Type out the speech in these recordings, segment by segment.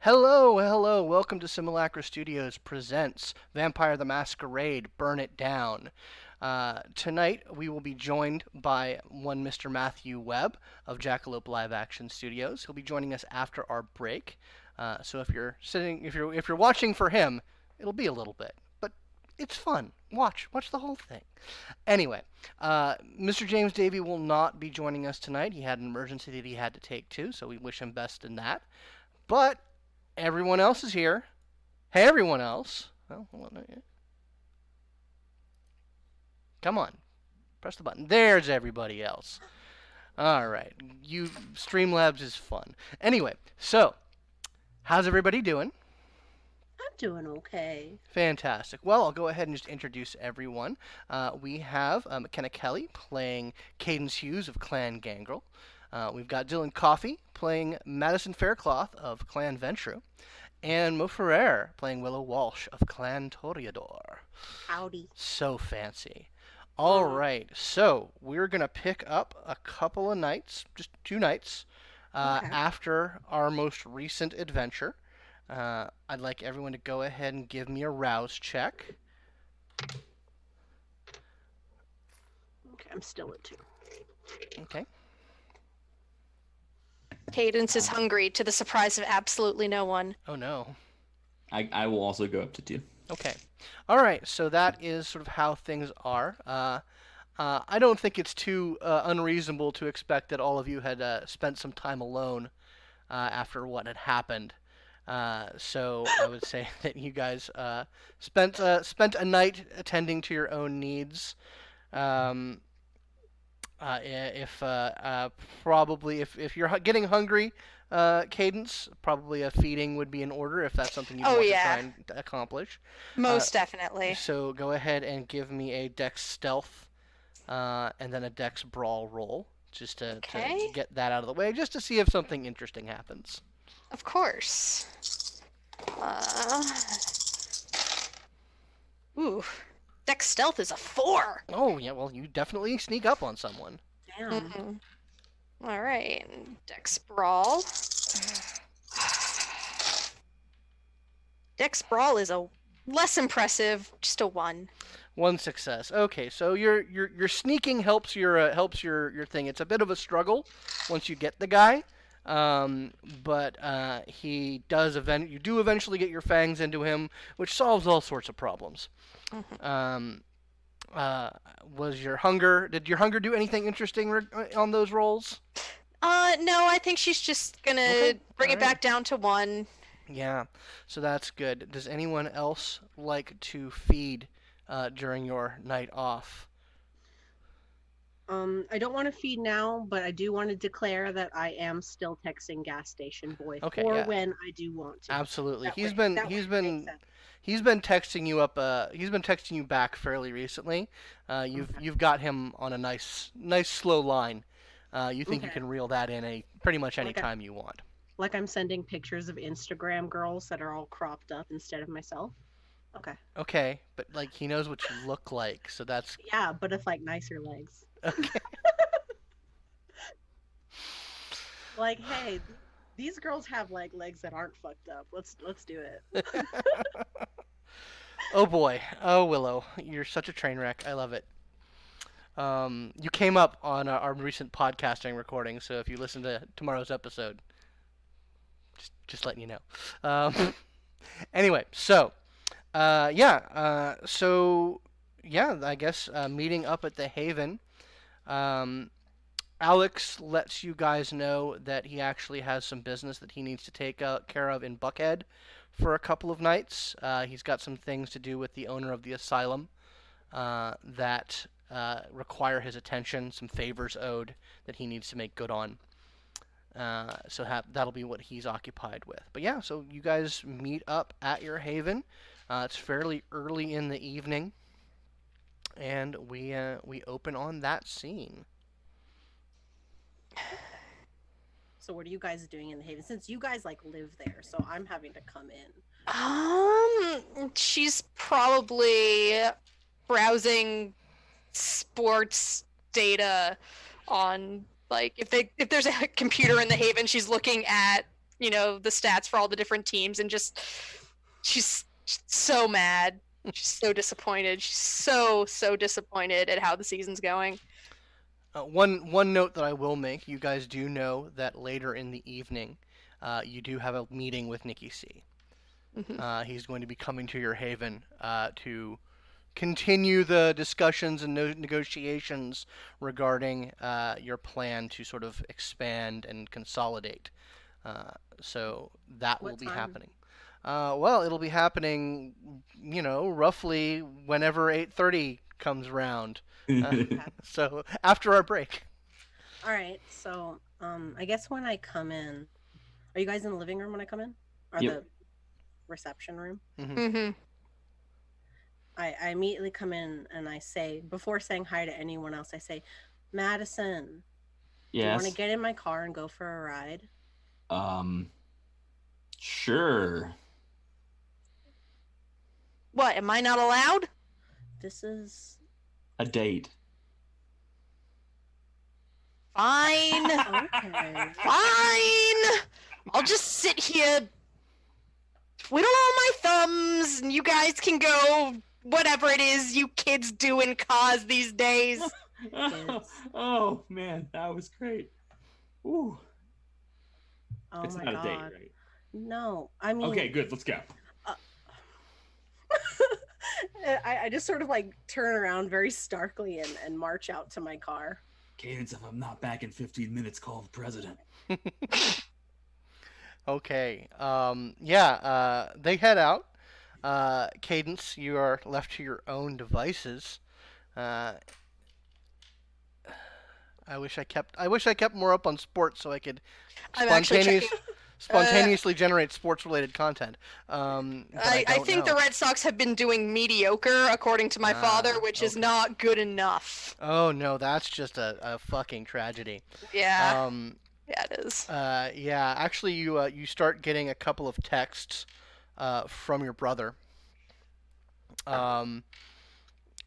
Hello, hello. Welcome to Simulacra Studios presents Vampire the Masquerade: Burn It Down. Tonight we will be joined by one Mr. Matthew Webb of Jackalope Live Action Studios. He'll be joining us after our break. So if you're watching for him, it'll be a little bit, but it's fun. Watch the whole thing. Anyway, Mr. James Davey will not be joining us tonight. He had an emergency that he had to take to, so we wish him best in that. But everyone else is here. Hey, everyone else. Oh, come on. Press the button. There's everybody else. All right. Streamlabs is fun. Anyway, so how's everybody doing? I'm doing okay. Fantastic. Well, I'll go ahead and just introduce everyone. We have McKenna Kelly playing Cadence Hughes of Clan Gangrel. We've got Dylan Coffey playing Madison Faircloth of Clan Ventrue. And Ferrer playing Willow Walsh of Clan Toreador. Howdy. So fancy. All right, so we're going to pick up a couple of nights, just 2 nights, Okay. after our most recent adventure. I'd like everyone to go ahead and give me a rouse check. Okay, I'm still at 2. Okay. Cadence is hungry to the surprise of absolutely no one. Oh, no. I will also go up to 2. Okay. All right, so that is sort of how things are. I don't think it's too unreasonable to expect that all of you had spent some time alone after what had happened. So I would say that you guys spent a night attending to your own needs. Probably if you're getting hungry, Cadence, probably a feeding would be in order if that's something you want to try and accomplish. Most definitely. So go ahead and give me a Dex Stealth, and then a Dex Brawl roll, just to get that out of the way, just to see if something interesting happens. Of course. Ooh. Dex Stealth is a 4. Oh, yeah, well, you definitely sneak up on someone. Damn. All right. Dex Brawl. Dex Brawl is a less impressive, just a 1. 1 success. Okay, so your sneaking helps your thing. It's a bit of a struggle once you get the guy, but he does you do eventually get your fangs into him, which solves all sorts of problems. Was your hunger? Did your hunger do anything interesting on those rolls? No, I think she's just gonna bring it back down to 1. Yeah, so that's good. Does anyone else like to feed during your night off? I don't want to feed now, but I do want to declare that I am still texting gas station boy when I do want to. Absolutely. He's been texting you up. He's been texting you back fairly recently. You've got him on a nice slow line. You think you can reel that in pretty much any time you want. Like I'm sending pictures of Instagram girls that are all cropped up instead of myself. Okay. Okay, but like he knows what you look like, so that's yeah, but it's like nicer legs. Okay. Like, hey, these girls have like legs that aren't fucked up. Let's do it. Oh boy. Oh Willow, you're such a train wreck. I love it. You came up on our recent podcasting recording, so if you listen to tomorrow's episode, just letting you know. Anyway, so I guess meeting up at the Haven. Alex lets you guys know that he actually has some business that he needs to take care of in Buckhead for a couple of nights. He's got some things to do with the owner of the asylum that require his attention, some favors owed that he needs to make good on. So that'll be what he's occupied with. But yeah, so you guys meet up at your haven. It's fairly early in the evening, and we open on that scene. So what are you guys doing in the Haven? Since you guys like live there, so I'm having to come in. She's probably browsing sports data on like if there's a computer in the Haven, she's looking at the stats for all the different teams, and she's so mad. She's so disappointed. She's so disappointed at how the season's going. One note that I will make: you guys do know that later in the evening, you do have a meeting with Nicky C. He's going to be coming to your haven to continue the discussions and negotiations regarding your plan to sort of expand and consolidate. So that will be happening. Well, it'll be happening, roughly whenever 8:30 comes around. So after our break. All right. So I guess when I come in, are you guys in the living room when I come in? Or Yep. the reception room? Mm-hmm. I immediately come in and I say, before saying hi to anyone else, I say, Madison, do you want to Yes. get in my car and go for a ride? Sure. What? Am I not allowed? This is A date. Fine. okay. Fine. I'll just sit here, twiddle all my thumbs, and you guys can go whatever it is you kids do in cars these days. Oh man, that was great. Ooh. Oh It's my not god. a date, right? No, I mean, Okay, good. Let's go. I just sort of like turn around very starkly and march out to my car. Cadence, if I'm not back in 15 minutes, call the president. Okay. They head out. Cadence, you are left to your own devices. I wish I kept more up on sports so I could I'm actually checking. spontaneously generate sports-related content. But I don't think know. the Red Sox have been doing mediocre, according to my father, which is okay. not good enough. Oh no, that's just a fucking tragedy. Yeah. Yeah, it is. Actually, you start getting a couple of texts from your brother. And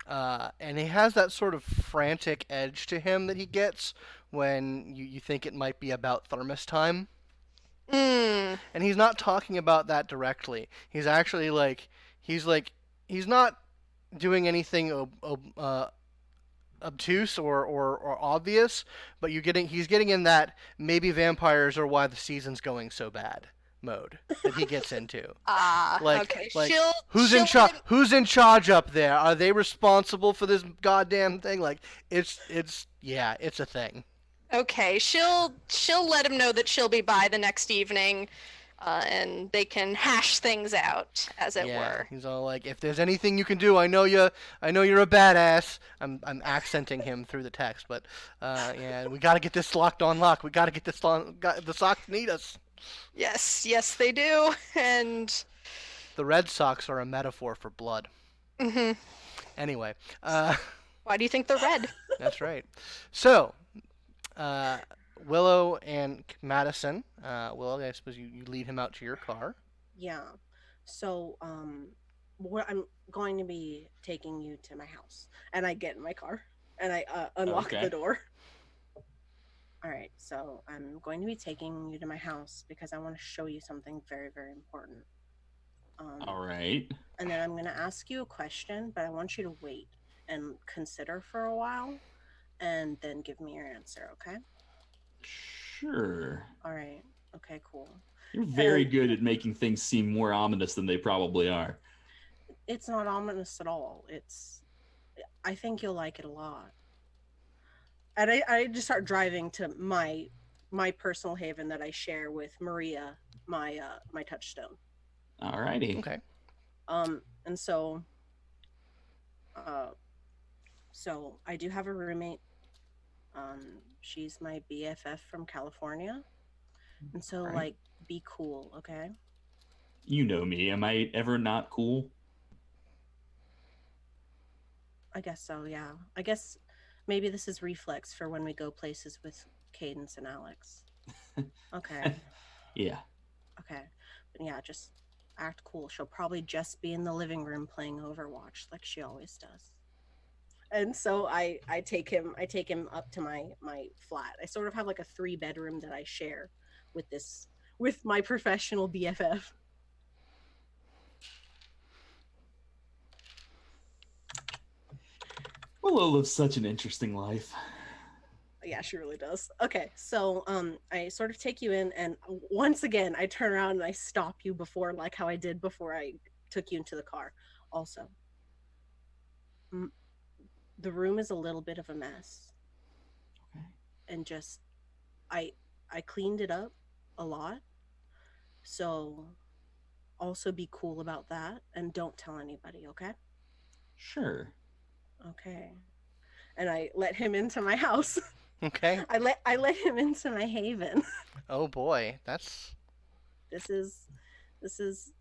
he has that sort of frantic edge to him that he gets when you think it might be about thermos time. And he's not talking about that directly. He's actually he's not doing anything obtuse or obvious, but he's getting in that maybe vampires are why the season's going so bad mode that he gets into. Okay. Who's in charge up there? Are they responsible for this goddamn thing? It's a thing. Okay, she'll let him know that she'll be by the next evening, and they can hash things out, as it were. He's all like, if there's anything you can do, I know you're a badass. I'm accenting him through the text, but we gotta get this locked on lock. We gotta get this the Sox need us. Yes, they do, and the Red Sox are a metaphor for blood. Mm-hmm. Anyway, why do you think they're red? That's right. So. Willow and Madison. Willow, I suppose you lead him out to your car. Yeah. So, I'm going to be taking you to my house, and I get in my car and I unlock the door. All right. So I'm going to be taking you to my house because I want to show you something very, very important. All right. And then I'm going to ask you a question, but I want you to wait and consider for a while. And then give me your answer, okay? Sure. All right. Okay, cool. You're very good at making things seem more ominous than they probably are. It's not ominous at all. I think you'll like it a lot. And I just start driving to my personal haven that I share with Maria, my touchstone. All righty. Okay. And so I do have a roommate. She's my BFF from California. And so, be cool, okay? You know me. Am I ever not cool? I guess so, yeah. I guess maybe this is reflex for when we go places with Cadence and Alex. Okay. Yeah. Okay. But yeah, just act cool. She'll probably just be in the living room playing Overwatch like she always does. And so I take him up to my flat. I sort of have like a 3-bedroom that I share with this with my professional BFF. Willow lives such an interesting life. Yeah, she really does. Okay, so I sort of take you in, and once again, I turn around and I stop you before, like how I did before I took you into the car. Also, the room is a little bit of a mess, Okay. and just I cleaned it up a lot. So also be cool about that, and don't tell anybody, okay? Sure. Okay. And I let him into my house. Okay. I let him into my haven. Oh boy, that's This is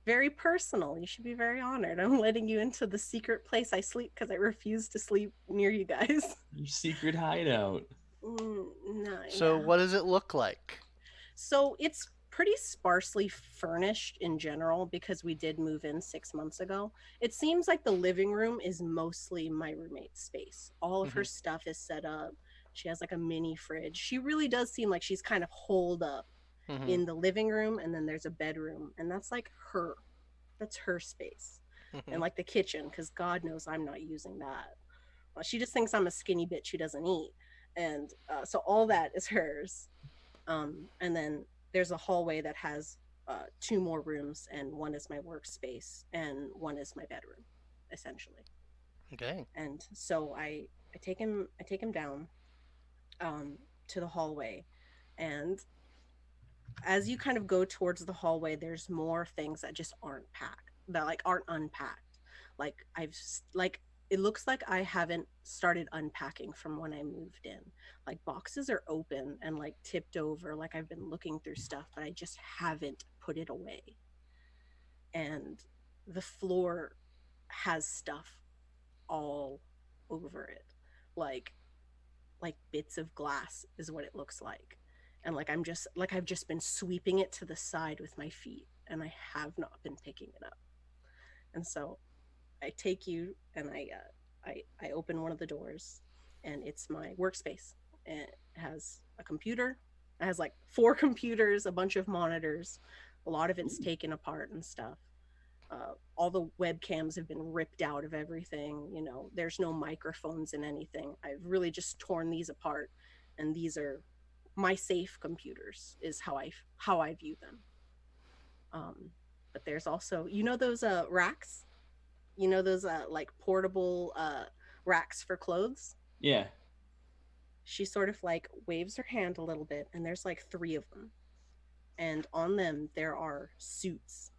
very personal. You should be very honored. I'm letting you into the secret place I sleep because I refuse to sleep near you guys. Your secret hideout. No. so. Yeah. What does it look like? So it's pretty sparsely furnished in general because we did move in 6 months ago. It seems like the living room is mostly my roommate's space. All of her stuff is set up. She has like a mini fridge. She really does seem like she's kind of holed up in the living room, and then there's a bedroom, and that's like that's her space. And like the kitchen, because God knows I'm not using that. Well, she just thinks I'm a skinny bitch who doesn't eat, and so all that is hers. And then there's a hallway that has 2 more rooms, and one is my workspace and one is my bedroom, essentially. Okay. And so I take him down to the hallway, and as you kind of go towards the hallway, there's more things that just aren't packed, that like aren't unpacked. Like it looks like I haven't started unpacking from when I moved in. Like boxes are open and like tipped over, like I've been looking through stuff, but I just haven't put it away. And the floor has stuff all over it. Like bits of glass is what it looks like. And like I've just been sweeping it to the side with my feet, and I have not been picking it up. And so I take you, and I open one of the doors, and it's my workspace. And it has a computer. It has like 4 computers, a bunch of monitors. A lot of it's taken apart and stuff. All the webcams have been ripped out of everything. You know, there's no microphones in anything. I've really just torn these apart, and these are my safe computers, is how I view them. But there's also, you know, those racks, you know, those like portable racks for clothes. Yeah. She sort of like waves her hand a little bit, and there's like 3 of them, and on them there are suits.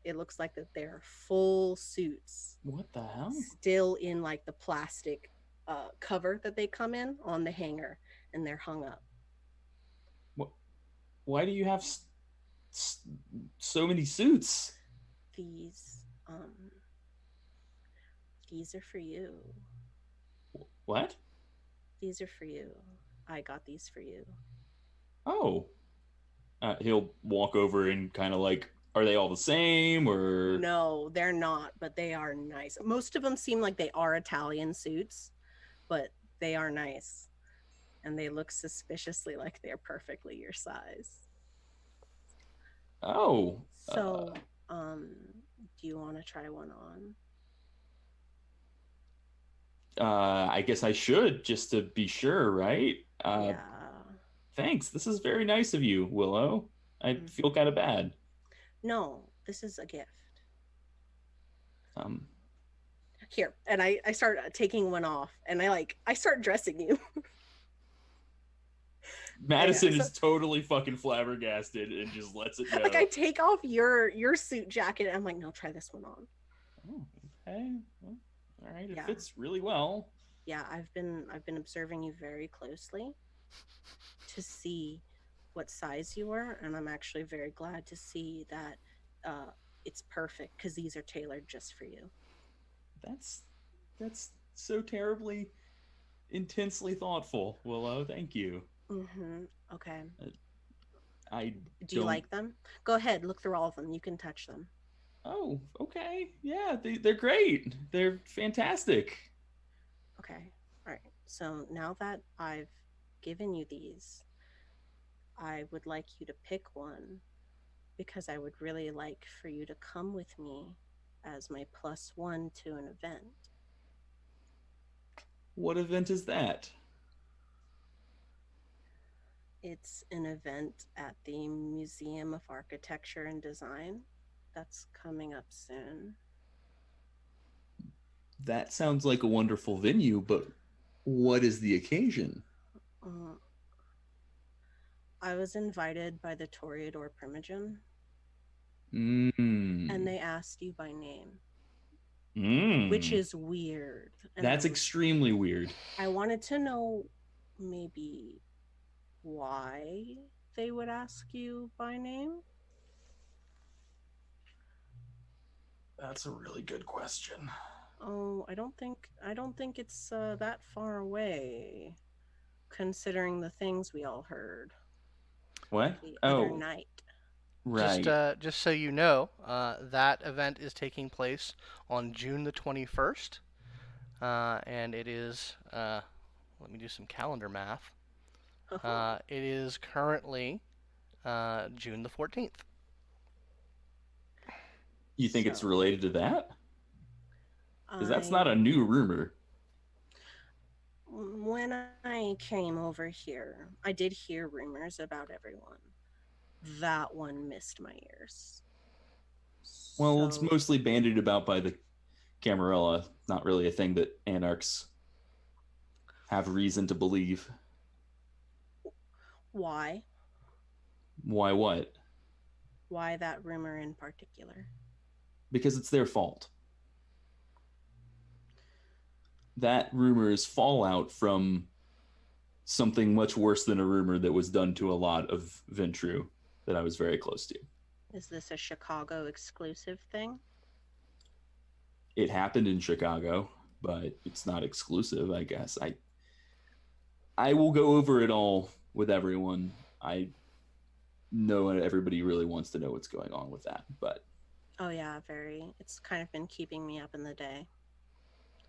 It looks like that they're full suits. What the hell? Still in like the plastic cover that they come in on the hanger, and they're hung up. Why do you have so many suits? These are for you. What? These are for you. I got these for you. Oh. He'll walk over and kind of like, are they all the same, or? No, they're not, but they are nice. Most of them seem like they are Italian suits, but they are nice. And they look suspiciously like they're perfectly your size. Oh. So, do you want to try one on? I guess I should, just to be sure, right? Yeah. Thanks. This is very nice of you, Willow. I feel kind of bad. No, this is a gift. Um. Here, and I start taking one off, and I start dressing you. Madison is totally fucking flabbergasted and just lets it go. Like I take off your suit jacket, and I'm like, no, try this one on. Oh, okay. Well, all right, it fits really well. Yeah, I've been observing you very closely to see what size you are, and I'm actually very glad to see that it's perfect, because these are tailored just for you. That's so terribly intensely thoughtful, Willow. Thank you. Okay. Do you like them? Go ahead, look through all of them. You can touch them. Oh, okay. Yeah, they're great. They're fantastic. Okay. All right. So now that I've given you these, I would like you to pick one because I would really like for you to come with me as my +1 to an event. What event is that? It's an event at the Museum of Architecture and Design that's coming up soon. That sounds like a wonderful venue, but what is the occasion? I was invited by the Toreador Primogen, Mm. and they asked you by name, which is weird. And That's extremely weird. I wanted to know maybe why they would ask you by name. That's a really good question. Oh, I don't think it's that far away, considering the things we all heard. What? The other night. Right. Just so you know, that event is taking place on June the 21st, and it is. Let me do some calendar math. It is currently June the 14th. You think it's related to that? Because that's not a new rumor. When I came over here, I did hear rumors about everyone. That one missed my ears. Well, it's mostly bandied about by the Camarilla. Not really a thing that Anarchs have reason to believe. Why? Why what? Why that rumor in particular? Because it's their fault. That rumor is fallout from something much worse than a rumor that was done to a lot of Ventrue that I was very close to. Is this a Chicago exclusive thing? It happened in Chicago, but it's not exclusive, I guess. I will go over it all with everyone. I know everybody really wants to know what's going on with that, but... Oh yeah, very. It's kind of been keeping me up in the day.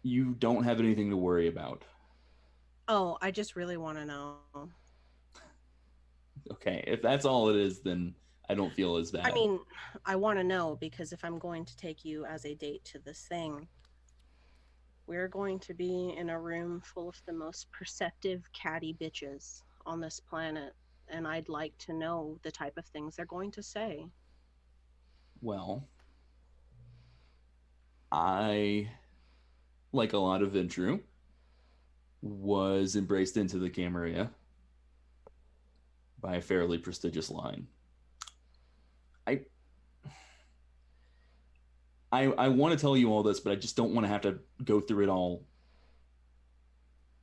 You don't have anything to worry about. Oh, I just really want to know. Okay, if that's all it is, then I don't feel as bad. I mean, I want to know because if I'm going to take you as a date to this thing, we're going to be in a room full of the most perceptive catty bitches on this planet, and I'd like to know the type of things they're going to say. Well, I, like a lot of Ventrue, was embraced into the Camarilla by a fairly prestigious line. I want to tell you all this, but I just don't want to have to go through it all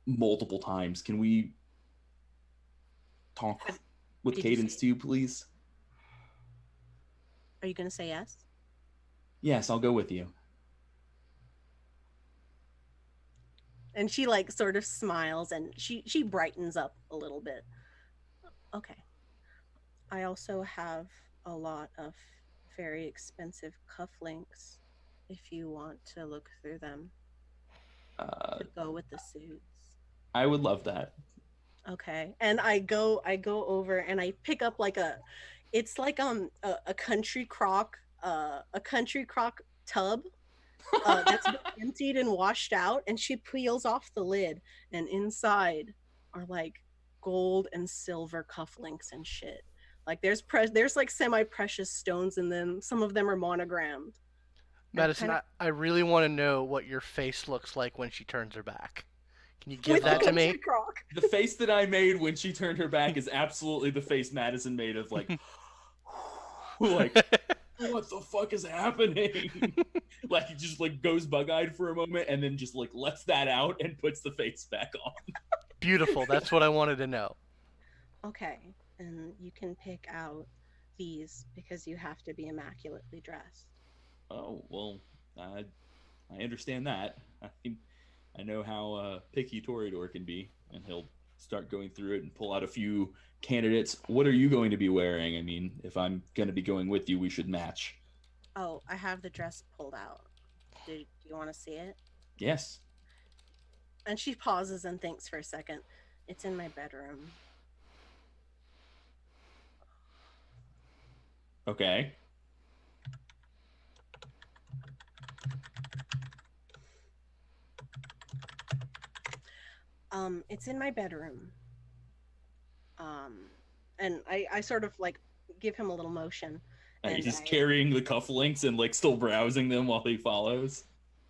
multiple times. Can we talk with Cadence too, please? Are you going to say yes? Yes, I'll go with you. And she like sort of smiles and she brightens up a little bit. Okay. I also have a lot of very expensive cufflinks if you want to look through them to go with the suits. I would love that. Okay. And I go over and I pick up like a country crock tub that's been emptied and washed out, and she peels off the lid, and inside are like gold and silver cufflinks and shit. Like there's like semi-precious stones in them. Some of them are monogrammed. Madison, I really want to know what your face looks like when she turns her back. Can you give that to me? Crock. The face that I made when she turned her back is absolutely the face Madison made of like what the fuck is happening? Like he just like goes bug-eyed for a moment and then just like lets that out and puts the face back on. Beautiful. That's what I wanted to know. Okay. And you can pick out these because you have to be immaculately dressed. Oh, well, I understand that. I know how picky Toreador can be, and he'll start going through it and pull out a few candidates. What are you going to be wearing? I mean, if I'm going to be going with you, we should match. Oh, I have the dress pulled out. Do you want to see it? Yes. And she pauses and thinks for a second. It's in my bedroom. Okay. It's in my bedroom. And I sort of like give him a little motion. And He's carrying the cufflinks and like still browsing them while he follows.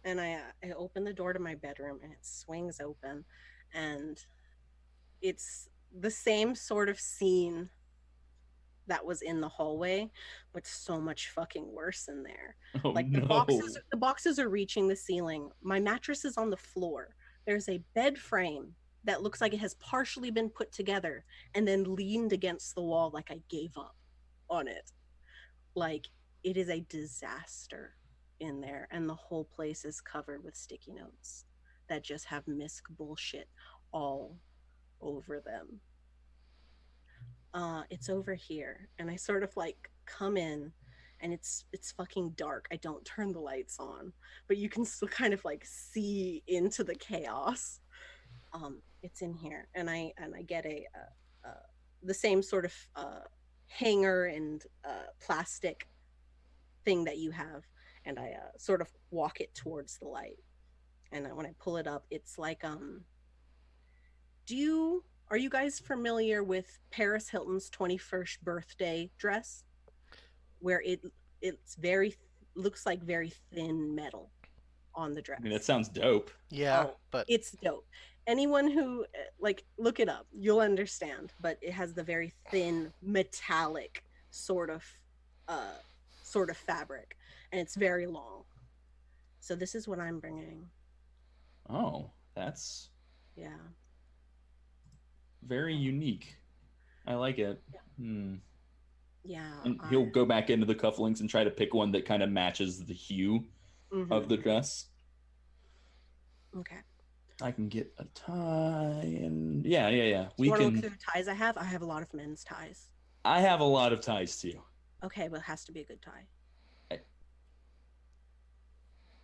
And I open the door to my bedroom and it swings open, and it's the same sort of scene that was in the hallway, but so much fucking worse in there. Oh, like no. the boxes are reaching the ceiling. My mattress is on the floor. There's a bed frame that looks like it has partially been put together and then leaned against the wall like I gave up on it. Like, it is a disaster in there, and the whole place is covered with sticky notes that just have misc bullshit all over them. It's over here, and I sort of like come in, and it's fucking dark. I don't turn the lights on, but you can still kind of like see into the chaos. It's in here, and I get the same sort of hanger and plastic thing that you have, and I sort of walk it towards the light. And when I pull it up, it's like are you guys familiar with Paris Hilton's 21st birthday dress, where it's looks like very thin metal on the dress? I mean, that sounds dope. Yeah, but it's dope. Anyone who like, look it up, you'll understand. But it has the very thin metallic sort of fabric, and it's very long. So this is what I'm bringing. Oh, that's yeah, very unique. I like it. Yeah. And he'll go back into the cufflinks and try to pick one that kind of matches the hue of the dress. Okay. I can get a tie, and yeah. We can look through the ties I have. I have a lot of men's ties. I have a lot of ties too. Okay, but it has to be a good tie. It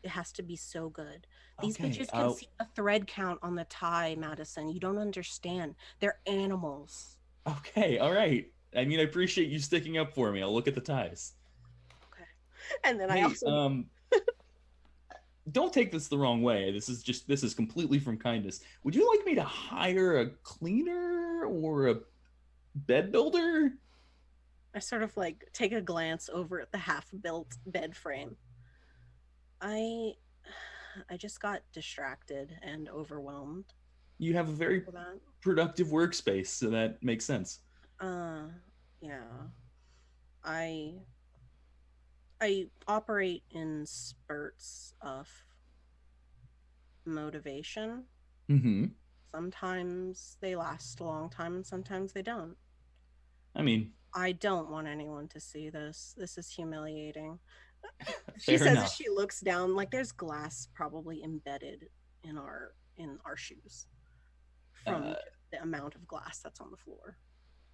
has to be so good. These bitches can see a thread count on the tie, Madison. You don't understand. They're animals. Okay, all right. I mean, I appreciate you sticking up for me. I'll look at the ties. Okay. And then I also don't take this the wrong way. This is completely from kindness. Would you like me to hire a cleaner or a bed builder? I sort of like take a glance over at the half-built bed frame. I just got distracted and overwhelmed. You have a very productive workspace, so that makes sense. Yeah. I operate in spurts of motivation. Mm-hmm. Sometimes they last a long time and sometimes they don't. I mean, I don't want anyone to see this. This is humiliating. She says as she looks down, like there's glass probably embedded in our shoes from the amount of glass that's on the floor.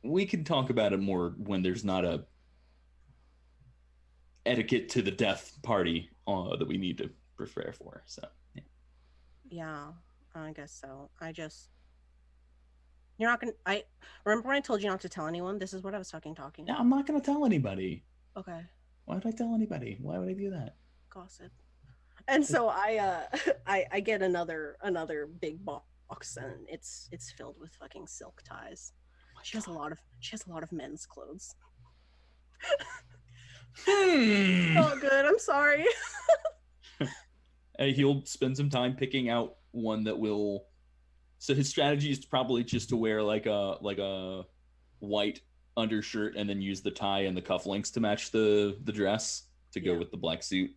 We can talk about it more when there's not a etiquette to the death party that we need to prepare for. So yeah, I guess so. You're not gonna. I remember when I told you not to tell anyone. This is what I was talking. Yeah, I'm not gonna tell anybody. Okay. Why would I tell anybody? Why would I do that? Gossip. And so I get another big box, and it's filled with fucking silk ties. She has a lot of men's clothes. Oh, good. I'm sorry. He'll spend some time picking out one that will. So his strategy is probably just to wear like a white undershirt and then use the tie and the cufflinks to match the dress to go with the black suit.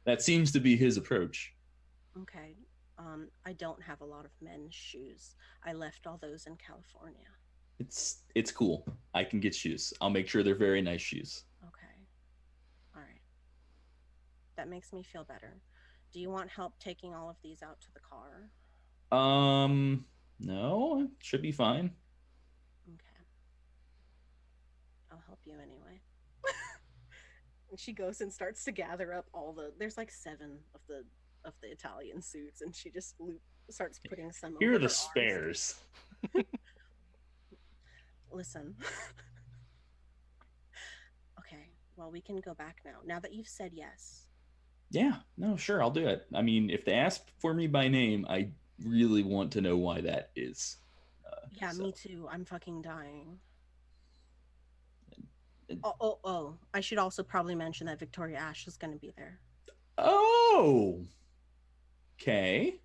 That seems to be his approach. Okay. I don't have a lot of men's shoes. I left all those in California. It's cool. I can get shoes. I'll make sure they're very nice shoes. Okay. All right. That makes me feel better. Do you want help taking all of these out to the car? No, it should be fine. Okay. I'll help you anyway. And she goes and starts to gather up there's like 7 of the Italian suits, and she just starts putting some Here over are the her spares. Listen. Okay, Well, we can go back now. Now that you've said yes. Yeah, no, sure, I'll do it. I mean, if they ask for me by name, I really want to know why that is. Yeah, so. me too. I'm fucking dying. And- Oh. I should also probably mention that Victoria Ash is going to be there. Oh! Okay.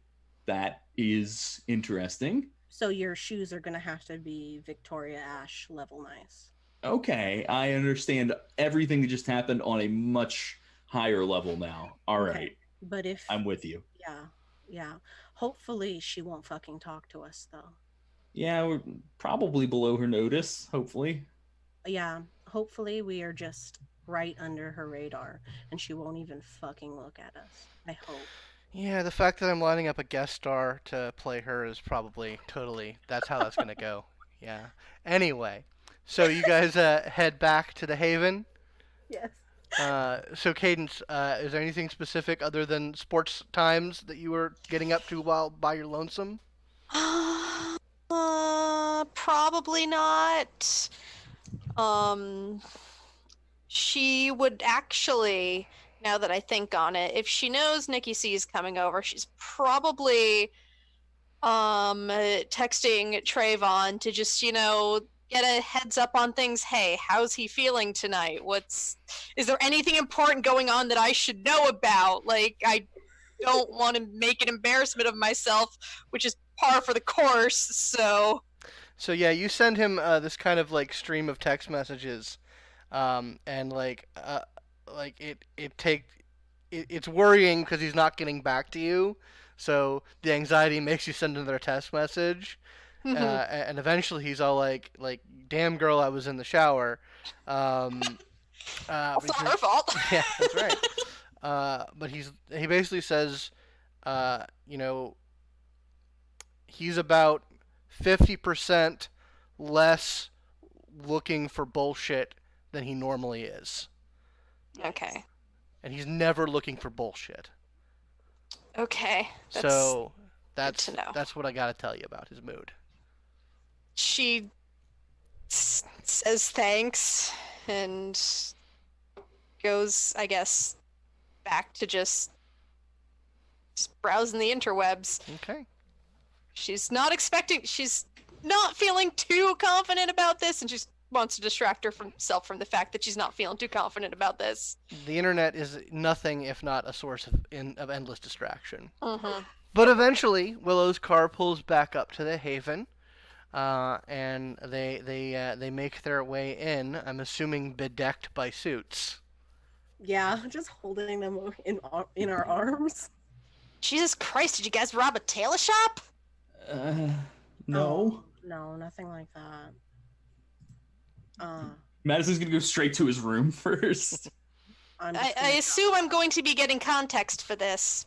That is interesting. So your shoes are going to have to be Victoria Ash level nice. Okay, I understand everything that just happened on a much higher level now. All right. But if I'm with you. Yeah. Hopefully she won't fucking talk to us though. Yeah, we're probably below her notice, hopefully. Yeah, hopefully we are just right under her radar and she won't even fucking look at us. I hope. Yeah, the fact that I'm lining up a guest star to play her is probably that's how that's gonna go. Yeah. Anyway, so you guys head back to the Haven. Yes. So Cadence, is there anything specific other than sports times that you were getting up to while by your lonesome? Probably not. She would actually, now that I think on it, if she knows Nicky C is coming over, she's probably texting Trayvon to just, get a heads up on things. Hey, how's he feeling tonight? Is there anything important going on that I should know about? Like, I don't want to make an embarrassment of myself, which is par for the course, so yeah, you send him this kind of like stream of text messages, and it's worrying because he's not getting back to you. So the anxiety makes you send another text message, and eventually he's all like, "Damn girl, I was in the shower." it's not her fault. Yeah, that's right. But he basically says, he's about 50% less looking for bullshit than he normally is. Okay. And he's never looking for bullshit. Okay. So good to know. that's what I got to tell you about his mood. She says thanks and goes, I guess, back to just browsing the interwebs. Okay. She's not feeling too confident about this, and she wants to distract herself from the fact that she's not feeling too confident about this. The internet is nothing if not a source of endless distraction. Mm-hmm. But eventually, Willow's car pulls back up to the Haven, and they make their way in. I'm assuming bedecked by suits. Yeah, just holding them in our arms. Jesus Christ! Did you guys rob a tailor shop? No. No, nothing like that. Madison's gonna go straight to his room first. I assume I'm going to be getting context for this.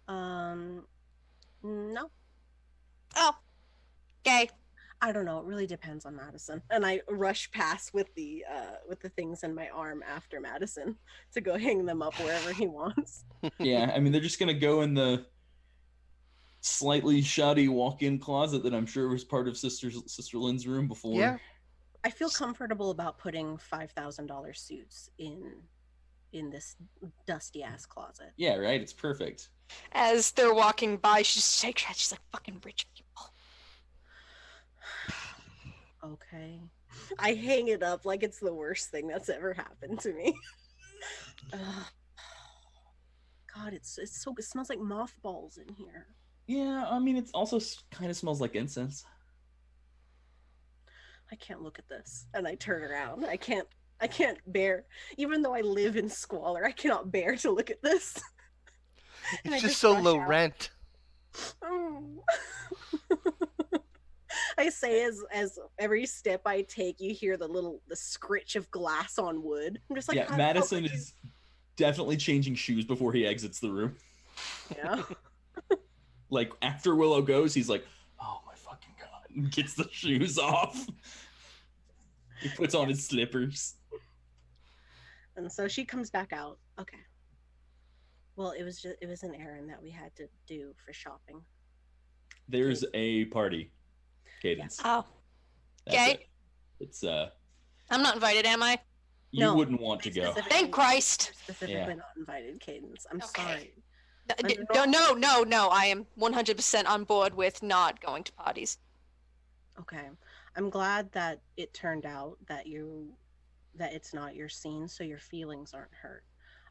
No. Oh. Okay. I don't know. It really depends on Madison. And I rush past with the things in my arm after Madison to go hang them up wherever he wants. Yeah, I mean they're just gonna go in the slightly shoddy walk-in closet that I'm sure was part of Sister Lynn's room before. Yeah. I feel comfortable about putting $5,000 suits in this dusty ass closet. Yeah, right. It's perfect. As they're walking by, she just shakes her head. She's like, "Fucking rich people." Okay. I hang it up like it's the worst thing that's ever happened to me. God, it smells like mothballs in here. Yeah, I mean, it also kind of smells like incense. I can't look at this. And I turn around. I can't bear, even though I live in squalor, I cannot bear to look at this. It's just so low rent. I say as every step I take, you hear the scritch of glass on wood. I'm just like, yeah, Madison is definitely changing shoes before he exits the room. Yeah. Like after Willow goes, he's like, "Oh my fucking god!" and gets the shoes off. He puts on his slippers. And so she comes back out. Okay. Well, it was an errand that we had to do for shopping. There's a party, Cadence. Oh. That's Okay. it. It's I'm not invited, am I? You wouldn't want to go. Thank Christ. Specifically not invited, Cadence. I'm sorry. No. I am 100% on board with not going to parties. Okay. I'm glad that it turned out that it's not your scene, so your feelings aren't hurt.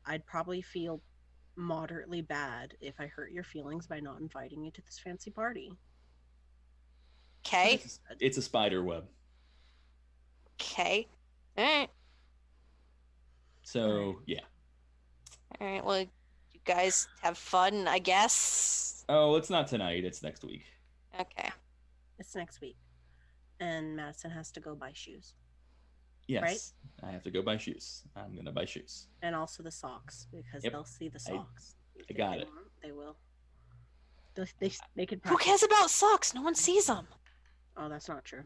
I'd probably feel moderately bad if I hurt your feelings by not inviting you to this fancy party. Okay. It's a spider web. Okay. All right. So, yeah. All right. Well, you guys have fun, I guess. Oh, it's not tonight. It's next week. Okay. It's next week. And Madison has to go buy shoes. Yes. Right? I have to go buy shoes. I'm going to buy shoes. And also the socks, because they'll see the socks. I got it. They will. They could Who cares about socks? No one sees them. Oh, that's not true.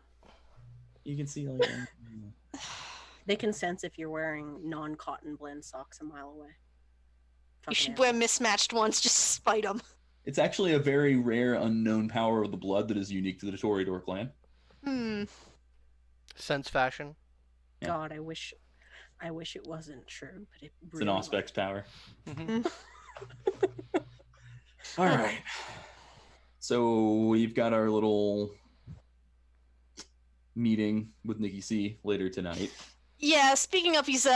You can see like They can sense if you're wearing non-cotton blend socks a mile away. You should wear mismatched ones just to spite them. It's actually a very rare unknown power of the blood that is unique to the Toreador clan. Sense fashion. Yeah. God, I wish it wasn't true, but it really It's an Auspex power. Mm-hmm. All right. So we've got our little meeting with Nicky C later tonight. Yeah, speaking of, he's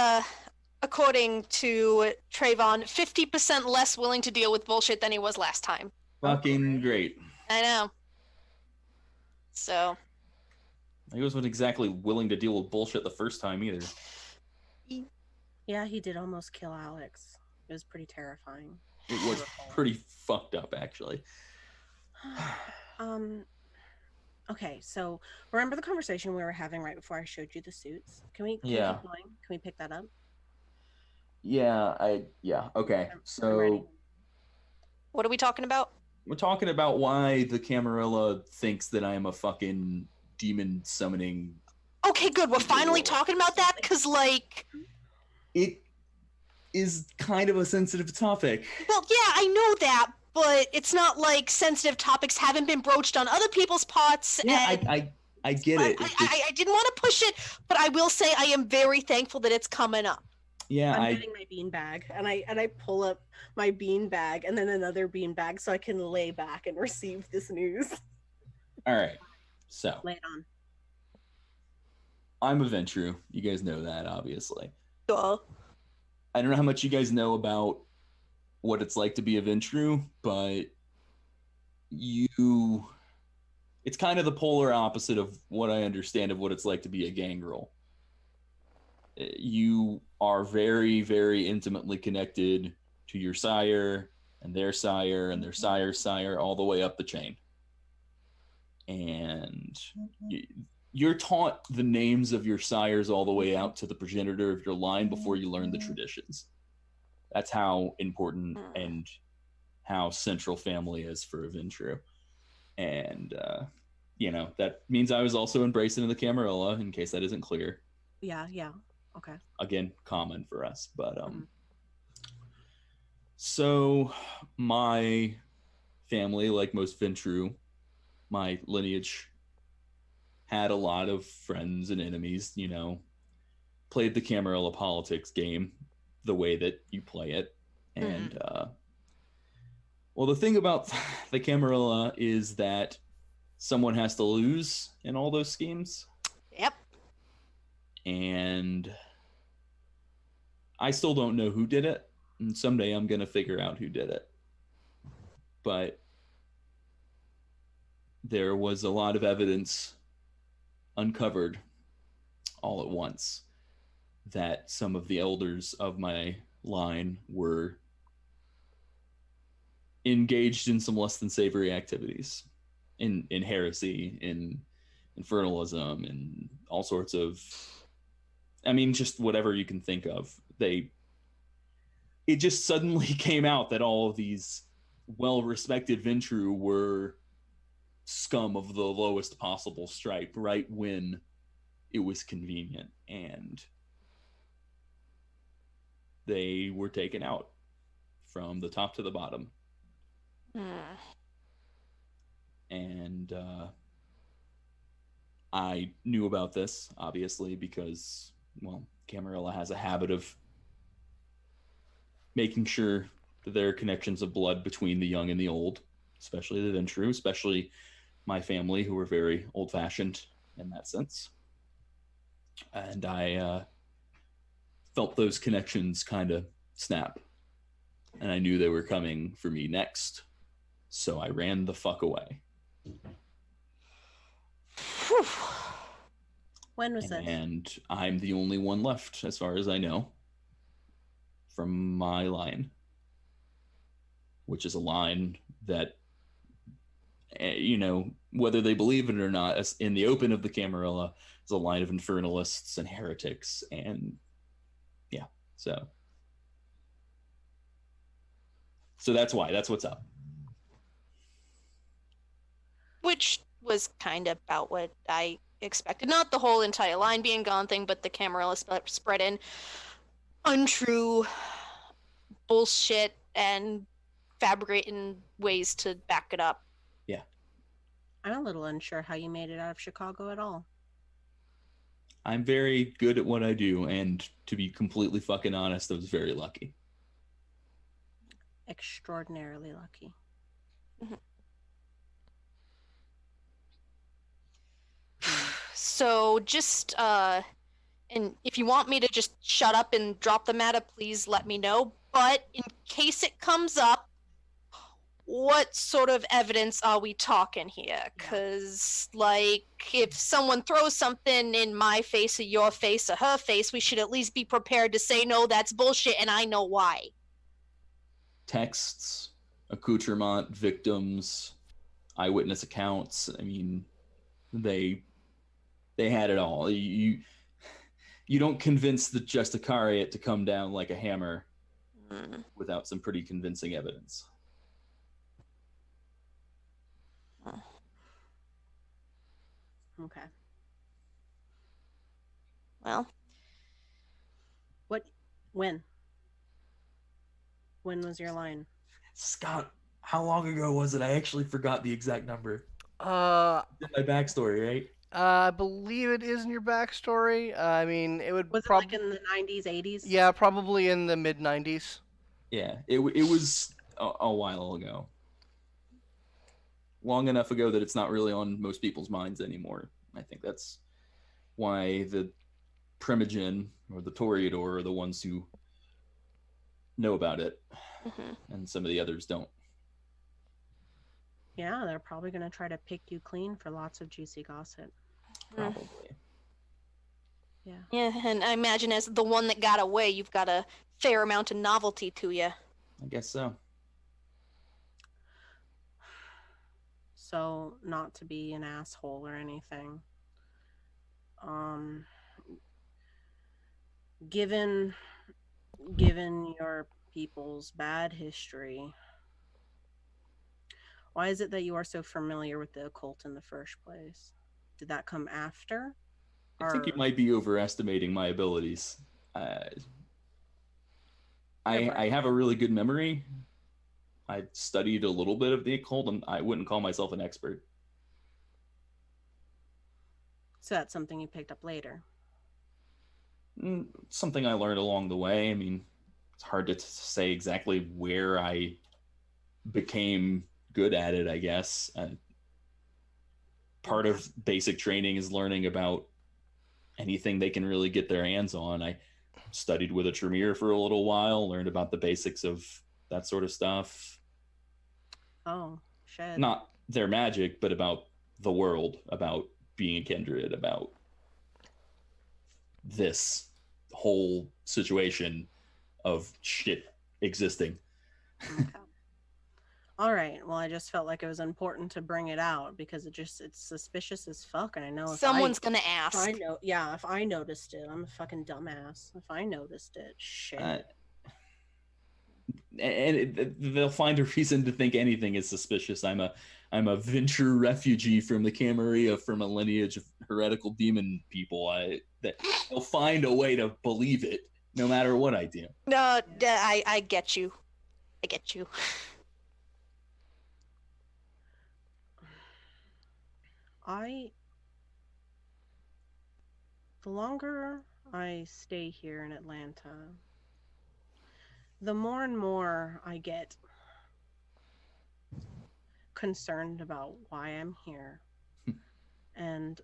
according to Trayvon, 50% less willing to deal with bullshit than he was last time. Fucking great. I know. So He wasn't exactly willing to deal with bullshit the first time either. Yeah, he did almost kill Alex. It was pretty terrifying. It was pretty fucked up, actually. Okay, so remember the conversation we were having right before I showed you the suits? Can we keep going? Can we pick that up? Yeah, okay. So what are we talking about? We're talking about why the Camarilla thinks that I am a fucking demon summoning. Okay, good. We're finally talking about that, because, like... It is kind of a sensitive topic. Well, yeah, I know that, but it's not like sensitive topics haven't been broached on other people's pots. Yeah, and I get it. I didn't want to push it, but I will say I am very thankful that it's coming up. Yeah, I'm getting my bean bag, and I pull up my bean bag and then another bean bag so I can lay back and receive this news. All right, so lay it on. I'm a Ventrue. You guys know that, obviously. Duh. I don't know how much you guys know about what it's like to be a Ventrue, but it's kind of the polar opposite of what I understand of what it's like to be a Gangrel. You are very, very intimately connected to your sire and their sire and their sire's sire all the way up the chain. And you're taught the names of your sires all the way out to the progenitor of your line before you learn the traditions. That's how important and how central family is for a Ventrue. And, that means I was also embraced into the Camarilla, in case that isn't clear. Yeah. Okay. Again, common for us. But, so my family, like most Ventrue, my lineage had a lot of friends and enemies, played the Camarilla politics game the way that you play it. And, well, the thing about the Camarilla is that someone has to lose in all those schemes. Yep. And I still don't know who did it. And someday I'm going to figure out who did it. But there was a lot of evidence uncovered all at once that some of the elders of my line were engaged in some less than savory activities, in heresy, in infernalism, and all sorts of, just whatever you can think of. It just suddenly came out that all of these well-respected Ventrue were scum of the lowest possible stripe right when it was convenient, and they were taken out from the top to the bottom. And I knew about this, obviously, because, Camarilla has a habit of making sure that there are connections of blood between the young and the old, especially the Ventrue, especially my family, who were very old-fashioned in that sense. And I felt those connections kind of snap. And I knew they were coming for me next. So I ran the fuck away. When was this? And I'm the only one left, as far as I know, from my line. Which is a line that, you know, whether they believe it or not, as in the open of the Camarilla, is a line of infernalists and heretics. And yeah, so that's why. That's what's up. Which was kind of about what I expected. Not the whole entire line being gone thing, but the Camarilla spread in untrue bullshit and fabricating ways to back it up. Yeah. I'm a little unsure how you made it out of Chicago at all. I'm very good at what I do, and to be completely fucking honest, I was very lucky. Extraordinarily lucky. Mm-hmm. So just and if you want me to just shut up and drop the matter, please let me know. But in case it comes up, what sort of evidence are we talking here? Because, like, if someone throws something in my face or your face or her face, we should at least be prepared to say, no, that's bullshit, and I know why. Texts, accoutrement, victims, eyewitness accounts. I mean, they had it all. You don't convince the Justicariat to come down like a hammer without some pretty convincing evidence. Okay. Well. When was your line? Scott, how long ago was it? I actually forgot the exact number. In my backstory, right? I believe it is in your backstory. I mean, it would was it like in the 90s, 80s? Yeah, probably in the mid 90s. Yeah, it was a while ago. Long enough ago that it's not really on most people's minds anymore. I think that's why the Primogen or the Toreador are the ones who know about it, and some of the others don't. Yeah, they're probably going to try to pick you clean for lots of juicy gossip. Probably. Yeah. Yeah, and I imagine as the one that got away, you've got a fair amount of novelty to you. I guess so. So, not to be an asshole or anything. Given your people's bad history, why is it that you are so familiar with the occult in the first place? Did that come after? I think you might be overestimating my abilities. I have a really good memory. I studied a little bit of the occult, and I wouldn't call myself an expert. So that's something you picked up later? Something I learned along the way. I mean, it's hard to say exactly where I became good at it, I guess. Part of basic training is learning about anything they can really get their hands on. I studied with a Tremere for a little while, learned about the basics of that sort of stuff. Oh, shit. Not their magic, but about the world, about being a kindred, about this whole situation of shit existing. Okay. All right. Well, I just felt like it was important to bring it out because it's suspicious as fuck, and I know someone's gonna ask. If I noticed it, I'm a fucking dumbass. If I noticed it, shit. They'll find a reason to think anything is suspicious. I'm a Ventrue refugee from the Camarilla, from a lineage of heretical demon people. They'll find a way to believe it, no matter what I do. No, I get you. I get you. The longer I stay here in Atlanta, the more and more I get concerned about why I'm here and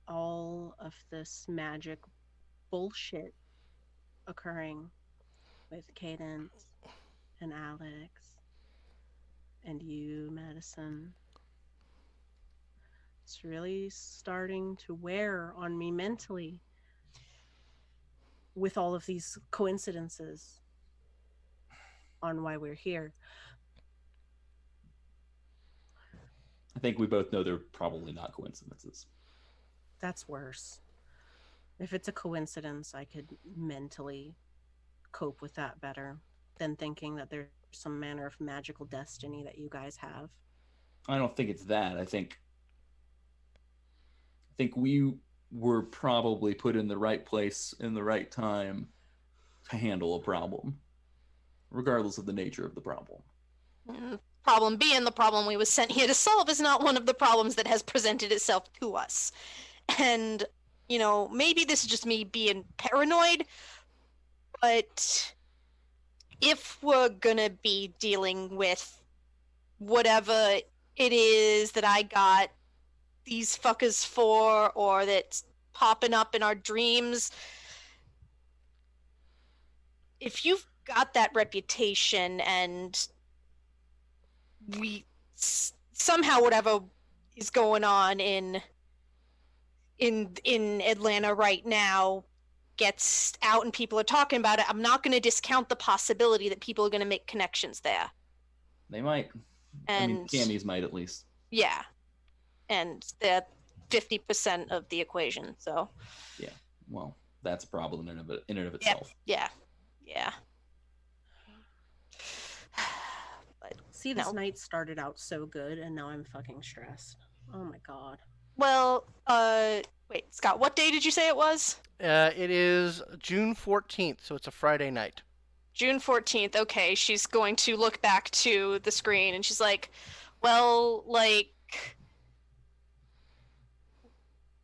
all of this magic bullshit occurring with Cadence and Alex and you, Madison. It's really starting to wear on me mentally with all of these coincidences on why we're here. I think we both know they're probably not coincidences. That's worse. If it's a coincidence, I could mentally cope with that better than thinking that there's some manner of magical destiny that you guys have. I don't think it's that. I think we were probably put in the right place in the right time to handle a problem, regardless of the nature of the problem. Problem being, the problem we was sent here to solve is not one of the problems that has presented itself to us. And, you know, maybe this is just me being paranoid, but if we're gonna be dealing with whatever it is that I got these fuckers for, or that's popping up in our dreams, if you've got that reputation and we somehow whatever is going on in Atlanta right now gets out and people are talking about it, I'm not going to discount the possibility that people are going to make connections there. They might. And I mean, Cammy's might at least. Yeah. And they're 50% of the equation, so. Yeah, well, that's a problem in and of itself. Yeah. But see, this night started out so good, and now I'm fucking stressed. Oh my god. Well, wait, Scott, what day did you say it was? It is June 14th, so it's a Friday night. June 14th, okay. She's going to look back to the screen, and she's like, well, like,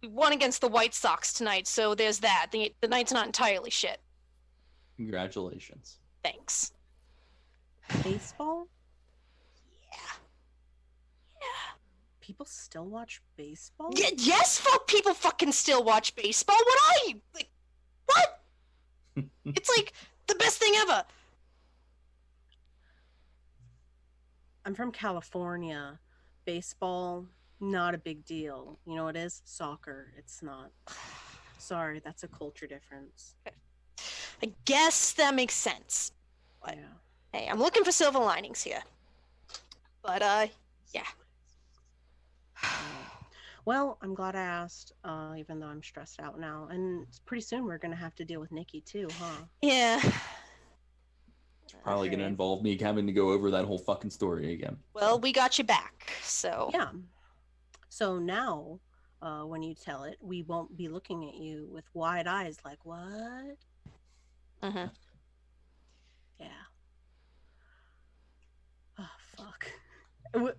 we won against the White Sox tonight, so there's that. The night's not entirely shit. Congratulations. Thanks. Baseball? Yeah. People still watch baseball? Yes, people fucking still watch baseball. What? It's like the best thing ever. I'm from California. Baseball, not a big deal. You know what it is? Soccer. It's not. Sorry, that's a culture difference. I guess that makes sense. But, yeah. Hey, I'm looking for silver linings here. But, yeah. Well, I'm glad I asked, even though I'm stressed out now. And pretty soon we're going to have to deal with Nicky too, huh? Yeah. It's probably going to involve me having to go over that whole fucking story again. Well, we got you back, so. Yeah. So now, when you tell it, we won't be looking at you with wide eyes like, what? Mm-hmm. Yeah. Oh, fuck.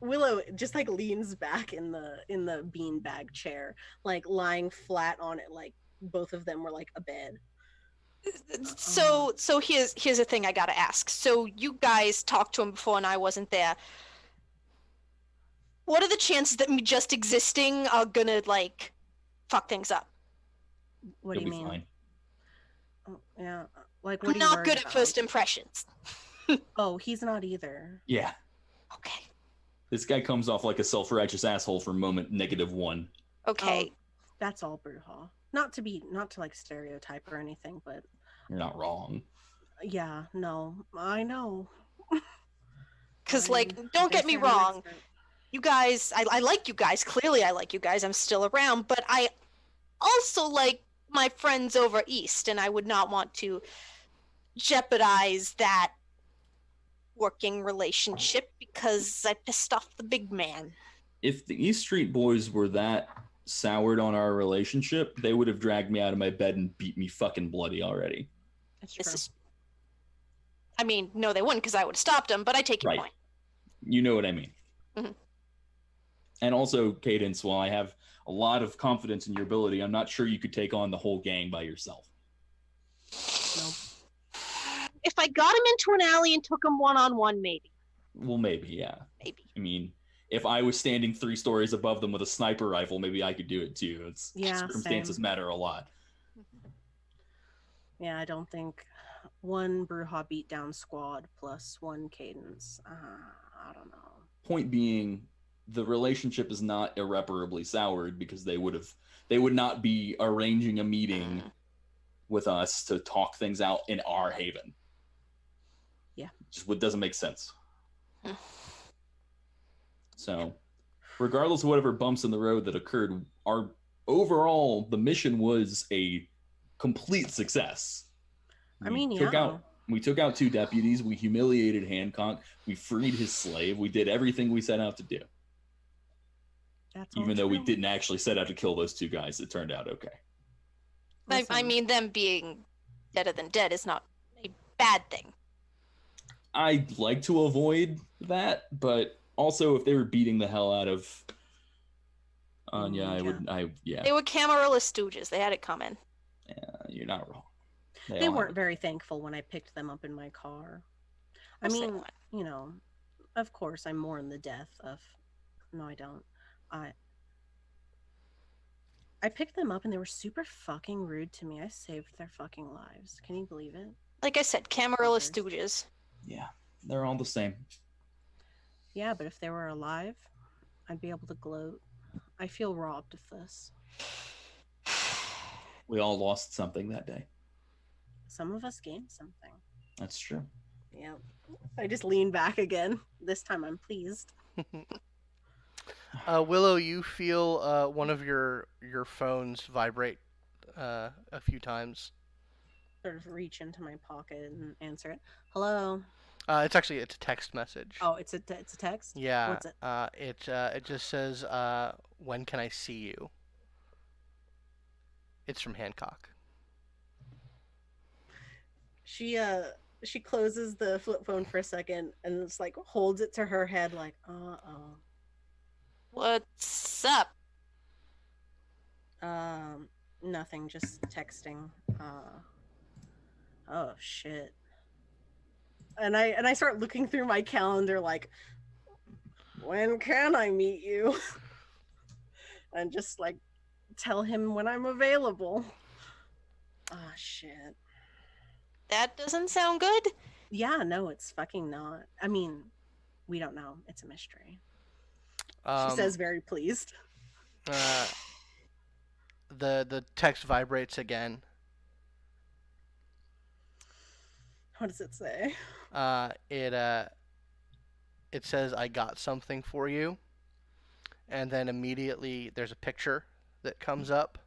Willow just like leans back in the beanbag chair, like lying flat on it, like both of them were like a bed. So here's a thing I gotta ask. So you guys talked to him before and I wasn't there. What are the chances that me just existing are gonna like fuck things up? What do you mean? Fine. Oh, yeah, like what? I'm not good at first impressions. Oh, he's not either. Yeah. Okay. This guy comes off like a self-righteous asshole for moment -1. Okay. That's all Brujah. Not to like stereotype or anything, but you're not wrong. Yeah, no, I know. Because like, don't get me wrong. You guys, I like you guys. Clearly I like you guys. I'm still around, but I also like my friends over east, and I would not want to jeopardize that working relationship because I pissed off the big man. If the East Street boys were that soured on our relationship, they would have dragged me out of my bed and beat me fucking bloody already. That's true. I mean, no, they wouldn't because I would have stopped them, but I take your point. You know what I mean. Mm-hmm. And also, Cadence, while I have a lot of confidence in your ability, I'm not sure you could take on the whole gang by yourself. Nope. If I got him into an alley and took him one-on-one, maybe. Well, maybe, yeah. Maybe. I mean, if I was standing 3 stories above them with a sniper rifle, maybe I could do it too. It's circumstances same. matter a lot. Yeah, I don't think 1 Brujah beatdown squad plus 1 Cadence. I don't know. Point being, the relationship is not irreparably soured because they would not be arranging a meeting with us to talk things out in our haven. Yeah. Just what doesn't make sense. So, regardless of whatever bumps in the road that occurred, the mission was a complete success. We took out 2 deputies. We humiliated Hancock. We freed his slave. We did everything we set out to do. That's even though we didn't actually set out to kill those 2 guys, it turned out okay. I mean, them being deader than dead is not a bad thing. I'd like to avoid that, but also if they were beating the hell out of Anya, They were Camarilla stooges. They had it coming. Yeah, you're not wrong. They weren't very thankful when I picked them up in my car. I mean, you know, of course I mourn the death of... No, I don't. I picked them up and they were super fucking rude to me. I saved their fucking lives. Can you believe it? Like I said, Camarilla stooges. Yeah, they're all the same. Yeah, but if they were alive, I'd be able to gloat. I feel robbed of this. We all lost something that day. Some of us gained something. That's true. Yeah. I just lean back again. This time I'm pleased. Willow, you feel one of your phones vibrate a few times. Sort of reach into my pocket and answer it. Hello. It's a text message. Oh, it's a text? Yeah. What's it? It just says, "When can I see you?" It's from Hancock. She closes the flip phone for a second and it's like holds it to her head like, uh-oh. What's up? Nothing, just texting. Oh shit. And I start looking through my calendar like, when can I meet you? And just like tell him when I'm available. Ah, shit. That doesn't sound good. Yeah, no, it's fucking not. I mean, we don't know. It's a mystery. She says very pleased. The text vibrates again. What does it say? It says, "I got something for you," and then immediately there's a picture that comes up,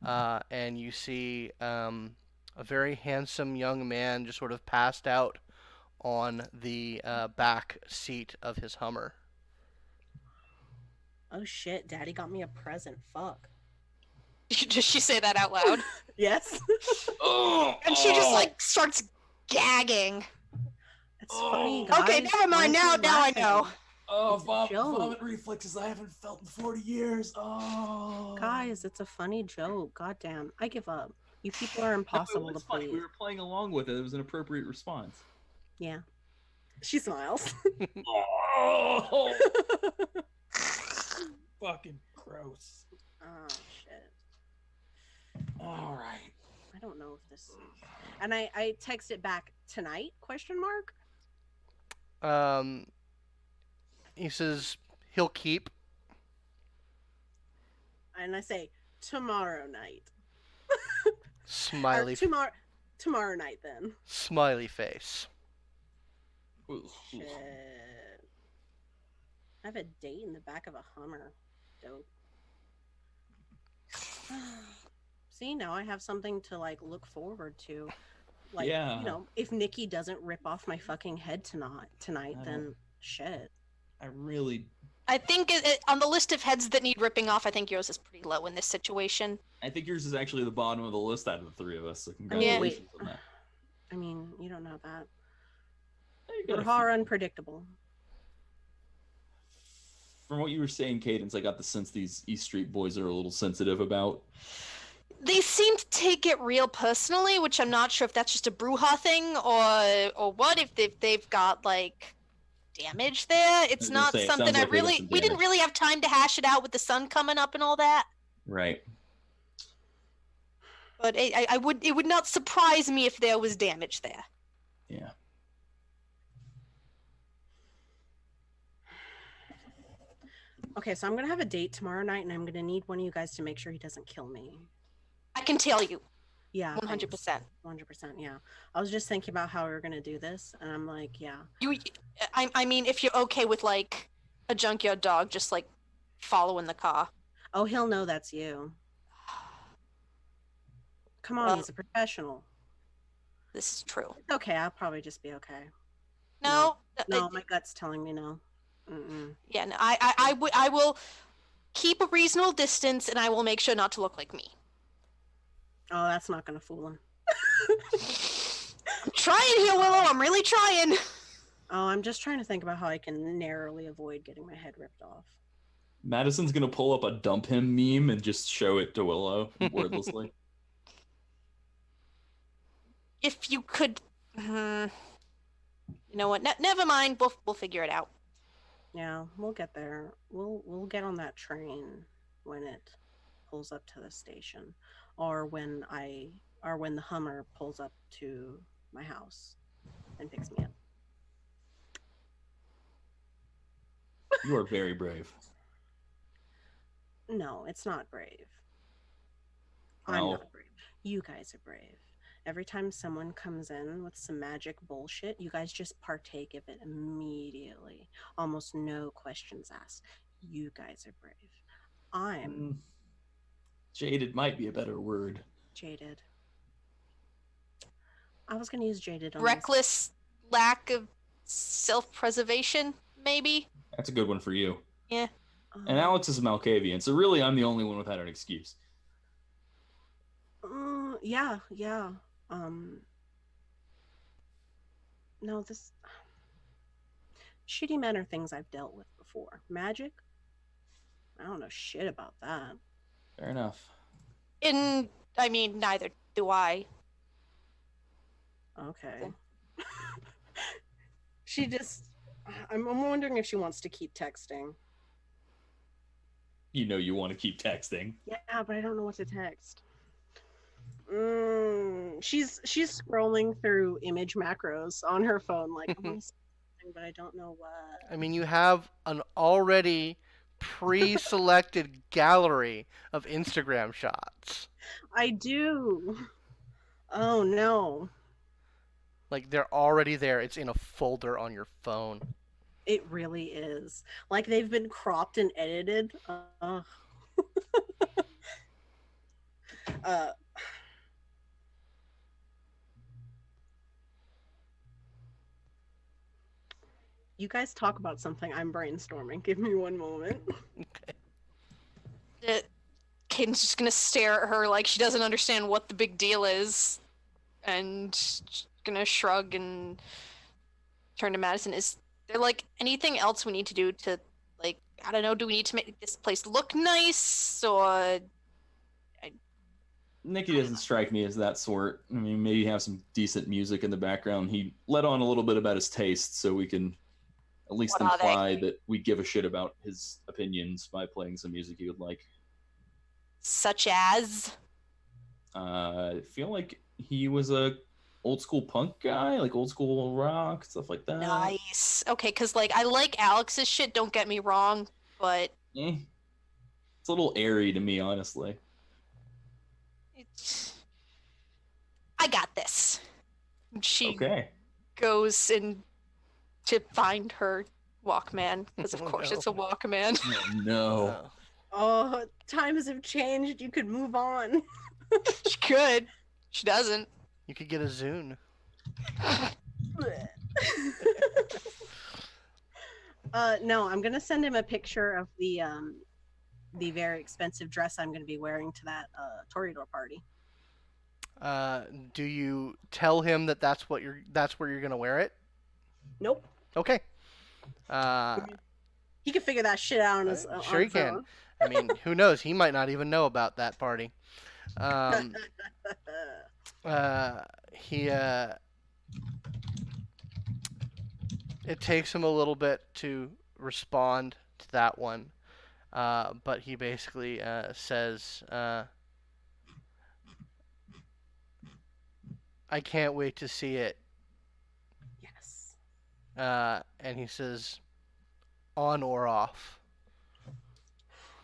and you see a very handsome young man just sort of passed out on the back seat of his Hummer. Oh shit, Daddy got me a present. Fuck. Does she say that out loud? Yes. And she just like starts gagging. It's funny, guys. Okay, never mind. Now I know. Oh, vomit reflexes I haven't felt in 40 years. Oh. Guys, it's a funny joke. Goddamn. I give up. You people are impossible to please. We were playing along with it. It was an appropriate response. Yeah. She smiles. Oh. Fucking gross. Oh, shit. All right. I don't know if this... And I texted back tonight, question mark? He says he'll keep. And I say, tomorrow night. Smiley. Tomorrow night, then. Smiley face. Shit. I have a date in the back of a Hummer. Dope. See, now I have something to, like, look forward to. Like, yeah. You know, if Nicky doesn't rip off my fucking head tonight, then shit. I think on the list of heads that need ripping off, I think yours is pretty low in this situation. I think yours is actually the bottom of the list out of the 3 of us. So congratulations on that. I mean, you don't know that. We're horror unpredictable. From what you were saying, Cadence, I got the sense these East Street boys are a little sensitive about they seem to take it real personally, which I'm not sure if that's just a Brujah thing or what. If they've got like damage there, it's I was gonna not say, it something sounds like they got some we didn't damage. really have time to hash it out with the sun coming up and all that. Right. But it would not surprise me if there was damage there. Yeah. Okay, so I'm gonna have a date tomorrow night, and I'm gonna need one of you guys to make sure he doesn't kill me. I can tell you. Yeah, 100%. 100%. Yeah, I was just thinking about how we were gonna do this, and I'm like, yeah. I mean, if you're okay with like a junkyard dog just like following the car. Oh, he'll know that's you. Come on, he's a professional. This is true. It's okay. I'll probably just be okay. No, my gut's telling me no. Mm-mm. Yeah, no, I will keep a reasonable distance, and I will make sure not to look like me. Oh, that's not gonna fool him. I'm trying here, Willow. I'm really trying. Oh, I'm just trying to think about how I can narrowly avoid getting my head ripped off. Madison's gonna pull up a dump him meme and just show it to Willow wordlessly. If you could, you know what? Never mind. We'll figure it out. Yeah, we'll get there. We'll get on that train when it pulls up to the station, or when the Hummer pulls up to my house and picks me up. You are very brave. No, it's not brave. No. I'm not brave. You guys are brave. Every time someone comes in with some magic bullshit, you guys just partake of it immediately. Almost no questions asked. You guys are brave. I'm jaded might be a better word. jaded. I was going to use jaded on Reckless lack of self-preservation, maybe? That's a good one for you. Yeah. And Alex is a Malkavian, so really I'm the only one without an excuse. Yeah. No, this shitty men are things I've dealt with before. Magic? I don't know shit about that. Fair enough. I mean, neither do I. Okay. I'm wondering if she wants to keep texting. You know you want to keep texting. Yeah, but I don't know what to text. She's scrolling through image macros on her phone, like, I want to say something, but I don't know what. I mean, you have an already pre-selected gallery of Instagram shots. I do. Oh no. Like, they're already there. It's in a folder on your phone. It really is. Like, they've been cropped and edited. You guys talk about something. I'm brainstorming. Give me one moment. Okay. Caden's just gonna stare at her like she doesn't understand what the big deal is, and she's gonna shrug and turn to Madison. Is there like anything else we need to do to, like, I don't know, do we need to make this place look nice, or... Nicky doesn't strike me as that sort. I mean, maybe have some decent music in the background. He let on a little bit about his taste, so we can at least imply that we give a shit about his opinions by playing some music he would like. Such as? I feel like he was a old school punk guy, like old school rock, stuff like that. Nice. Okay, because, like, I like Alex's shit, don't get me wrong, but... It's a little airy to me, honestly. I got this. She Okay. goes in to find her Walkman, because of course it's a Walkman. Oh, no. Oh, times have changed. You could move on. She could. She doesn't. You could get a Zune. No, I'm gonna send him a picture of the very expensive dress I'm gonna be wearing to that Toreador party. Do you tell him that that's where you're gonna wear it? Nope. Okay. He can figure that shit out on his Sure he can. I mean, who knows? He might not even know about that party. Um, he it takes him a little bit to respond to that one, but he basically says, "I can't wait to see it." Yes. And he says, "On or off."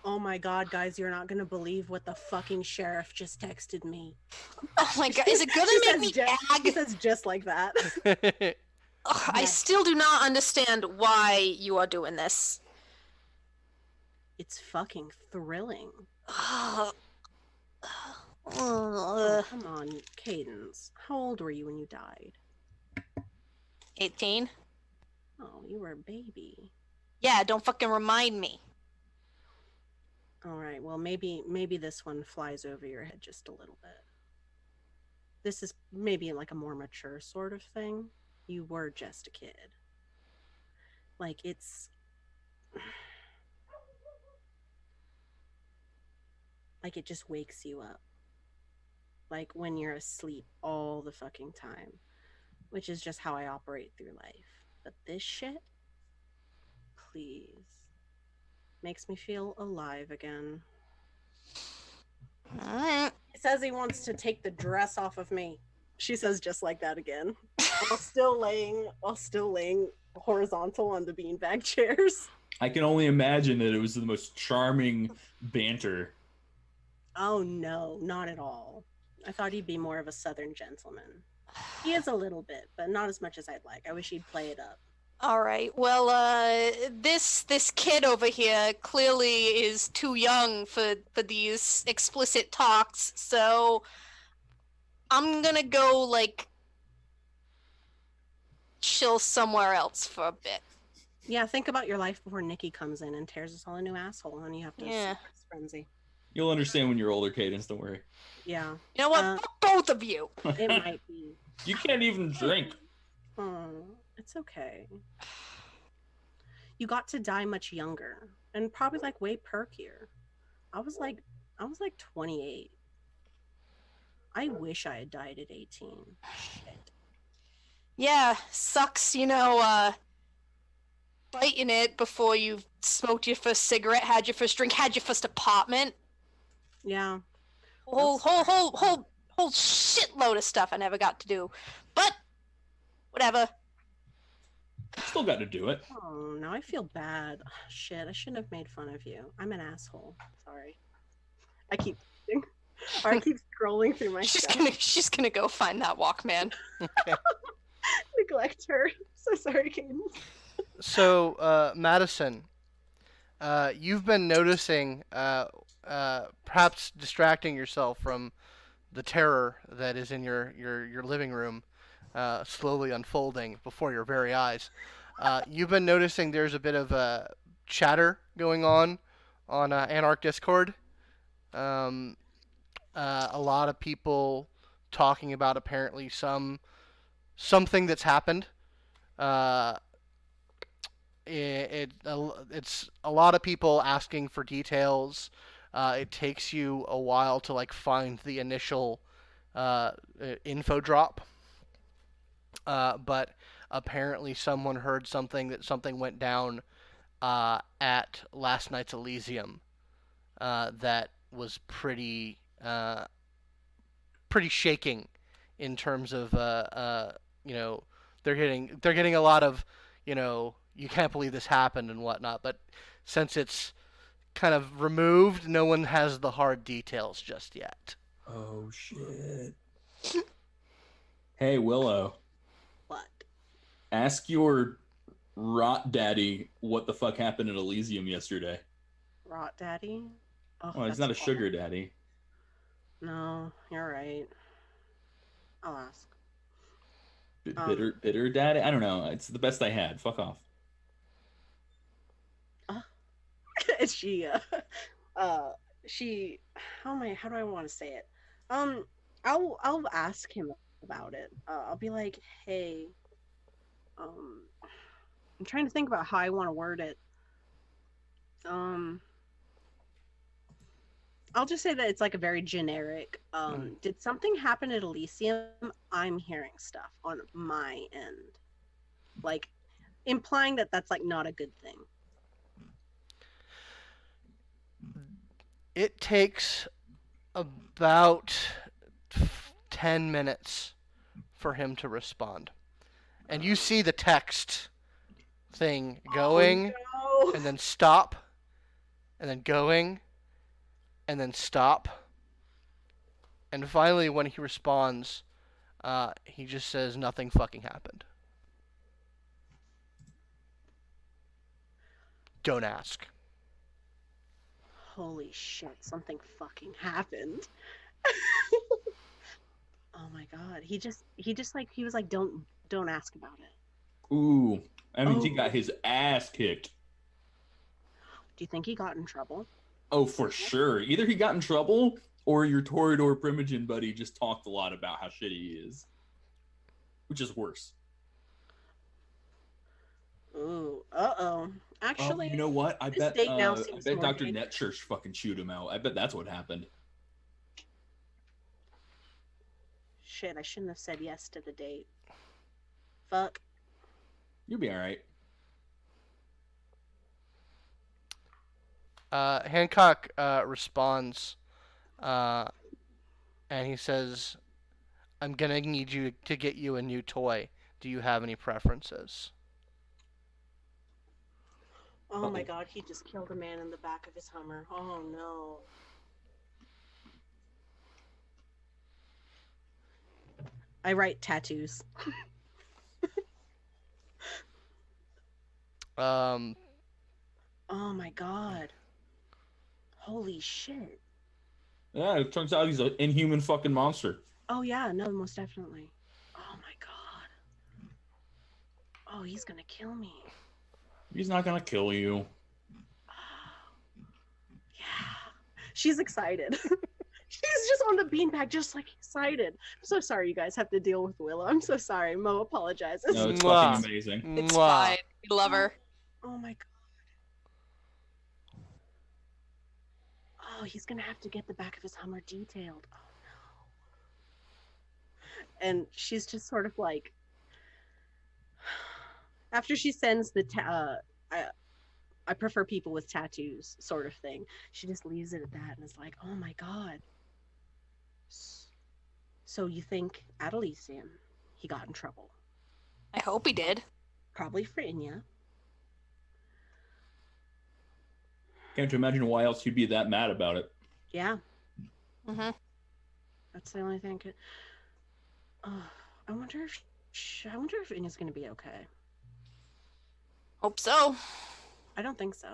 Oh my god, guys, you're not gonna believe what the fucking sheriff just texted me. Oh my god, is it gonna She make says me She gag? says just like that. Ugh, I still do not understand why you are doing this. It's fucking thrilling. Ugh. Oh, come on, Cadence. How old were you when you died? 18? Oh, you were a baby. Yeah, don't fucking remind me. All right, well, maybe this one flies over your head just a little bit. This is maybe like a more mature sort of thing. You were just a kid. Like, it's... like, it just wakes you up. Like, when you're asleep all the fucking time. Which is just how I operate through life. But this shit, please, makes me feel alive again. Alright. He says he wants to take the dress off of me. She says just like that again. while still laying horizontal on the beanbag chairs. I can only imagine that it was the most charming banter. Oh no, not at all. I thought he'd be more of a southern gentleman. He is a little bit, but not as much as I'd like. I wish he'd play it up. All right. Well, this kid over here clearly is too young for these explicit talks. So I'm gonna go like chill somewhere else for a bit. Yeah, think about your life before Nicky comes in and tears us all a new asshole, and you have to suppress frenzy. You'll understand when you're older, Cadence. Don't worry. Yeah. You know what? Fuck both of you. It might be. You can't even drink. Oh, it's okay. You got to die much younger, and probably like way perkier. I was like 28. I wish I had died at 18. Shit. Yeah, sucks, biting it before you smoked your first cigarette, had your first drink, had your first apartment. Yeah. Whole shitload of stuff I never got to do. But whatever. Still got to do it. Oh, now I feel bad. Shit, I shouldn't have made fun of you. I'm an asshole. Sorry. I keep scrolling through my stuff. She's gonna go find that Walkman. Neglect her. So sorry, Cadence. So, Madison, you've been noticing, perhaps distracting yourself from the terror that is in your living room, slowly unfolding before your very eyes. You've been noticing there's a bit of chatter going on Anarch Discord. A lot of people talking about apparently something that's happened. It's a lot of people asking for details. It takes you a while to like find the initial info drop. But apparently someone heard that something went down at last night's Elysium that was pretty shaking in terms of they're getting a lot of you can't believe this happened and whatnot, but since it's kind of removed, no one has the hard details just yet. Oh shit. Hey Willow. What? Ask your rot daddy what the fuck happened at Elysium yesterday. Rot daddy? Oh, Well, he's not a sugar daddy. No, you're right. I'll ask. Bitter daddy? I don't know. It's the best I had. Fuck off. She how do I want to say it? I'll ask him about it. I'll be like, hey, I'm trying to think about how I want to word it. I'll just say that it's like a very generic. Did something happen at Elysium? I'm hearing stuff on my end, like implying that that's like not a good thing. It takes about 10 minutes for him to respond. And you see the text thing going, Oh, no. and then stop, and then going, and then stop. And finally, when he responds, he just says nothing fucking happened. Don't ask. Holy shit! Something fucking happened. Oh my god! He was like, don't ask about it. Ooh, I mean, he Oh. got his ass kicked. Do you think he got in trouble? Oh, for sure. Either he got in trouble, or your Toreador Primogen buddy just talked a lot about how shitty he is. Which is worse. Ooh, uh-oh. Actually, you know what? I this bet date now seems more Dr. dangerous. Netchurch fucking chewed him out. I bet that's what happened. Shit, I shouldn't have said yes to the date. Fuck. You'll be alright. Hancock responds, and he says, I'm gonna need you to get you a new toy. Do you have any preferences? Oh my god, he just killed a man in the back of his Hummer. Oh no. I write tattoos. Um, Oh my god. Holy shit. Yeah, it turns out he's an inhuman fucking monster. Oh yeah, no, most definitely. Oh my god. Oh, he's gonna kill me. He's not gonna kill you. Yeah. She's excited. She's just on the beanbag, just like excited. I'm so sorry you guys have to deal with Willow. I'm so sorry. Mo apologizes. No, it's Mwah. fucking amazing. It's Mwah. fine. We love her. Oh my god. Oh, he's gonna have to get the back of his Hummer detailed. Oh no. And she's just sort of like, after she sends the I prefer people with tattoos sort of thing. She just leaves it at that and is like, oh my god. So you think at Elysium he got in trouble? I hope he did. Probably for Inya. Can't you imagine why else you'd be that mad about it? Yeah, Mm-hmm. that's the only thing. I wonder if Inya's gonna be okay. Hope so. I don't think so.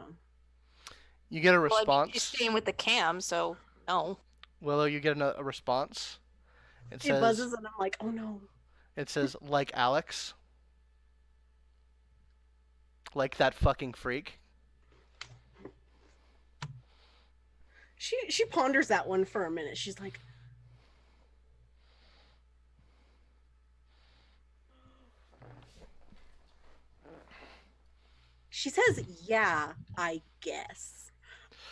You get a Well, I mean, response. he's staying with the cam, so no. Willow, you get a response. It It says, buzzes and I'm like, oh no. it says, like Alex. Like that fucking freak. She ponders that one for a minute. She's like, she says, yeah, I guess.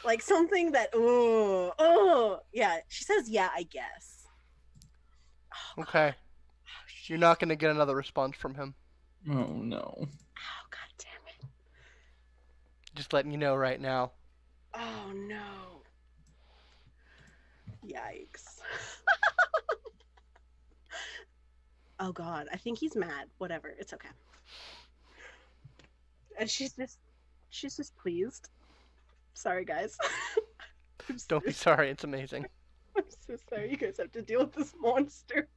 Like something that, oh, yeah. She says, yeah, I guess. Oh, Okay. You're not gonna get another response from him. Oh no. oh, god damn it. Just letting you know right now. Oh no. Yikes. Oh god, I think he's mad. Whatever, it's okay. And she's just pleased. Sorry guys. Don't be sorry, it's amazing. I'm so sorry you guys have to deal with this monster.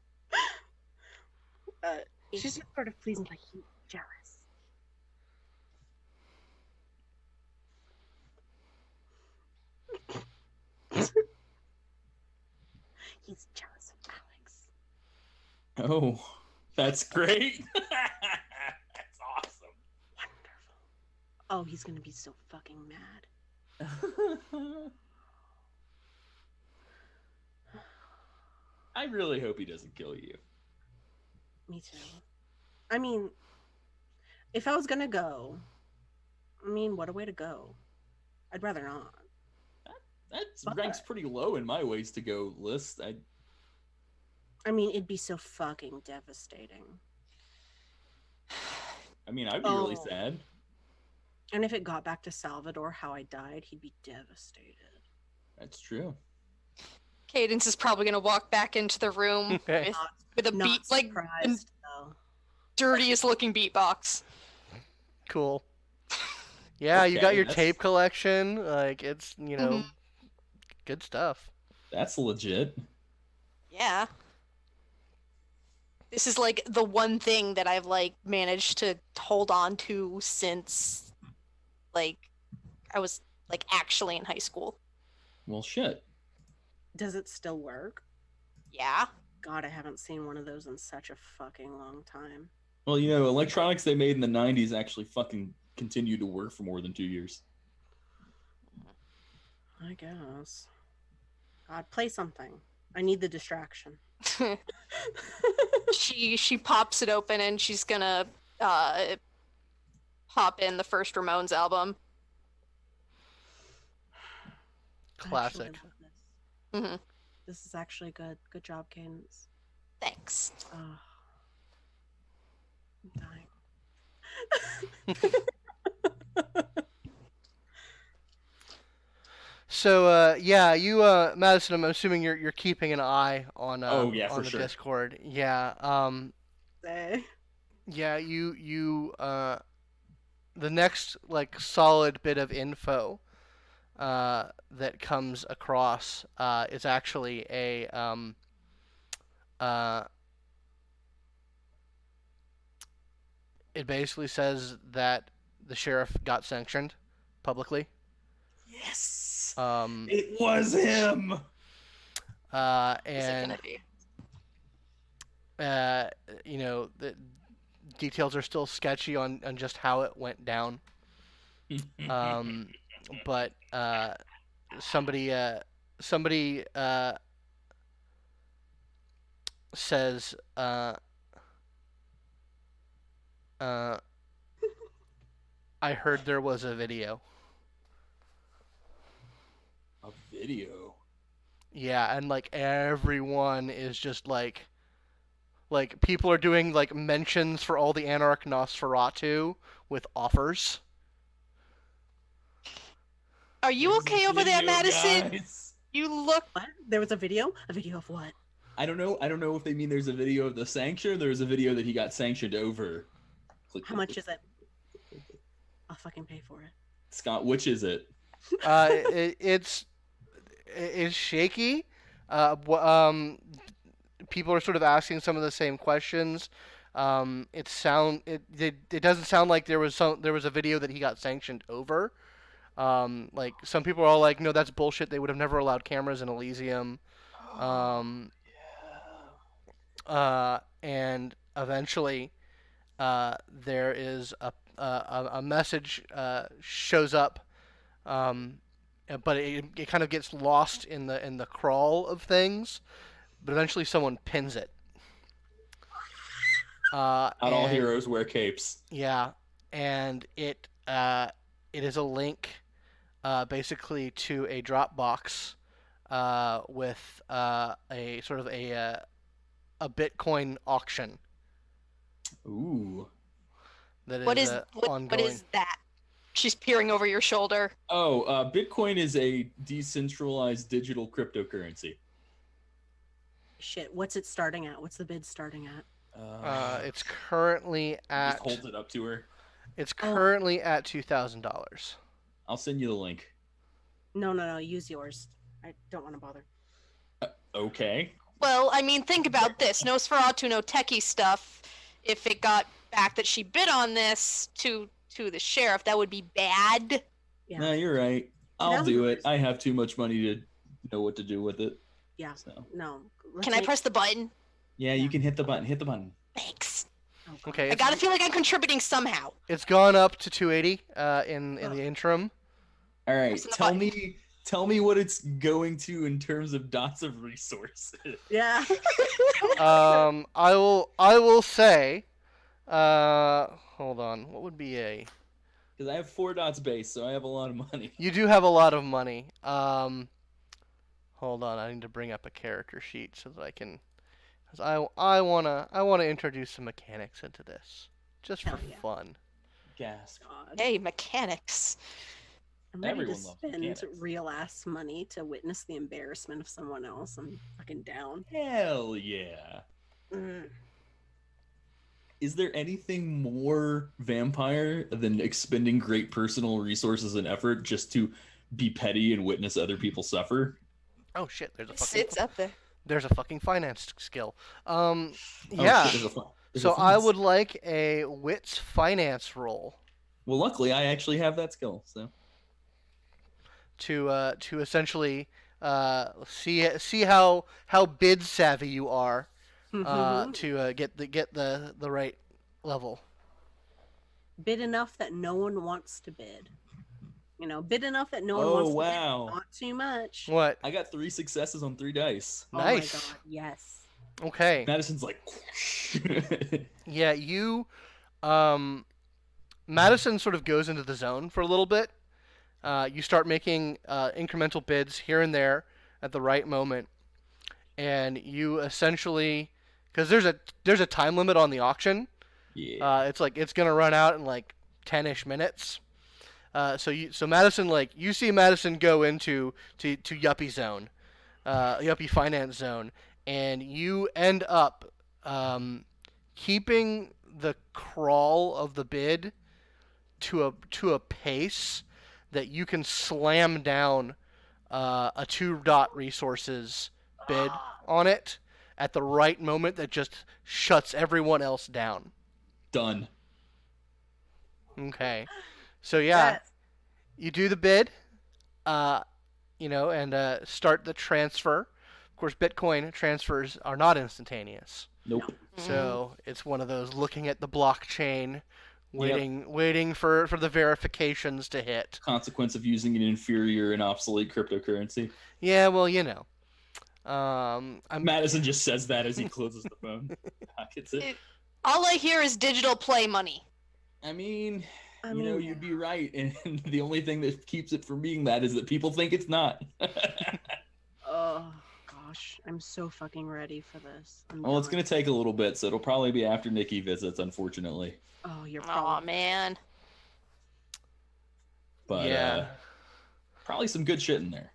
She's just sort of pleased and like, he's jealous. He's jealous of Alex. Oh, that's great. That's awesome. Wonderful. Oh, he's gonna be so fucking mad. I really hope he doesn't kill you. Me too. I mean, if I was gonna go, I mean, what a way to go. I'd rather not. That ranks pretty low in my ways to go list. I mean, it'd be so fucking devastating. I mean, I'd be really sad. And if it got back to Salvador how I died, he'd be devastated. That's true. Cadence is probably gonna walk back into the room with a beat like the dirtiest looking beatbox. Cool. Yeah, Okay, you got your tape collection. Like, it's, good stuff. That's legit. Yeah. This is like the one thing that I've like managed to hold on to since like I was like actually in high school. Well, shit. Does it still work? Yeah. God, I haven't seen one of those in such a fucking long time. Well, electronics they made in the 90s actually fucking continued to work for more than 2 years. I guess. God, play something. I need the distraction. She pops it open and she's gonna pop in the first Ramones album. Classic. Mm-hmm. This is actually good. Good job, Cadence. Thanks. I'm dying. So, yeah, you, Madison, I'm assuming you're keeping an eye on, for the sure. Discord. Yeah, yeah, the next, like, solid bit of info, that comes across, is actually it basically says that the sheriff got sanctioned publicly. Yes. It was him. And the details are still sketchy on just how it went down. But somebody says I heard there was a video. A video? Yeah, and like everyone is just like people are doing like mentions for all the Anarch Nosferatu with offers. Are you okay over there, Madison? Guys. You look. What? There was a video? A video of what? I don't know if they mean there's a video of the sanction or there's a video that he got sanctioned over. How much is it? I'll fucking pay for it. Scott, which is it? It's shaky. People are sort of asking some of the same questions. It doesn't sound like there was a video that he got sanctioned over. Like some people are all like, no, that's bullshit. They would have never allowed cameras in Elysium. And eventually, there is a message shows up, but it kind of gets lost in the crawl of things. But eventually, someone pins it. Not all heroes wear capes. Yeah, and it is a link, basically to a Dropbox, with a sort of a Bitcoin auction. Ooh. What is that? She's peering over your shoulder. Oh, Bitcoin is a decentralized digital cryptocurrency. Shit, what's it starting at? What's the bid starting at? It's currently at. Just holds it up to her. It's currently at $2,000. I'll send you the link. No. Use yours. I don't want to bother. Okay. Well, I mean, think about this. Nosferatu, no techie stuff. If it got back that she bid on this to the sheriff, that would be bad. Yeah. No, you're right. I'll do it. I have too much money to know what to do with it. Yeah. So. No. Can I press the button? Yeah, you can hit the button. Hit the button. Thanks. Okay. I gotta feel like I'm contributing somehow. It's gone up to 280 in the interim. All right. Tell me what it's going to in terms of dots of resources. Yeah. I will say. Hold on. What would be a? Because I have 4 dots base, so I have a lot of money. You do have a lot of money. Hold on, I need to bring up a character sheet so that I can, cause I wanna introduce some mechanics into this, just for fun. Gas. God. Hey, mechanics. I'm ready Everyone to loves spend mechanics. real ass money to witness the embarrassment of someone else. I'm fucking down. Hell yeah. Mm. Is there anything more vampire than expending great personal resources and effort just to be petty and witness other people suffer? Oh shit, there's a It's, fucking it's up there. there's a fucking finance skill. Oh, Yeah. shit, there's a So I finance. would like a wits finance roll Well, luckily, I actually have that skill, so. to essentially see how bid savvy you are to get the right level. Bid enough that no one wants to bid. You know, bid enough that no one Oh, wants to wow. bid. Not too much. What? I got 3 successes on 3 dice. Oh my Nice. god, yes. Okay. Madison's like, Yeah, you Madison sort of goes into the zone for a little bit. You start making incremental bids here and there at the right moment, and you essentially, because there's a time limit on the auction. yeah. It's like it's gonna run out in like 10-ish minutes. So Madison, like, you see Madison go into to yuppie zone, yuppie finance zone, and you end up keeping the crawl of the bid to a pace that you can slam down a 2 dot resources bid on it at the right moment that just shuts everyone else down. Done. Okay. So yeah, Yes. you do the bid, and start the transfer. Of course, Bitcoin transfers are not instantaneous. Nope. So it's one of those looking at the blockchain, waiting for the verifications to hit. Consequence of using an inferior and obsolete cryptocurrency. Yeah, well, Madison just says that as he closes the phone. Pockets it. All I hear is digital play money. I mean, I you know, mean, you'd be right, and the only thing that keeps it from being that is that people think it's not. Oh gosh, I'm so fucking ready for this. Well, it's gonna take a little bit, so it'll probably be after Nicky visits, unfortunately. Oh, you're Aw, probably. man. But yeah, probably some good shit in there.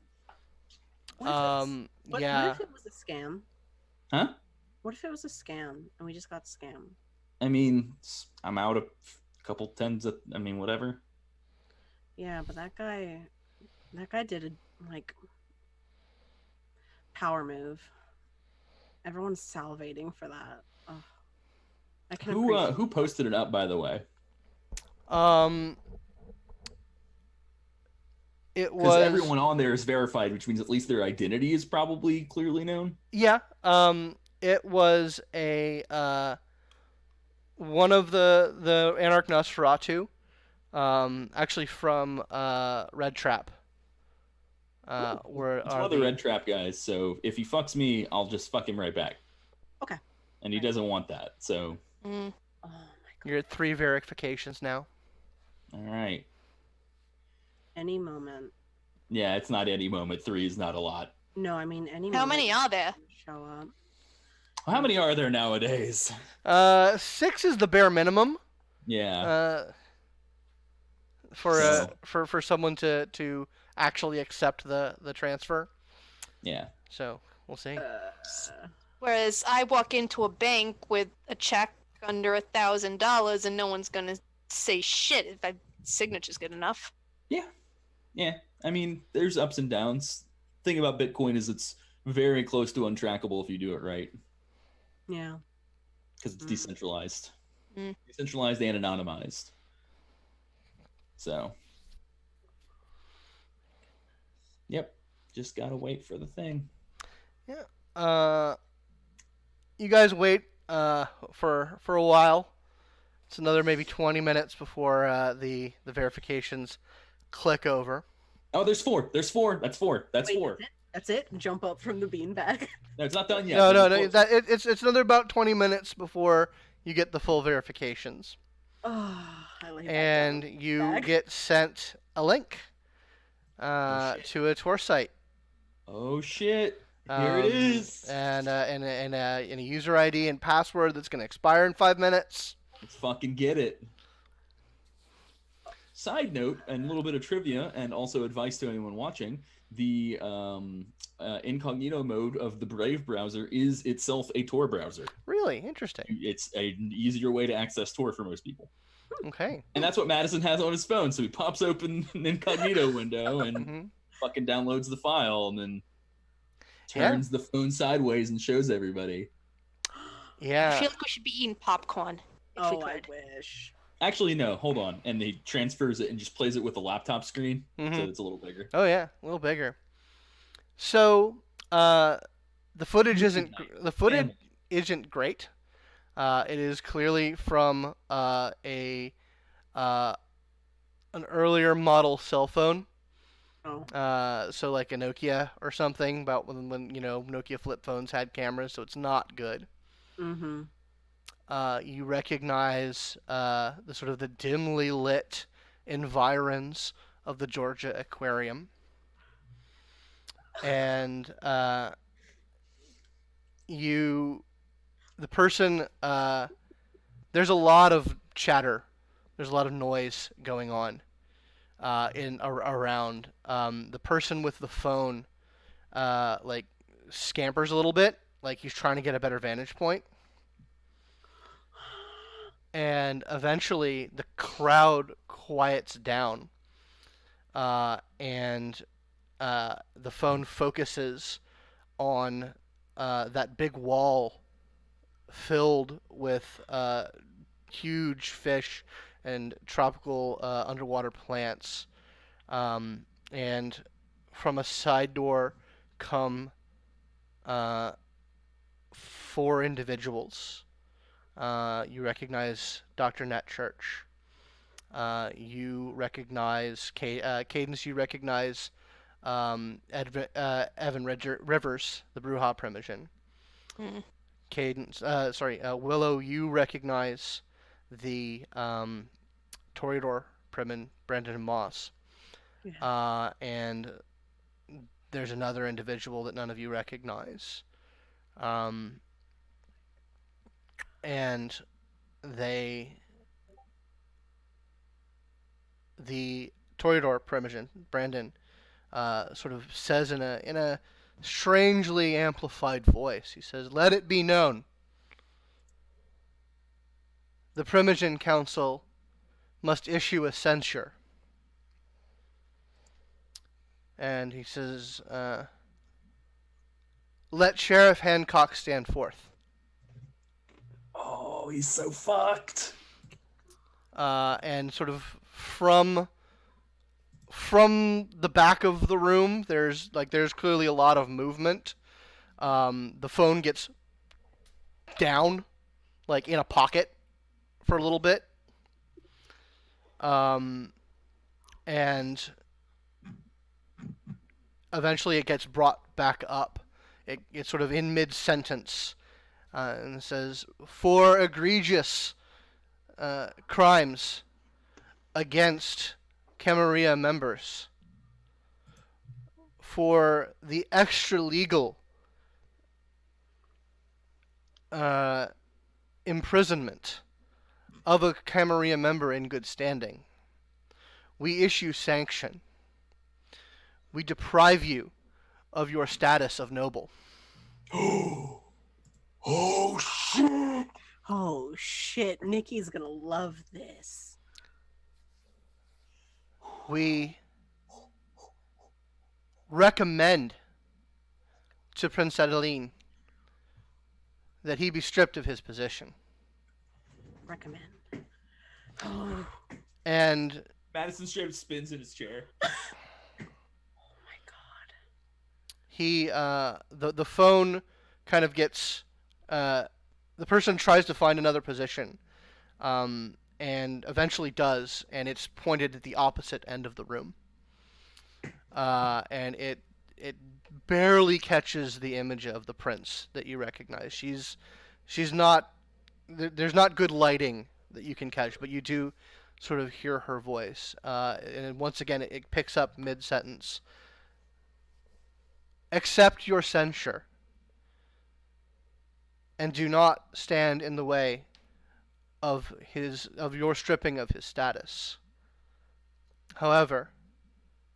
What if what yeah. if it was a scam? Huh? What if it was a scam and we just got scammed? I mean, I'm out a couple tens of, I mean, whatever. Yeah, but that guy did a power move. Everyone's salivating for that. Ugh. I can appreciate Who posted it up, by the way? It Because was everyone on there is verified, which means at least their identity is probably clearly known. Yeah. It was a one of the Anarch Nosferatu, actually from Red Trap. Where It's are one of the Red Trap guys, so if he fucks me, I'll just fuck him right back. Okay. And he doesn't want that, so... Mm. Oh my god. You're at 3 verifications now. Alright. Any moment. Yeah, it's not any moment. 3 is not a lot. No, I mean any How moment. many are there? Show up. How many are there nowadays? 6 is the bare minimum. Yeah. For someone to actually accept the transfer. Yeah. So we'll see. Whereas I walk into a bank with a check under $1,000 and no one's gonna say shit if my signature's good enough. Yeah. I mean, there's ups and downs. Thing about Bitcoin is it's very close to untrackable if you do it right. Yeah. Because it's decentralized. Mm. Decentralized and anonymized. So. Yep. Just gotta wait for the thing. You guys wait for a while. It's another maybe 20 minutes before the verifications click over. Oh, there's 4. There's 4. That's 4. That's Wait, 4. That's it? Jump up from the beanbag. No, it's not done yet. No. There's 4. It's another about 20 minutes before you get the full verifications, Oh, I lay back and down. you Bag. get sent a link Oh, shit. to a tour site. Oh shit! Here it is. And a user ID and password that's going to expire in 5 minutes. Let's fucking get it. Side note, and a little bit of trivia, and also advice to anyone watching: the incognito mode of the Brave browser is itself a Tor browser. Really interesting. It's an easier way to access Tor for most people. Okay. And that's what Madison has on his phone. So he pops open an incognito window and fucking downloads the file, and then turns the phone sideways and shows everybody. Yeah. I feel like we should be eating popcorn. If we I could. wish. Actually, no. Hold on. And he transfers it and just plays it with the laptop screen, so it's a little bigger. Oh yeah, a little bigger. So the footage isn't great. It is clearly from an earlier model cell phone. Oh. So like a Nokia or something, about when Nokia flip phones had cameras, so it's not good. Mm-hmm. You recognize the sort of the dimly lit environs of the Georgia Aquarium, and the person, there's a lot of chatter, there's a lot of noise going on around. The person with the phone like scampers a little bit, like he's trying to get a better vantage point. And eventually the crowd quiets down, and the phone focuses on that big wall filled with huge fish and tropical underwater plants. And from a side door come 4 individuals. You recognize Dr. Nat Church. You recognize Cadence. You recognize Evan Rivers, the Brujah Primogen. Cadence. Willow. You recognize the Toreador Primin, Brandon Moss. Yeah. And there's another individual that none of you recognize. And the Toreador Primogen, Brandon, sort of says in a strangely amplified voice, he says, "Let it be known, the Primogen Council must issue a censure." And he says, "Let Sheriff Hancock stand forth." Oh, he's so fucked. And sort of from the back of the room, there's clearly a lot of movement. The phone gets down, like in a pocket, for a little bit. And eventually it gets brought back up. It's sort of in mid-sentence. And it says, "For egregious crimes against Camarilla members, for the extra-legal imprisonment of a Camarilla member in good standing, we issue sanction. We deprive you of your status of noble." Oh shit! Oh shit! Nicky's gonna love this. We recommend to Prince Adeline that he be stripped of his position. Recommend. Oh And Madison straight up spins in his chair. my god. he, the phone kind of gets, the person tries to find another position, and eventually does, and it's pointed at the opposite end of the room. And it barely catches the image of the prince that you recognize. She's not, there's not good lighting that you can catch, but you do sort of hear her voice. And once again, it picks up mid-sentence. accept your censure and do not stand in the way of your stripping of his status. However,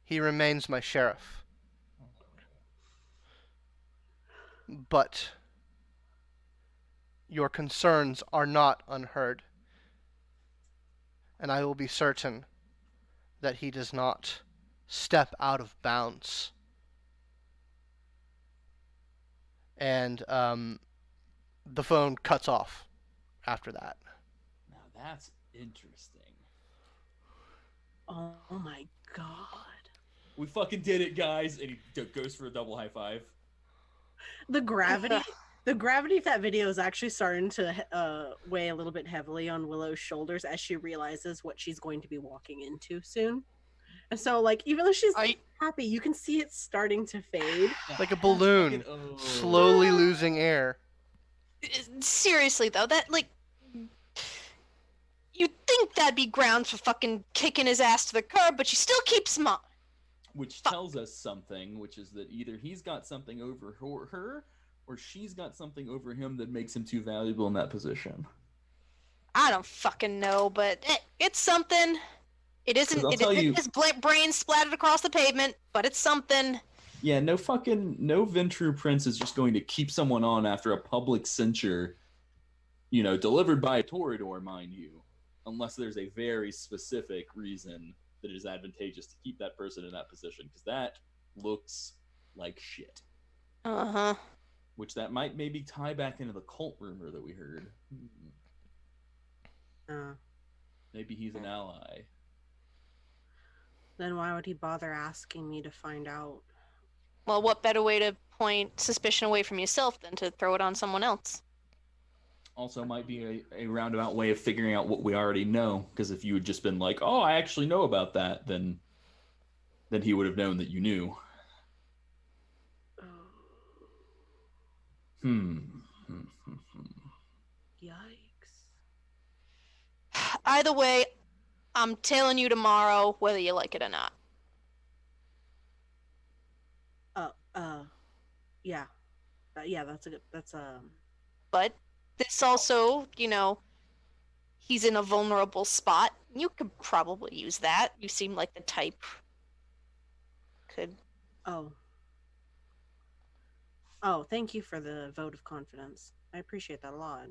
he remains my sheriff. But your concerns are not unheard, and I will be certain that he does not step out of bounds. And the phone cuts off after that. Now that's interesting. Oh my god. We fucking did it, guys. And he goes for a double high five. The gravity of that video is actually starting to weigh a little bit heavily on Willow's shoulders as she realizes what she's going to be walking into soon. And so, like, even though she's happy, you can see it starting to fade. Like a balloon slowly losing air. Seriously, though, that, like... You'd think that'd be grounds for fucking kicking his ass to the curb, but she still keeps him on. Which tells us something, which is that either he's got something over her, or she's got something over him that makes him too valuable in that position. I don't fucking know, but it's something. It isn't. His brain splattered across the pavement, but it's something. Yeah, no Ventrue prince is just going to keep someone on after a public censure, delivered by a Toreador, mind you, unless there's a very specific reason that it is advantageous to keep that person in that position, because that looks like shit. Uh-huh. Which that might maybe tie back into the cult rumor that we heard. Maybe he's an ally. Then why would he bother asking me to find out? Well, what better way to point suspicion away from yourself than to throw it on someone else? Also might be a roundabout way of figuring out what we already know, because if you had just been like, oh, I actually know about that, then he would have known that you knew. Yikes. Either way, I'm telling you tomorrow whether you like it or not. Yeah. But this also, he's in a vulnerable spot. You could probably use that. You seem like the type could. Oh, thank you for the vote of confidence. I appreciate that a lot.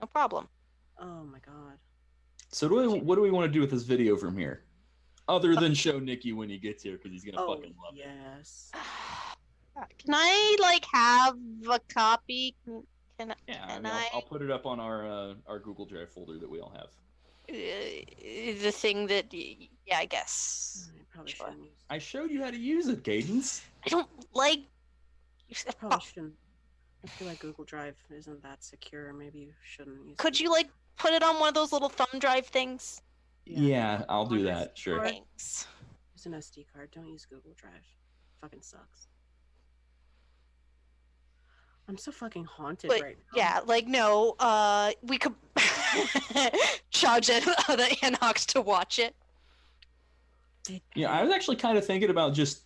No problem. Oh my god. So what do we want to do with this video from here? Other than show Nicky when he gets here, because he's gonna fucking love it. Yes. Can I have a copy? I'll put it up on our Google Drive folder that we all have. The thing that, I guess. Sure. I showed you how to use it, Cadence. I don't like. I probably shouldn't. I feel like Google Drive isn't that secure. Maybe you shouldn't use it. Could you put it on one of those little thumb drive things? Yeah, I'll do that. Sure. Thanks. Use an SD card. Don't use Google Drive. Fucking sucks. I'm so fucking haunted right now. Yeah, no, we could charge it the Anox to watch it. Yeah, I was actually kind of thinking about just,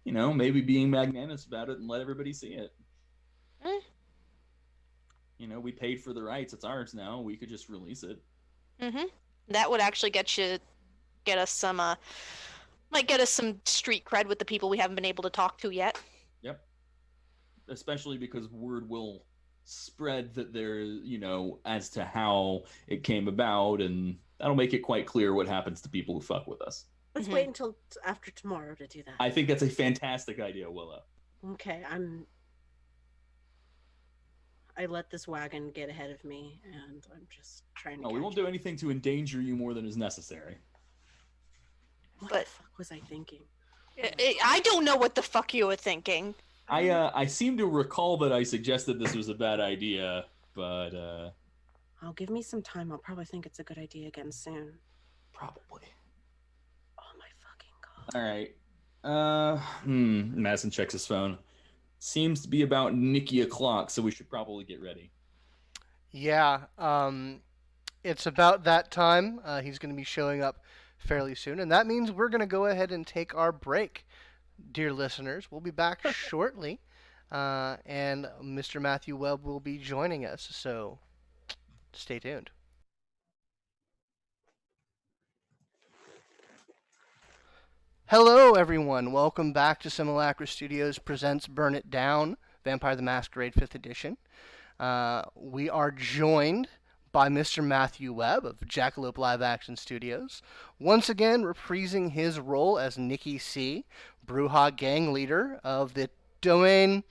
maybe being magnanimous about it and let everybody see it. We paid for the rights. It's ours now. We could just release it. Mm-hmm. That would actually get us some street cred with the people we haven't been able to talk to yet. Yep. Especially because word will spread that there, as to how it came about, and that'll make it quite clear what happens to people who fuck with us. Let's wait until after tomorrow to do that. I think that's a fantastic idea, Willow. Okay, I let this wagon get ahead of me, and I'm just trying to. Oh, we won't do anything to endanger you more than is necessary. What the fuck was I thinking? I don't know what the fuck you were thinking. I seem to recall that I suggested this was a bad idea, but I'll give me some time. I'll probably think it's a good idea again soon. Probably. Oh my fucking god. All right. Madison checks his phone. Seems to be about Nicky o'clock, so we should probably get ready. Yeah, it's about that time. He's going to be showing up fairly soon, and that means we're going to go ahead and take our break. dear listeners. We'll be back shortly, and Mr. Matthew Webb will be joining us, so stay tuned. Hello, everyone. Welcome back to Simulacra Studios presents Burn It Down, Vampire the Masquerade 5th Edition. We are joined by Mr. Matthew Webb of Jackalope Live Action Studios, once again reprising his role as Nicky C., Brujah gang leader of the domain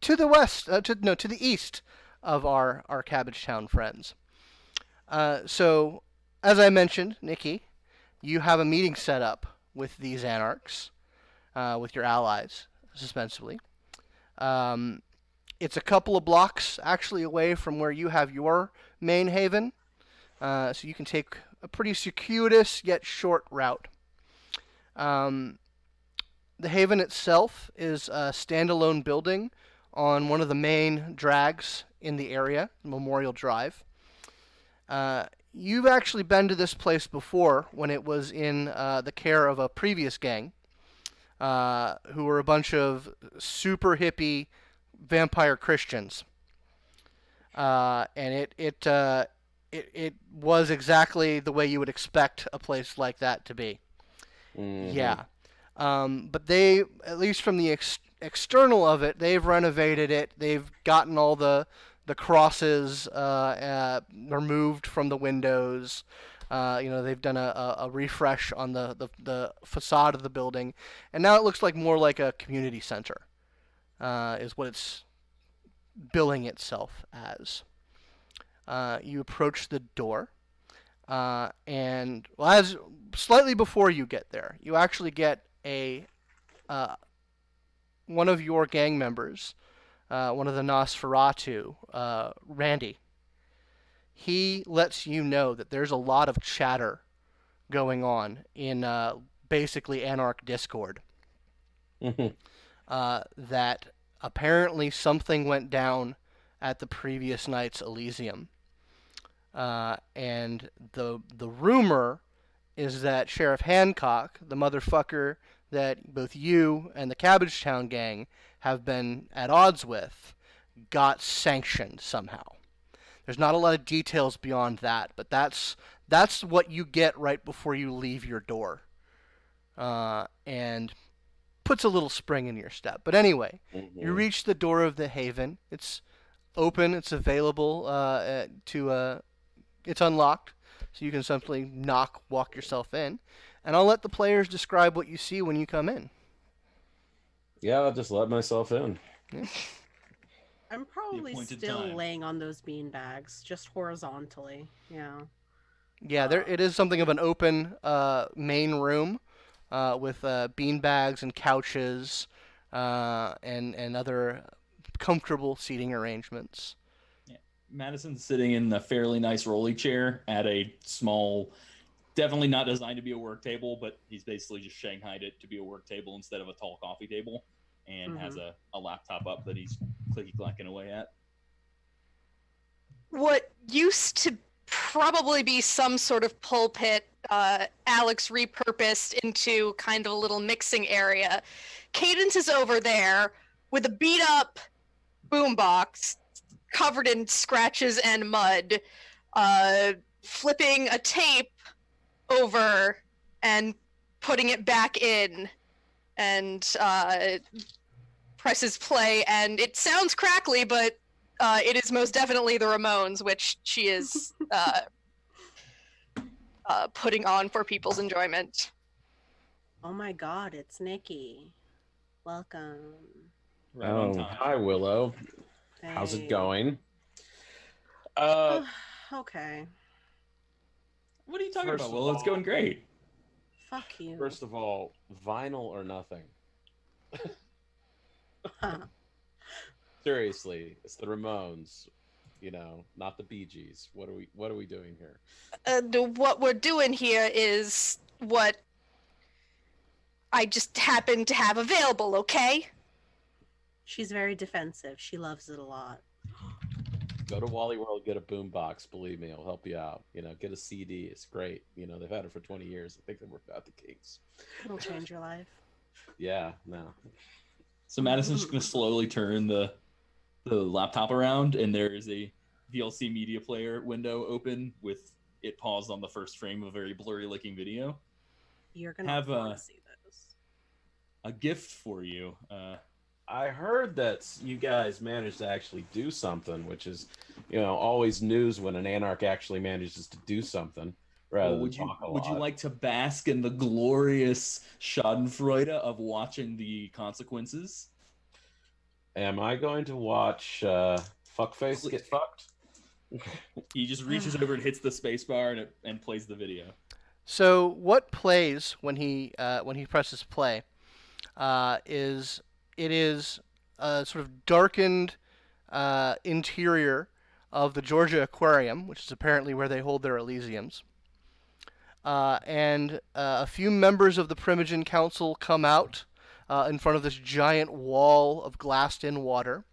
to the west, to the east of our Cabbage Town friends. So, as I mentioned, Nicky, you have a meeting set up with these anarchs, with your allies, suspensively. It's a couple of blocks actually away from where you have your main haven, so you can take a pretty circuitous yet short route. The haven itself is a standalone building on one of the main drags in the area, Memorial Drive. You've actually been to this place before when it was in the care of a previous gang, who were a bunch of super hippie vampire Christians, and it was exactly the way you would expect a place like that to be. Mm-hmm. Yeah, but they, at least from the external of it, they've renovated it. They've gotten all the crosses removed from the windows. They've done a refresh on the facade of the building, and now it looks like more like a community center, is what it's billing itself as. You approach the door, and as slightly before you get there, you actually get one of your gang members, one of the Nosferatu, Randy. He lets you know that there's a lot of chatter going on in basically Anarch Discord. That apparently something went down at the previous night's Elysium. And the rumor is that Sheriff Hancock, the motherfucker that both you and the Cabbage Town gang have been at odds with, got sanctioned somehow. There's not a lot of details beyond that, but that's what you get right before you leave your door, and puts a little spring in your step. But anyway, you reach the door of the haven. It's open. It's available it's unlocked, so you can simply knock, walk yourself in, and I'll let the players describe what you see when you come in. Yeah, I'll just let myself in. Yeah. I'm probably still laying on those bean bags, just horizontally. Yeah. Yeah, it is something of an open main room with bean bags and couches and other comfortable seating arrangements. Yeah. Madison's sitting in a fairly nice rolly chair at a small, definitely not designed to be a work table, but he's basically just shanghaied it to be a work table instead of a tall coffee table, and has a laptop up that he's clicky-clacking away at. What used to probably be some sort of pulpit, Alex repurposed into kind of a little mixing area. Cadence is over there with a beat-up boombox covered in scratches and mud, flipping a tape over and putting it back in, and presses play, and it sounds crackly, but it is most definitely the Ramones, which she is putting on for people's enjoyment. Oh my god, it's Nicky. Welcome. Right on time. Hi, Willow. Hey. How's it going? Okay. What are you talking about, Willow? It's going great. Fuck you. First of all, vinyl or nothing. Seriously, it's the Ramones, not the Bee Gees. What are we doing here? What we're doing here is what I just happen to have available, okay? She's very defensive. She loves it a lot. Go to Wally World, get a boombox. Believe me, it'll help you out. Get a CD. It's great. They've had it for 20 years. I think they worked out the kinks. It'll change your life. Yeah, no. So Madison's just gonna slowly turn the laptop around, and there is a VLC media player window open with it paused on the first frame of a very blurry looking video. You're gonna Have want to see this. a gift for you. I heard that you guys managed to actually do something, which is, always news when an Anarch actually manages to do something rather than talk a lot. Would you like to bask in the glorious Schadenfreude of watching the consequences? Am I going to watch Fuckface get fucked? He just reaches over and hits the spacebar and plays the video. So what plays when he presses play is a sort of darkened interior of the Georgia Aquarium, which is apparently where they hold their Elysiums. And a few members of the Primogen Council come out in front of this giant wall of glassed-in water.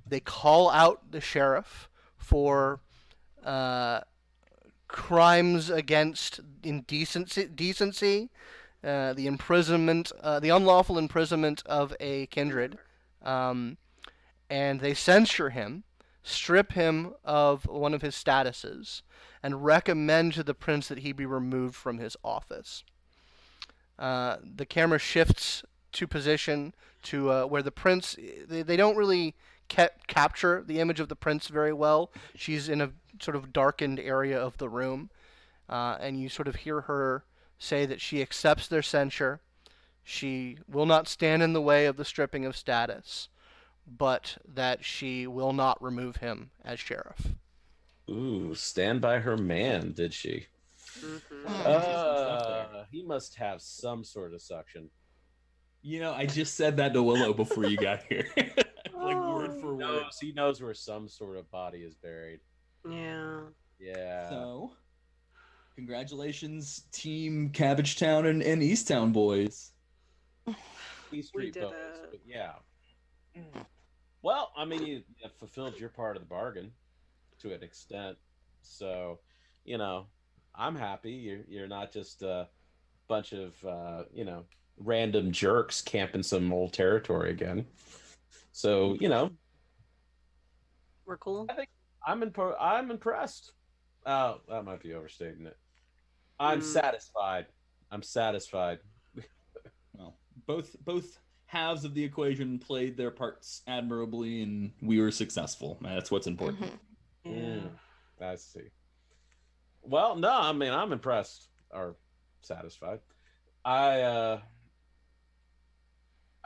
They call out the sheriff for crimes against decency, the imprisonment, the unlawful imprisonment of a kindred, and they censure him, strip him of one of his statuses, and recommend to the prince that he be removed from his office. The camera shifts to position to where the prince. They don't really capture the image of the prince very well. She's in a sort of darkened area of the room, and you sort of hear her say that she accepts their censure. She will not stand in the way of the stripping of status, but that she will not remove him as sheriff. Ooh, stand by her man, did she? Mm-hmm. He must have some sort of suction. I just said that to Willow before you got here. Like word for word. He knows where some sort of body is buried. Yeah. Yeah. So, congratulations, Team Cabbagetown and Easttown boys. East We Street did boys, it. but yeah. Well, I mean, you fulfilled your part of the bargain to an extent. So, I'm happy. You're not just a bunch of random jerks camping some old territory again. So, We're cool. I think I'm impressed. Oh, that might be overstating it. I'm satisfied. I'm satisfied. Well, both halves of the equation played their parts admirably, and we were successful. That's what's important. Yeah. I see. Well, no, I mean, I'm impressed or satisfied. I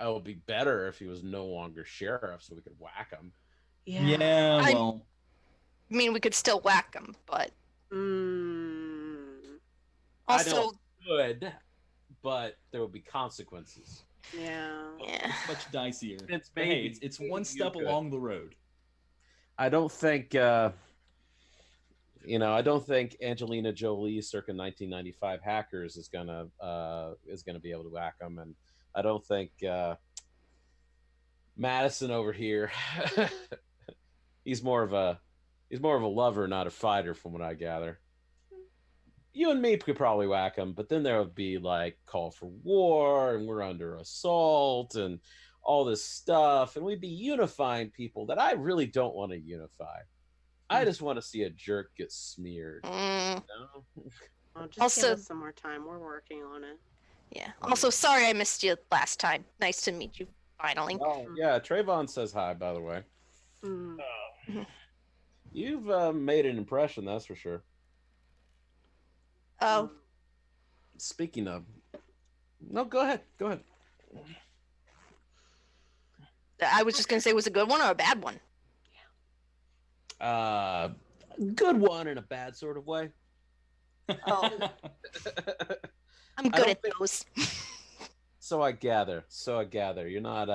would be better if he was no longer sheriff, so we could whack him. Yeah. Well, I mean, we could still whack him, but also, good, but there would be consequences. Yeah. it's much dicier. Maybe It's one step along the road. I don't think I don't think Angelina Jolie circa 1995 Hackers is gonna be able to whack him, and I don't think Madison over here. he's more of a lover, not a fighter, from what I gather. You and me could probably whack him, but then there would be like call for war, and we're under assault, and all this stuff, and we'd be unifying people that I really don't want to unify. I just want to see a jerk get smeared. mm, Well, just Also- give us some more time. We're working on it. yeah. Also, sorry I missed you last time. Nice to meet you finally. Oh, yeah, Trayvon says hi, by the way. Mm. You've made an impression, that's for sure. Oh, Speaking of, no, go ahead. I was just gonna say, was it a good one or a bad one? Good one in a bad sort of way. Oh, I'm good don't at think- those. So I gather. You're not.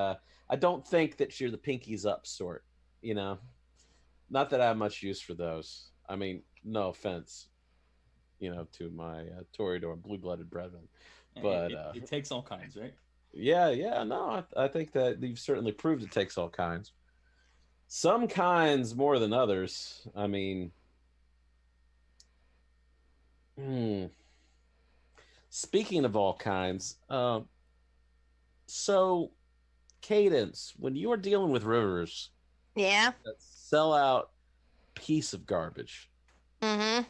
I don't think that you're the pinkies up sort. Not that I have much use for those. I mean, no offense. To my Toreador blue-blooded brethren. But it takes all kinds, right? yeah, no, I think that you've certainly proved it takes all kinds. Some kinds more than others. I mean, speaking of all kinds, So, Cadence, when you are dealing with rivers, Yeah. that sell out piece of garbage. Mm-hmm. Do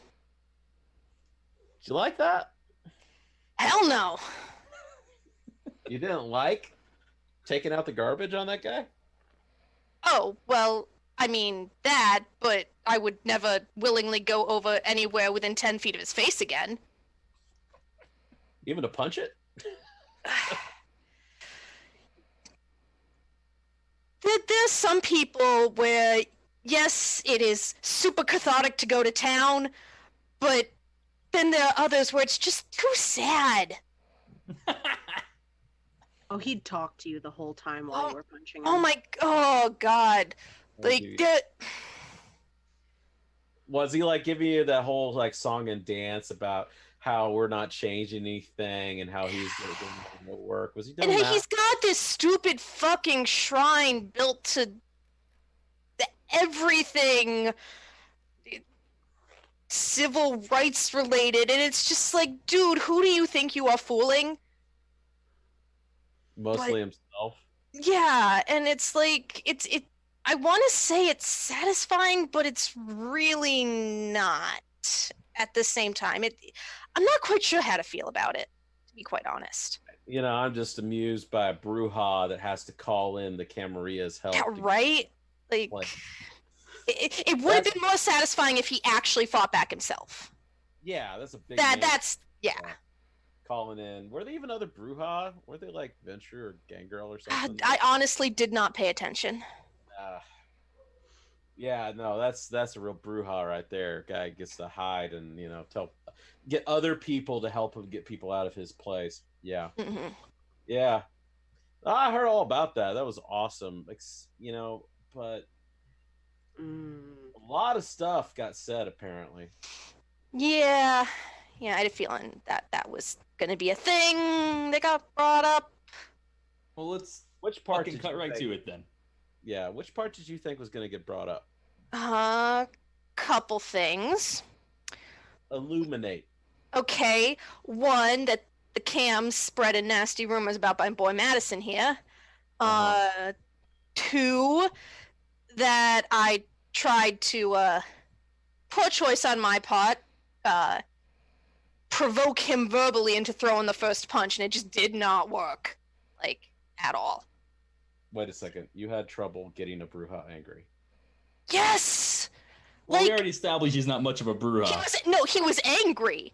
you like that? Hell no. You didn't like taking out the garbage on that guy? Oh, well, I mean that, but I would never willingly go over anywhere within 10 feet of his face again. Even to punch it? There's some people where, yes, it is super cathartic to go to town, but then there are others where it's just too sad. Oh, he'd talk to you the whole time while you were punching him. Oh God. Like, was he like giving you that whole like song and dance about how we're not changing anything and how he's doing no work? Was he doing and that? he's got this stupid fucking shrine built to everything civil rights related, and it's just like, dude, who do you think you are fooling? Mostly himself. Yeah, and it's like I want to say it's satisfying, but it's really not at the same time. I'm not quite sure how to feel about it, to be quite honest. You know, I'm just amused by a Brujah that has to call in the Camaria's help. Yeah, right? Like it would have been more satisfying if he actually fought back himself. Yeah, that's a big that's calling in. Were there even other Brujah? Were they like Ventrue or Gangrel or something? I honestly did not pay attention. Yeah, no, that's a real Brujah right there. Guy gets to hide and get other people to help him get people out of his place. Yeah, yeah. I heard all about that. That was awesome. But a lot of stuff got said apparently. Yeah, I had a feeling that was going to be a thing that got brought up. Well, let's which part cut right to it then. Yeah, which part did you think was going to get brought up? Couple things. Illuminate. Okay, one, that the cams spread nasty rumors about my boy Madison here. Two, that I tried to, poor choice on my part, provoke him verbally into throwing the first punch, and it just did not work, like, at all. Wait a second. You had trouble getting a Brujah angry. Yes! Well, we already established he's not much of a Brujah. He was angry,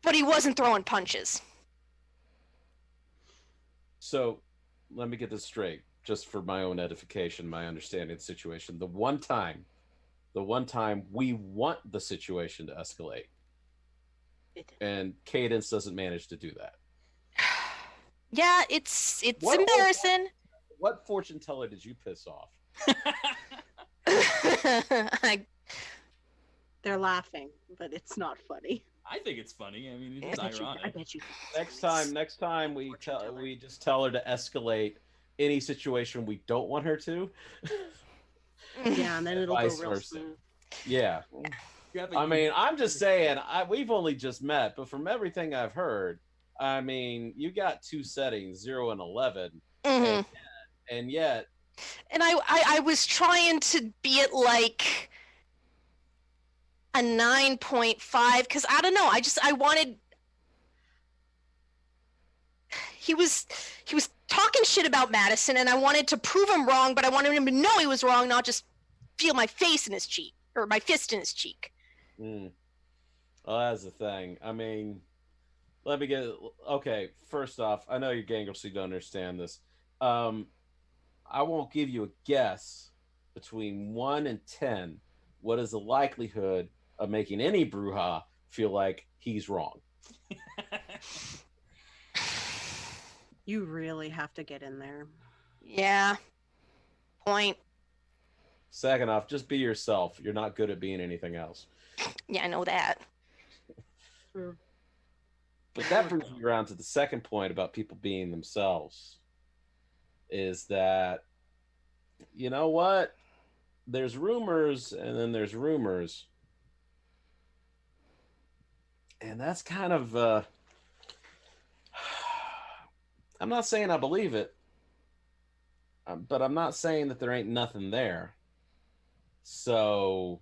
but he wasn't throwing punches. So, let me get this straight, just for my own edification, my understanding of the situation. The one time we want the situation to escalate, and Cadence doesn't manage to do that. Yeah, it's embarrassing. What fortune teller did you piss off? They're laughing, but it's not funny. I think it's funny. I mean, it's ironic. I bet you. Next time we just tell her to escalate any situation we don't want her to. Yeah, and then it'll go real smooth. Yeah. I mean, I'm just saying, we've only just met, but from everything I've heard, I mean, you got two settings, 0 and 11, and yet. And I was trying to be at like a 9.5 because I don't know. I wanted. He was talking shit about Madison, and I wanted to prove him wrong, but I wanted him to know he was wrong, not just feel my face in his cheek or my fist in his cheek. Well, that's the thing. I mean, let me get okay. First off, I know you're Gangrel, so you don't understand this. I won't give you a guess between 1 and 10. What is the likelihood of making any Brujah feel like he's wrong? You really have to get in there. Yeah. Point. Second off, just be yourself. You're not good at being anything else. Yeah, I know that. True. But that brings me around to the second point about people being themselves. Is that, you know what? There's rumors and then there's rumors. And that's kind of I'm not saying I believe it, but I'm not saying that there ain't nothing there. So,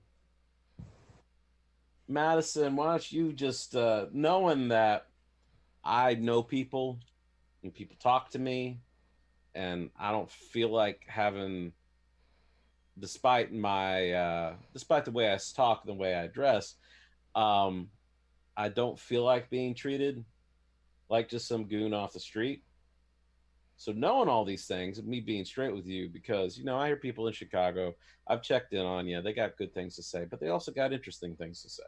Madison, why don't you just, knowing that I know people and people talk to me, and I don't feel like having, despite the way I talk and the way I dress, I don't feel like being treated like just some goon off the street. So knowing all these things, me being straight with you, because, I hear people in Chicago, I've checked in on you, they got good things to say, but they also got interesting things to say.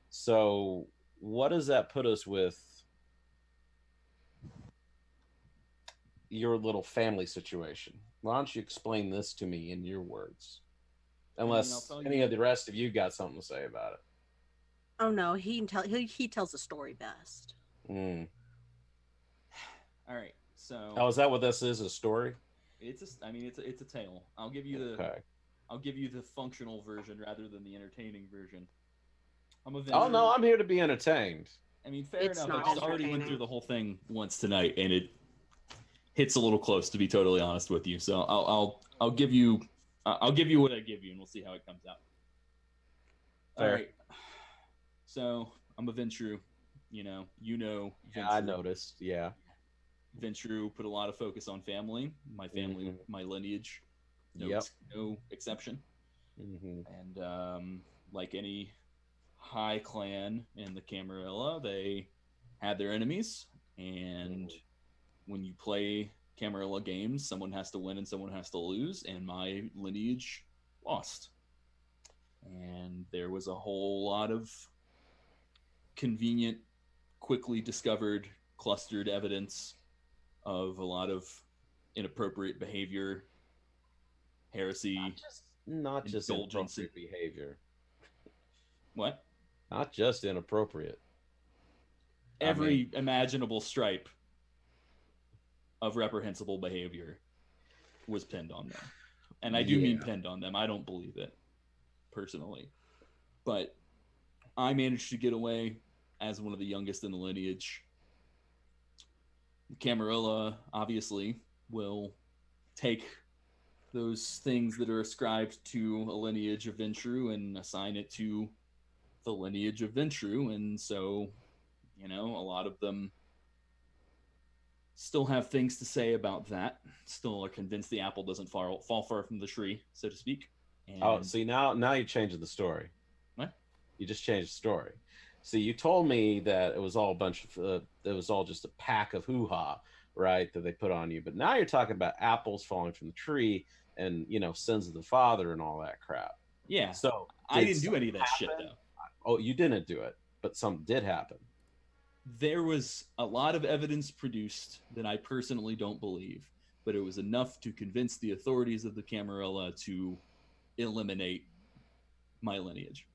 So what does that put us with your little family situation? Why don't you explain this to me in your words? Unless any of the rest of you got something to say about it. Oh no, he tells the story best. All right, so. Oh, is that what this is? A story? It's a tale. I'll give you the functional version rather than the entertaining version. Oh no, I'm here to be entertained. I mean, fair enough. I already went through the whole thing once tonight, and it hits a little close, to be totally honest with you. So I'll give you what I give you, and we'll see how it comes out. Fair. All right. So I'm a Ventrue. Ventrue. Yeah, I noticed. Yeah. Ventrue put a lot of focus on family. My family, my lineage, no exception. And like any high clan in the Camarilla, they had their enemies. And when you play Camarilla games, someone has to win and someone has to lose. And my lineage lost. And there was a whole lot of convenient, quickly discovered, clustered evidence of a lot of inappropriate behavior, heresy, not just inappropriate behavior. What? Not just inappropriate. Every imaginable stripe of reprehensible behavior was pinned on them. And I do mean pinned on them. I don't believe it, personally. But I managed to get away as one of the youngest in the lineage. Camarilla, obviously, will take those things that are ascribed to a lineage of Ventrue and assign it to the lineage of Ventrue. And so, a lot of them still have things to say about that. Still are convinced the apple doesn't fall far from the tree, so to speak. And see, now you're changing the story. What? You just changed the story. See, you told me that it was all it was all just a pack of hoo-ha, right, that they put on you. But now you're talking about apples falling from the tree and, sins of the father and all that crap. Yeah. So I didn't do any of that shit, though. Oh, you didn't do it, but something did happen. There was a lot of evidence produced that I personally don't believe, but it was enough to convince the authorities of the Camarilla to eliminate my lineage.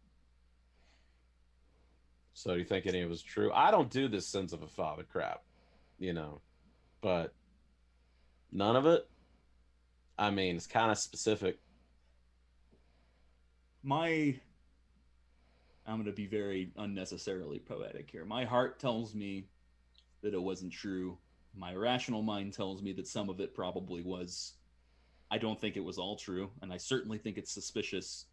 So do you think any of it was true? I don't do this sins of a father crap, but none of it. I mean, it's kind of specific. I'm going to be very unnecessarily poetic here. My heart tells me that it wasn't true. My rational mind tells me that some of it probably was. I don't think it was all true, and I certainly think it's suspicious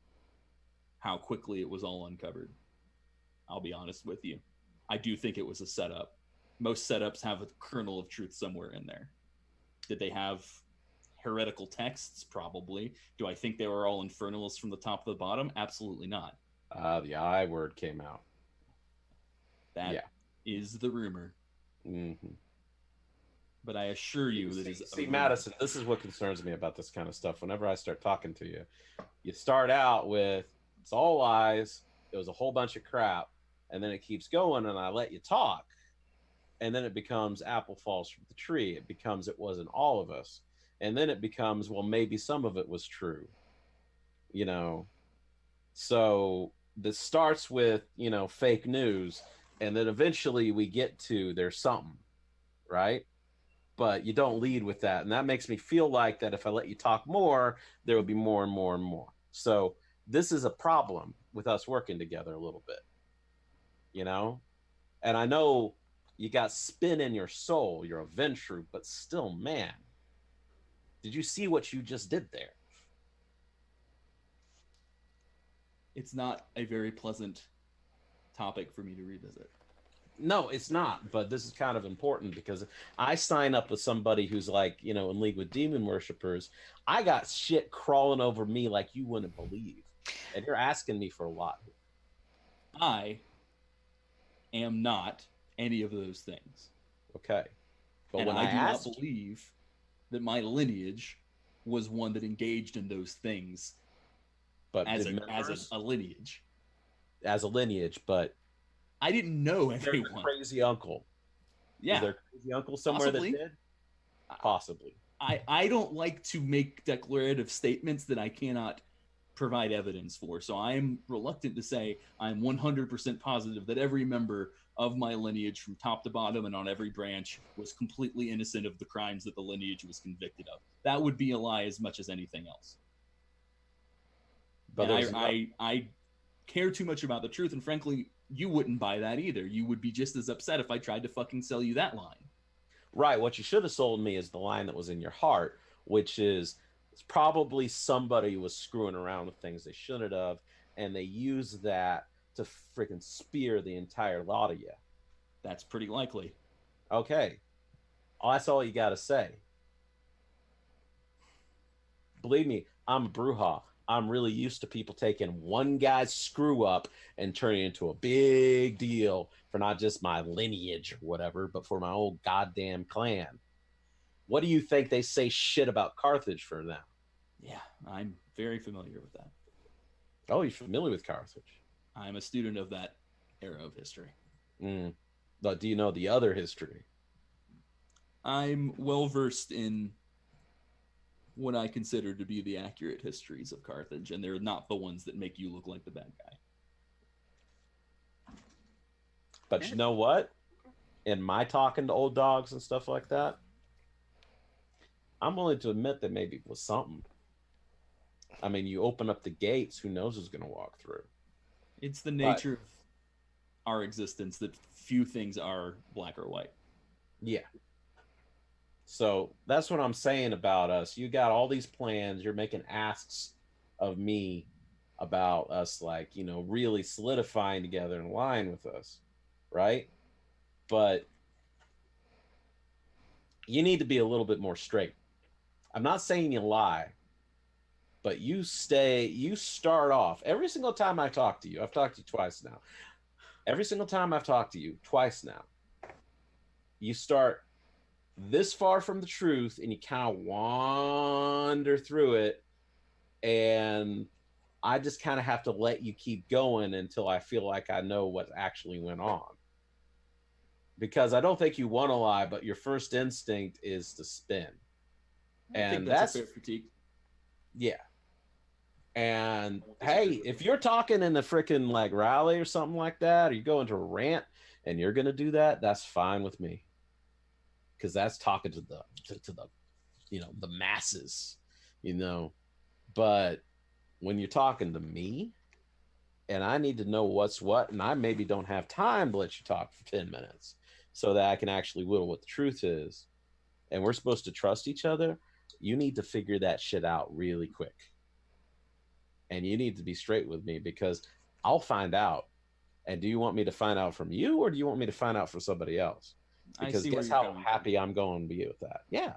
how quickly it was all uncovered. I'll be honest with you. I do think it was a setup. Most setups have a kernel of truth somewhere in there. Did they have heretical texts? Probably. Do I think they were all infernalists from the top to the bottom? Absolutely not. The I word came out. That is the rumor. Mm-hmm. But I assure you that is... See, Madison, this is what concerns me about this kind of stuff. Whenever I start talking to you, you start out with, it's all lies, it was a whole bunch of crap, and then it keeps going, and I let you talk, and then it becomes apple falls from the tree. It becomes it wasn't all of us. And then it becomes, well, maybe some of it was true. So this starts with, fake news, and then eventually we get to there's something, right? But you don't lead with that. And that makes me feel like that if I let you talk more, there will be more and more and more. So this is a problem with us working together a little bit, And I know, You got spin in your soul. You're a Ventrue, but still, man. Did you see what you just did there? It's not a very pleasant topic for me to revisit. No, it's not. But this is kind of important because I sign up with somebody who's like, you know, in league with demon worshippers. I got shit crawling over me like you wouldn't believe. And you're asking me for a lot. I am not any of those things. Okay. But and when I do not asked believe that my lineage was one that engaged in those things but as a lineage. As a lineage, but I didn't know there's everyone. a crazy uncle. Yeah. Is there a crazy uncle somewhere Possibly. that did? Possibly. I don't like to make declarative statements that I cannot provide evidence for. So I'm reluctant to say I'm 100% positive that every member of my lineage from top to bottom and on every branch was completely innocent of the crimes that the lineage was convicted of. That would be a lie as much as anything else. But I care too much about the truth, and frankly, you wouldn't buy that either. You would be just as upset if I tried to fucking sell you that line. Right. What you should have sold me is the line that was in your heart, which is it's probably somebody was screwing around with things they shouldn't have, and they used that to freaking spear the entire lot of you. That's pretty likely. Okay. That's all you got to say. Believe me, I'm a Brujah. I'm really used to people taking one guy's screw up and turning it into a big deal for not just my lineage or whatever, but for my whole goddamn clan. What do you think they say shit about Carthage for now? Yeah, I'm very familiar with that. Oh, you're familiar with Carthage? I'm a student of that era of history. But do you know the other history? I'm well versed in what I consider to be the accurate histories of Carthage, and they're not the ones that make you look like the bad guy. But you know what? In my talking to old dogs and stuff like that, I'm willing to admit that maybe it was something. I mean, you open up the gates, who knows who's going to walk through? It's the nature of our existence that few things are black or white. Yeah. So that's what I'm saying about us. You got all these plans. You're making asks of me about us, like, you know, really solidifying together in line with us, right? But you need to be a little bit more straight. I'm not saying you lie, but you start off every single time I talk to you. I've talked to you twice now. Every single time I've talked to you twice now, you start this far from the truth and you kind of wander through it, and I just kind of have to let you keep going until I feel like I know what actually went on. Because I don't think you want to lie, but your first instinct is to spin. I think that's a fair critique. Yeah. And hey, if you're talking in the freaking like rally or something like that, or you go into a rant and you're gonna do that, that's fine with me. Because that's talking to the you know, the masses, you know. But when you're talking to me and I need to know what's what, and I maybe don't have time to let you talk for 10 minutes so that I can actually whittle what the truth is, and we're supposed to trust each other, you need to figure that shit out really quick. And you need to be straight with me, because I'll find out. And do you want me to find out from you, or do you want me to find out from somebody else? Because guess how happy I'm going to be with that. Yeah.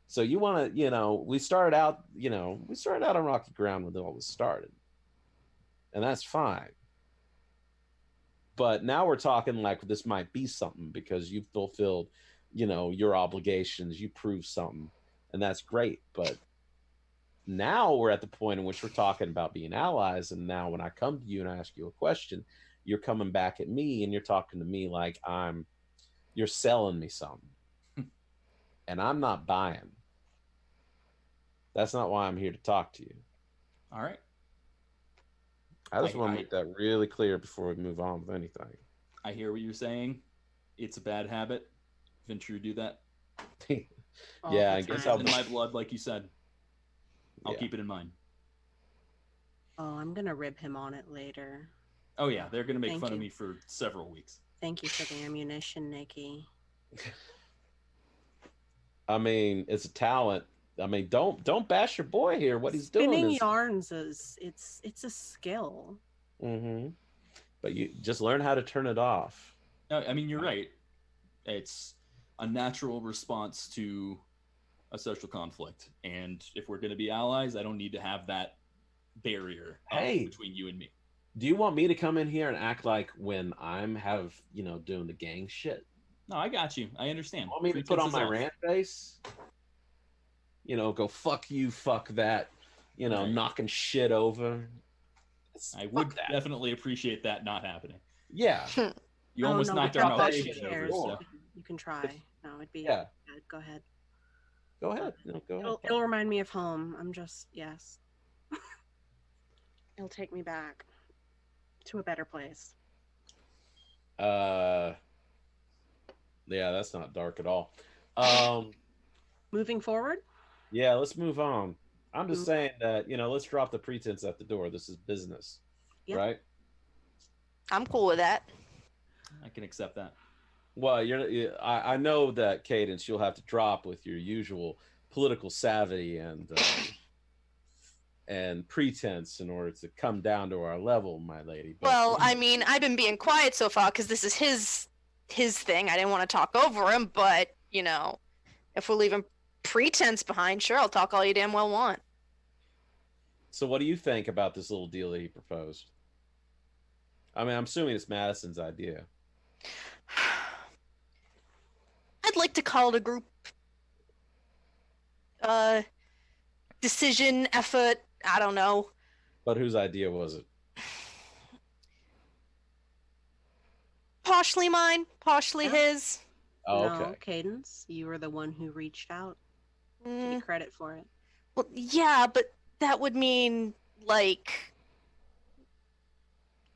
So you want to, you know, we started out on rocky ground when all this started. And that's fine. But now we're talking like this might be something, because you've fulfilled, you know, your obligations, you proved something, and that's great. But now we're at the point in which we're talking about being allies, and now when I come to you and I ask you a question, you're coming back at me and you're talking to me like you're selling me something. And I'm not buying. That's not why I'm here to talk to you. All right. I just want to make that really clear before we move on with anything. I hear what you're saying. It's a bad habit. Ventrue do that. Yeah, I guess it's in my blood, like you said. I'll keep it in mind. Oh, I'm gonna rib him on it later. Oh yeah, they're gonna make fun of me for several weeks. Thank you for the ammunition, Nicky. I mean, it's a talent. I mean, don't bash your boy here. What he's doing Spinning is yarns is it's a skill. But you just learn how to turn it off. No, I mean, you're right. It's a natural response to a social conflict, and if we're going to be allies, I don't need to have that barrier between you and me. Do you want me to come in here and act like when I'm doing the gang shit? No, I got you. I understand. Want me to put on my rant face? Go fuck you, fuck that. Knocking shit over. I would definitely appreciate that not happening. Yeah. You almost knocked our Malkavian over. So. You can try. No, it'd be good. Go ahead. Go ahead. Go ahead. It'll remind me of home. Yes. It'll take me back to a better place. Yeah, that's not dark at all. Moving forward? Yeah, let's move on. I'm just saying that, let's drop the pretense at the door. This is business, right? I'm cool with that. I can accept that. Well, I know that Cadence, you'll have to drop with your usual political savvy and pretense in order to come down to our level, my lady. But, well, I mean, I've been being quiet so far because this is his thing. I didn't want to talk over him, but if we're leaving pretense behind, sure, I'll talk all you damn well want. So what do you think about this little deal that he proposed? I mean, I'm assuming it's Madison's idea. I'd like to call it a group decision, effort, I don't know. But whose idea was it? Partially mine, partially his. Oh, okay. No, Cadence, you were the one who reached out. Take credit for it. Well, yeah, but that would mean,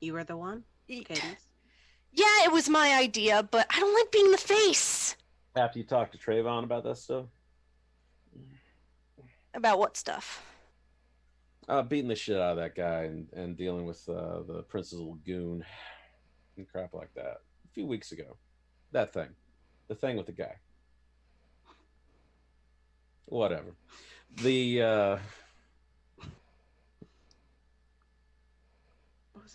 You were the one? Cadence? Yeah, it was my idea, but I don't like being the face. After you talked to Trayvon about that stuff? About what stuff? Beating the shit out of that guy and dealing with the Prince's Lagoon and crap like that. A few weeks ago. That thing. The thing with the guy. Whatever.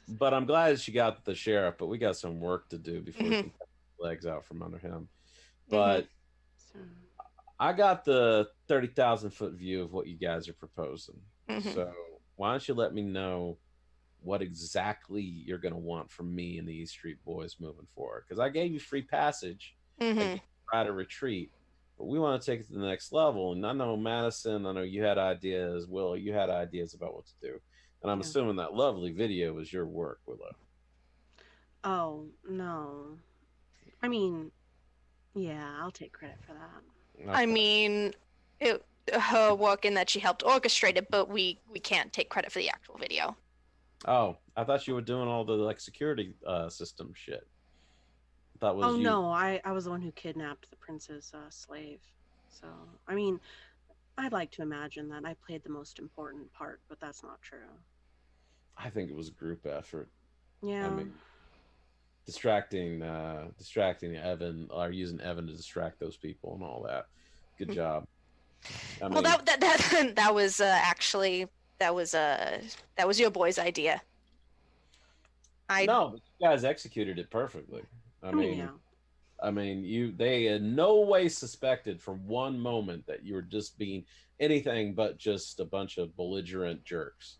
But I'm glad she got the sheriff, but we got some work to do before we can get the legs out from under him. But I got the 30,000-foot view of what you guys are proposing. So why don't you let me know what exactly you're going to want from me and the East Street Boys moving forward? Because I gave you free passage to try to retreat, but we want to take it to the next level. And I know Madison, I know you had ideas. Willow, you had ideas about what to do. And I'm assuming that lovely video was your work, Willow. Oh, no. I mean, yeah, I'll take credit for that. Okay. I mean, her work in that she helped orchestrate it, but we can't take credit for the actual video. Oh, I thought you were doing all the security system shit. That was you. No, I was the one who kidnapped the prince's slave. So, I mean, I'd like to imagine that I played the most important part, but that's not true. I think it was a group effort. Yeah. I mean, distracting Evan, or using Evan to distract those people and all that. Good job. Well, that was actually that was your boy's idea. No, but you guys executed it perfectly. I mean, they in no way suspected from one moment that you were just being anything but just a bunch of belligerent jerks.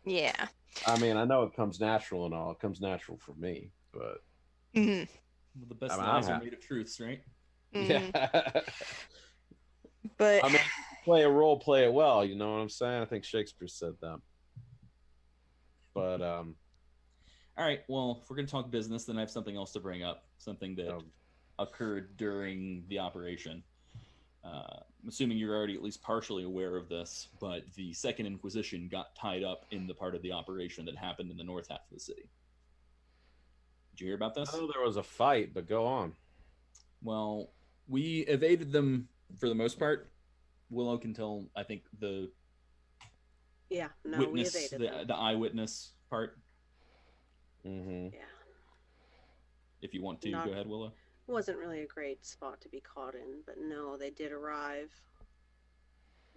Yeah. I mean, I know it comes natural and all. It comes natural for me, but well, the best lies are made of truths, right? Yeah. But I mean, play a role, play it well. You know what I'm saying? I think Shakespeare said that. But all right. Well, if we're gonna talk business, then I have something else to bring up. Something that occurred during the operation. I'm assuming you're already at least partially aware of this, but the Second Inquisition got tied up in the part of the operation that happened in the north half of the city. Did you hear about this? I know there was a fight, but go on. Well, we evaded them for the most part. Willow can tell, I think, the witness, the eyewitness part. Mm-hmm. Yeah. if you want to. Not- Go ahead, Willow. It wasn't really a great spot to be caught in, but no, they did arrive.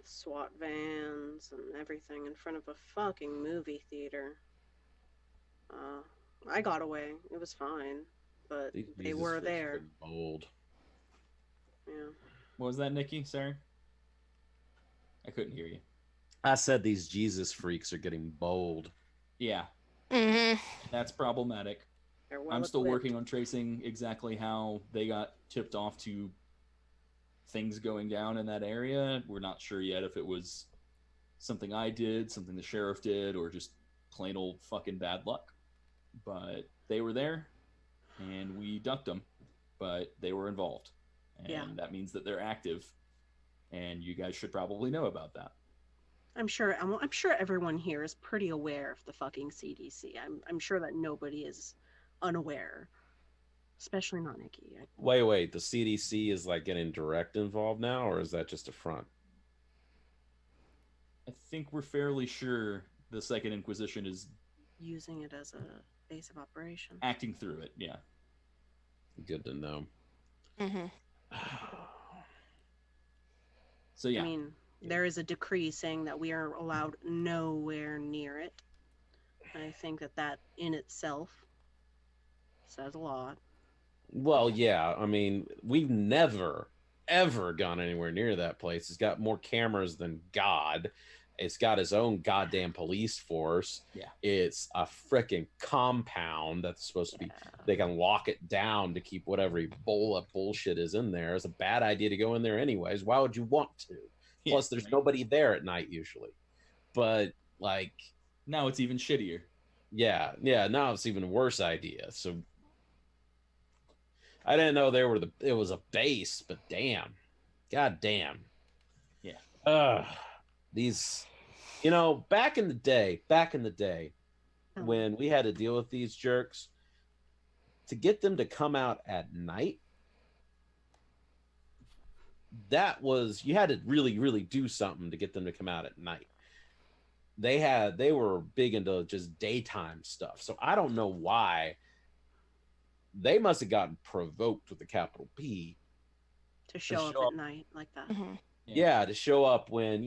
SWAT vans and everything in front of a fucking movie theater. I got away. It was fine, but These they Jesus were freaks there. are bold. Yeah. What was that, Nicky? Sorry, I couldn't hear you. I said these Jesus freaks are getting bold. Yeah, Mm-hmm. that's problematic. They're well I'm still equipped. working on tracing exactly how they got tipped off to things going down in that area. We're not sure yet if it was something I did, something the sheriff did, or just plain old fucking bad luck. But they were there, and we ducked them, but they were involved. And Yeah. that means that they're active, and you guys should probably know about that. I'm sure everyone here is pretty aware of the fucking CDC. I'm sure that nobody is unaware, especially not Nicky. Wait. The CDC is like getting direct involved now, or is that just a front? I think we're fairly sure the Second Inquisition is Using it as a base of operation. acting through it, yeah. Good to know. Mm-hmm. So yeah, I mean, there is a decree saying that we are allowed nowhere near it. I think that in itself says a lot. Well, yeah. I mean, we've never, ever gone anywhere near that place. It's got more cameras than God. It's got its own goddamn police force. Yeah. It's a freaking compound that's supposed to be, they can lock it down to keep whatever Ebola bullshit is in there. It's a bad idea to go in there anyways. Why would you want to? Yeah, Plus, there's nobody there at night usually. But, like, now it's even shittier. yeah, now it's even a worse idea. So, I didn't know it was a base, but damn. God damn. Yeah. These, back in the day, when we had to deal with these jerks, to get them to come out at night, you had to really, really do something to get them to come out at night. They were big into just daytime stuff. So I don't know why they must have gotten provoked with a capital P To show up at night like that. Mm-hmm. Yeah, to show up when,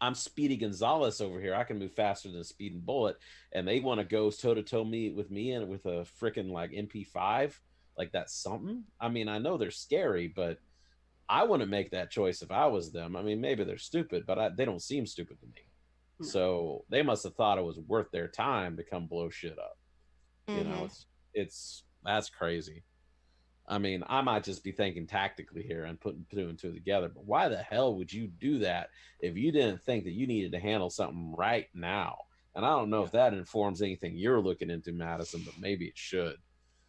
I'm Speedy Gonzalez over here. I can move faster than a speeding bullet, and they want to go toe-to-toe with me and with a freaking like MP5. Like, that's something. I mean, I know they're scary, but I wouldn't make that choice if I was them. I mean, maybe they're stupid, but they don't seem stupid to me. No. So they must have thought it was worth their time to come blow shit up. Mm-hmm. That's crazy. I mean, I might just be thinking tactically here and putting two and two together, but why the hell would you do that if you didn't think that you needed to handle something right now? And I don't know if that informs anything you're looking into, Madison, but maybe it should.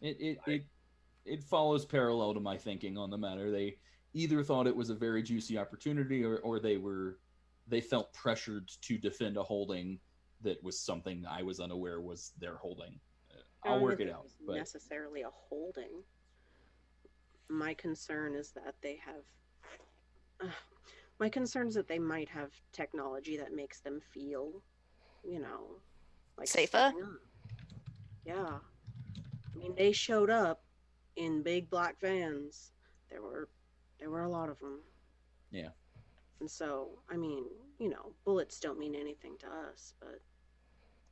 It follows parallel to my thinking on the matter. They either thought it was a very juicy opportunity, or they felt pressured to defend a holding that was something I was unaware was their holding. I'll work it out. But necessarily a holding. My concern is that they might have technology that makes them feel, like Safer? stepping up. Yeah. I mean, they showed up in big black vans. There were a lot of them. Yeah. And so, I mean, bullets don't mean anything to us, but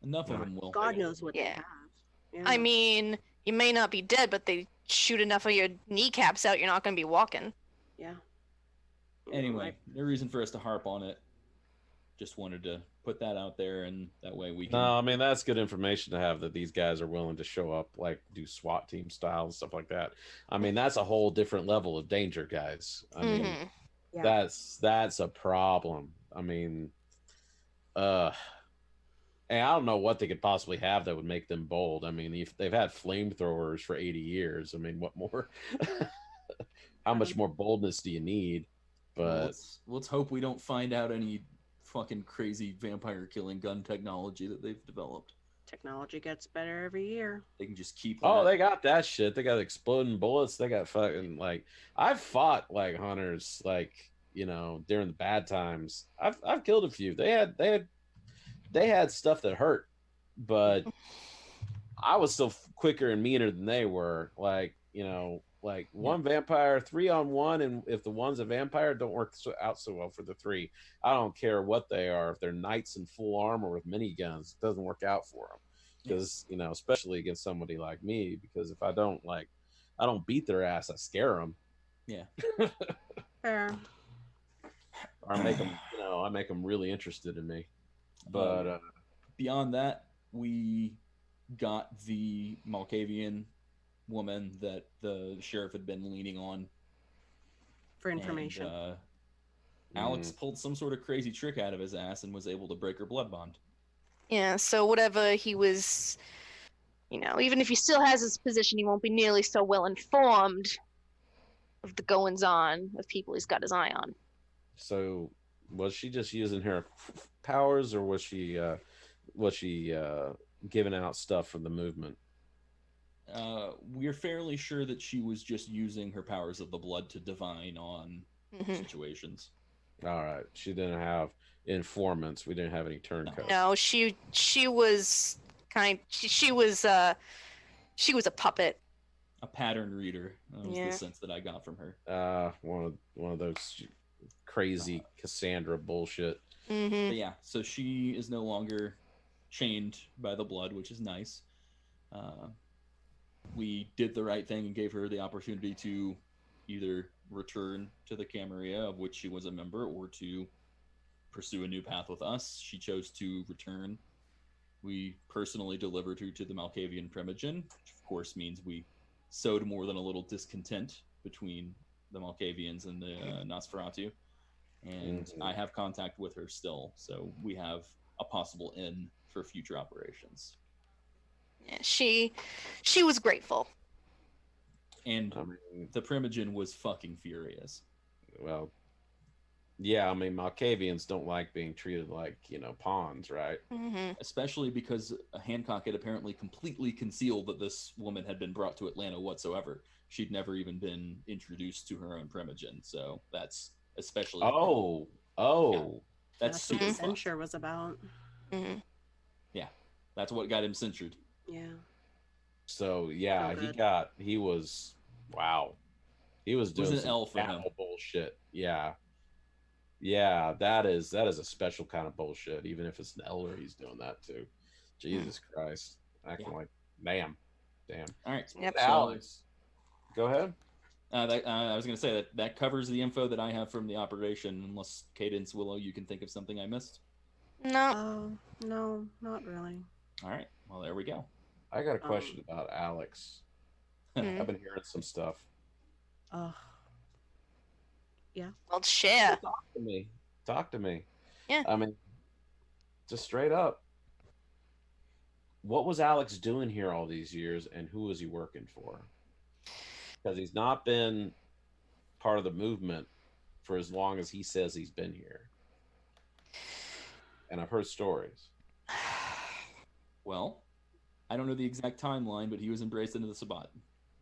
enough of them will. God knows what they Yeah. have. Yeah. I mean, you may not be dead, but they shoot enough of your kneecaps out, you're not going to be walking. Yeah. Anyway, no reason for us to harp on it. Just wanted to put that out there, and that way we can. No, I mean, that's good information to have, that these guys are willing to show up, like do SWAT team style and stuff like that. I mean, that's a whole different level of danger, guys. I mean, Mhm. Yeah. that's a problem. I mean, and I don't know what they could possibly have that would make them bold. I mean, if they've had flamethrowers for 80 years, I mean, what more? How much more boldness do you need? But let's hope we don't find out any fucking crazy vampire killing gun technology that they've developed. Technology gets better every year. They can just keep. oh, that. they got that shit. They got exploding bullets. They got fucking, like, I've fought like hunters, like, during the bad times. I've killed a few. They had stuff that hurt, but I was still quicker and meaner than they were. Like, like one vampire, 3-on-1, and if the one's a vampire, don't work out so well for the 3. I don't care what they are. If they're knights in full armor with miniguns, it doesn't work out for them. Because, especially against somebody like me, because if I don't beat their ass, I scare them. Yeah. Fair. Or I make them really interested in me. But beyond that, we got the Malkavian woman that the sheriff had been leaning on For information. And, Alex pulled some sort of crazy trick out of his ass and was able to break her blood bond. Yeah, so whatever he was, even if he still has his position, he won't be nearly so well informed of the goings-on of people he's got his eye on. So, was she just using her powers, or was she giving out stuff from the movement? We're fairly sure that she was just using her powers of the blood to divine on situations. All right. She didn't have informants. We didn't have any turncoats. No, she was she was a puppet. A pattern reader. That was the sense that I got from her. One of those crazy Cassandra bullshit. But yeah, so she is no longer chained by the blood, which is nice. We did the right thing and gave her the opportunity to either return to the Camarilla, of which she was a member, or to pursue a new path with us. She chose to return. We personally delivered her to the Malkavian Primogen, which of course means we sowed more than a little discontent between the Malkavians and the Nosferatu. And I have contact with her still, so we have a possible in for future operations. Yeah, she was grateful. And the Primogen was fucking furious. Well, yeah, Malkavians don't like being treated like, pawns, right? Especially because Hancock had apparently completely concealed that this woman had been brought to Atlanta whatsoever. She'd never even been introduced to her own Primogen, so that's especially... That's what the censure was about. Yeah, that's what got him censured. Yeah. So, yeah, he was doing some elf for him. Bullshit. Yeah. Yeah, that is a special kind of bullshit, even if it's an elder he's doing that to. Jesus Christ. Acting like, damn. All right. Yep. Alex, go ahead. I was going to say that covers the info that I have from the operation, unless Cadence, Willow, you can think of something I missed? No. No, not really. All right. Well, there we go. I got a question about Alex. I've been hearing some stuff. Yeah. Well, share. Talk to me. Yeah. Just straight up. What was Alex doing here all these years, and who was he working for? Because he's not been part of the movement for as long as he says he's been here. And I've heard stories. Well, I don't know the exact timeline, but he was embraced into the Sabbat.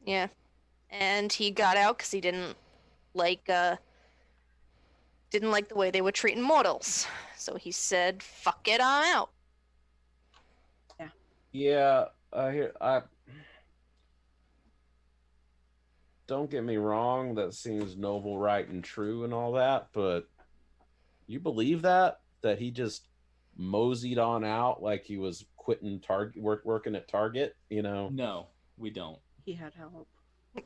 Yeah. And he got out because he didn't like the way they were treating mortals. So he said, fuck it, I'm out. Yeah, don't get me wrong, that seems noble, right, and true and all that, but you believe that he just moseyed on out like he was quitting working at Target, No, we don't. He had help.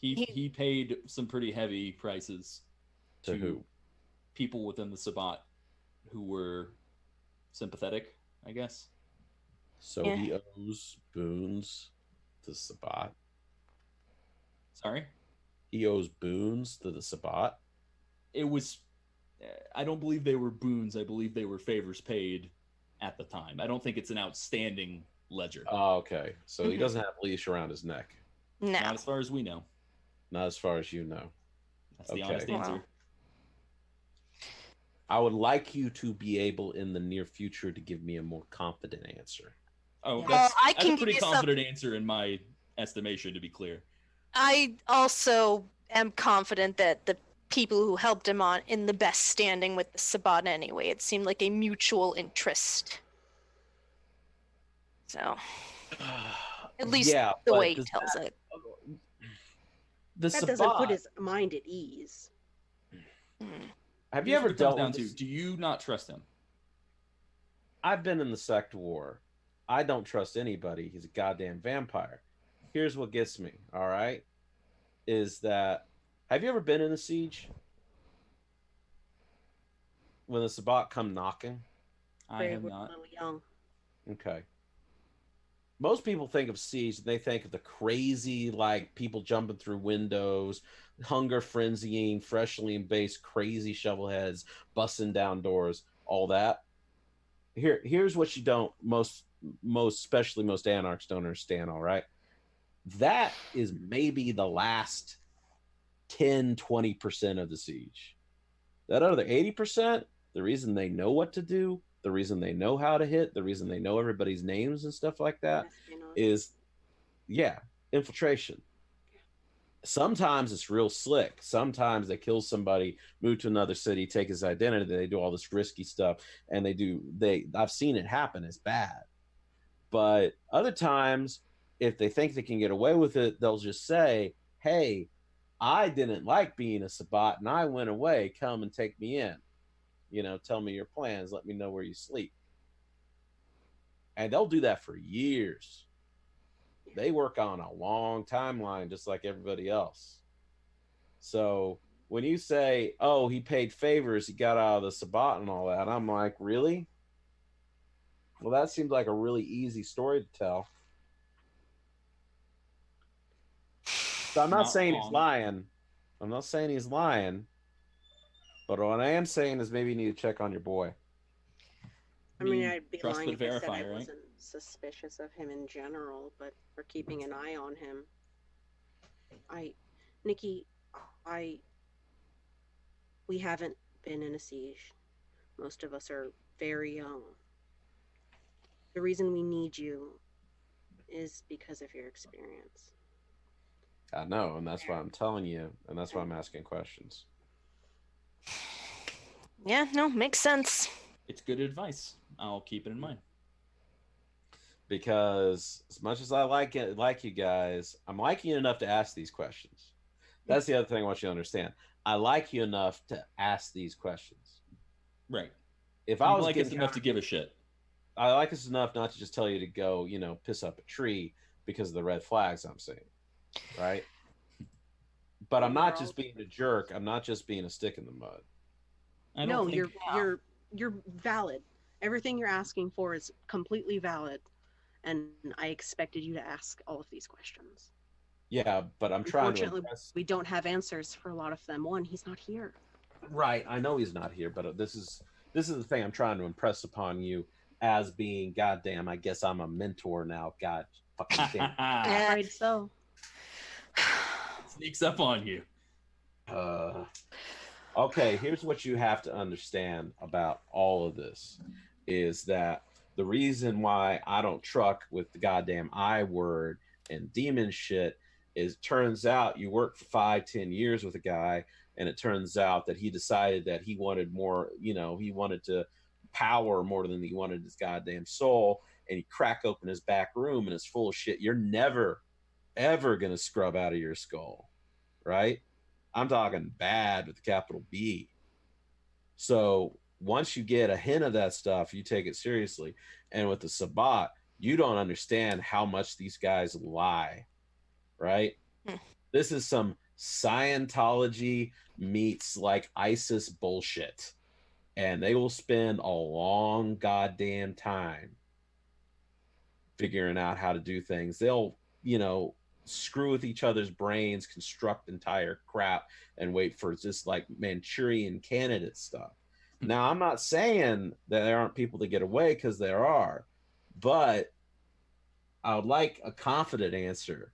He paid some pretty heavy prices to who? People within the Sabbat who were sympathetic, I guess. So he owes boons to Sabbat. Sorry? He owes boons to the Sabbat. It was... I don't believe they were boons. I believe they were favors paid at the time. I don't think it's an outstanding ledger. Oh, okay. So he doesn't have a leash around his neck. No. Not as far as we know. Not as far as you know. That's the honest answer. Wow. I would like you to be able in the near future to give me a more confident answer. Oh, Well, that's I can a pretty give you confident answer in my estimation, to be clear. I also am confident that the people who helped him on in the best standing with the Sabbat anyway. It seemed like a mutual interest. So. At least Yeah, the but way he does tells it. The That doesn't put Sabbat. his mind at ease. Have you Here's ever what it comes dealt down with to? this? Do you not trust him? I've been in the sect war. I don't trust anybody. He's a goddamn vampire. Here's what gets me, all right? Is that, have you ever been in a siege? When the Sabbat come knocking? I have We're not. a little young. Okay. Most people think of siege and they think of the crazy, like people jumping through windows, hunger frenzying, freshly based crazy shovelheads, busting down doors, all that. Here's what you don't especially most anarchs don't understand, all right? That is maybe the last 10-20% of the siege. That other 80%, the reason they know what to do, the reason they know how to hit, the reason they know everybody's names and stuff like that is, infiltration. Sometimes it's real slick. Sometimes they kill somebody, move to another city, take his identity, they do all this risky stuff, and I've seen it happen. It's bad. But other times, if they think they can get away with it, they'll just say, hey, I didn't like being a Sabbat and I went away. Come and take me in. Tell me your plans. Let me know where you sleep. And they'll do that for years. They work on a long timeline, just like everybody else. So when you say, oh, he paid favors, he got out of the Sabbat and all that, I'm like, really? Well, that seems like a really easy story to tell. So I'm not saying he's lying. I'm not saying he's lying. But what I am saying is maybe you need to check on your boy. I mean, I'd be trust lying but if I said verify, I right? wasn't suspicious of him in general, but we're keeping an eye on him. Nicky, we haven't been in a siege. Most of us are very young. The reason we need you is because of your experience. I know, and that's why I'm telling you, and that's why I'm asking questions. Yeah, no, makes sense. It's good advice. I'll keep it in mind. Because as much as I like you guys, I'm liking you enough to ask these questions. That's the other thing I want you to understand. I like you enough to ask these questions. Right. If I was like us enough to give a shit. I like us enough not to just tell you to go, piss up a tree because of the red flags I'm seeing. Right? But I'm not just being a jerk. I'm not just being a stick in the mud. No, you're valid. Everything you're asking for is completely valid, and I expected you to ask all of these questions. Yeah, but I'm trying to. Unfortunately, we don't have answers for a lot of them. One, he's not here. Right, I know he's not here, but this is the thing I'm trying to impress upon you as being goddamn. I guess I'm a mentor now. God fucking damn. Right, so Sneaks up on you. Okay, here's what you have to understand about all of this is that the reason why I don't truck with the goddamn I word and demon shit is turns out you work for 5-10 years with a guy, and it turns out that he decided that he wanted more, he wanted to power more than he wanted his goddamn soul, and he crack open his back room and it's full of shit you're never, ever gonna scrub out of your skull, right? I'm talking bad with a capital B. So once you get a hint of that stuff, you take it seriously. And with the Sabbat, you don't understand how much these guys lie, right? This is some Scientology meets like ISIS bullshit. And they will spend a long goddamn time figuring out how to do things. They'll, screw with each other's brains, construct entire crap, and wait for just like Manchurian candidate stuff. Now, I'm not saying that there aren't people that get away, because there are, but I would like a confident answer,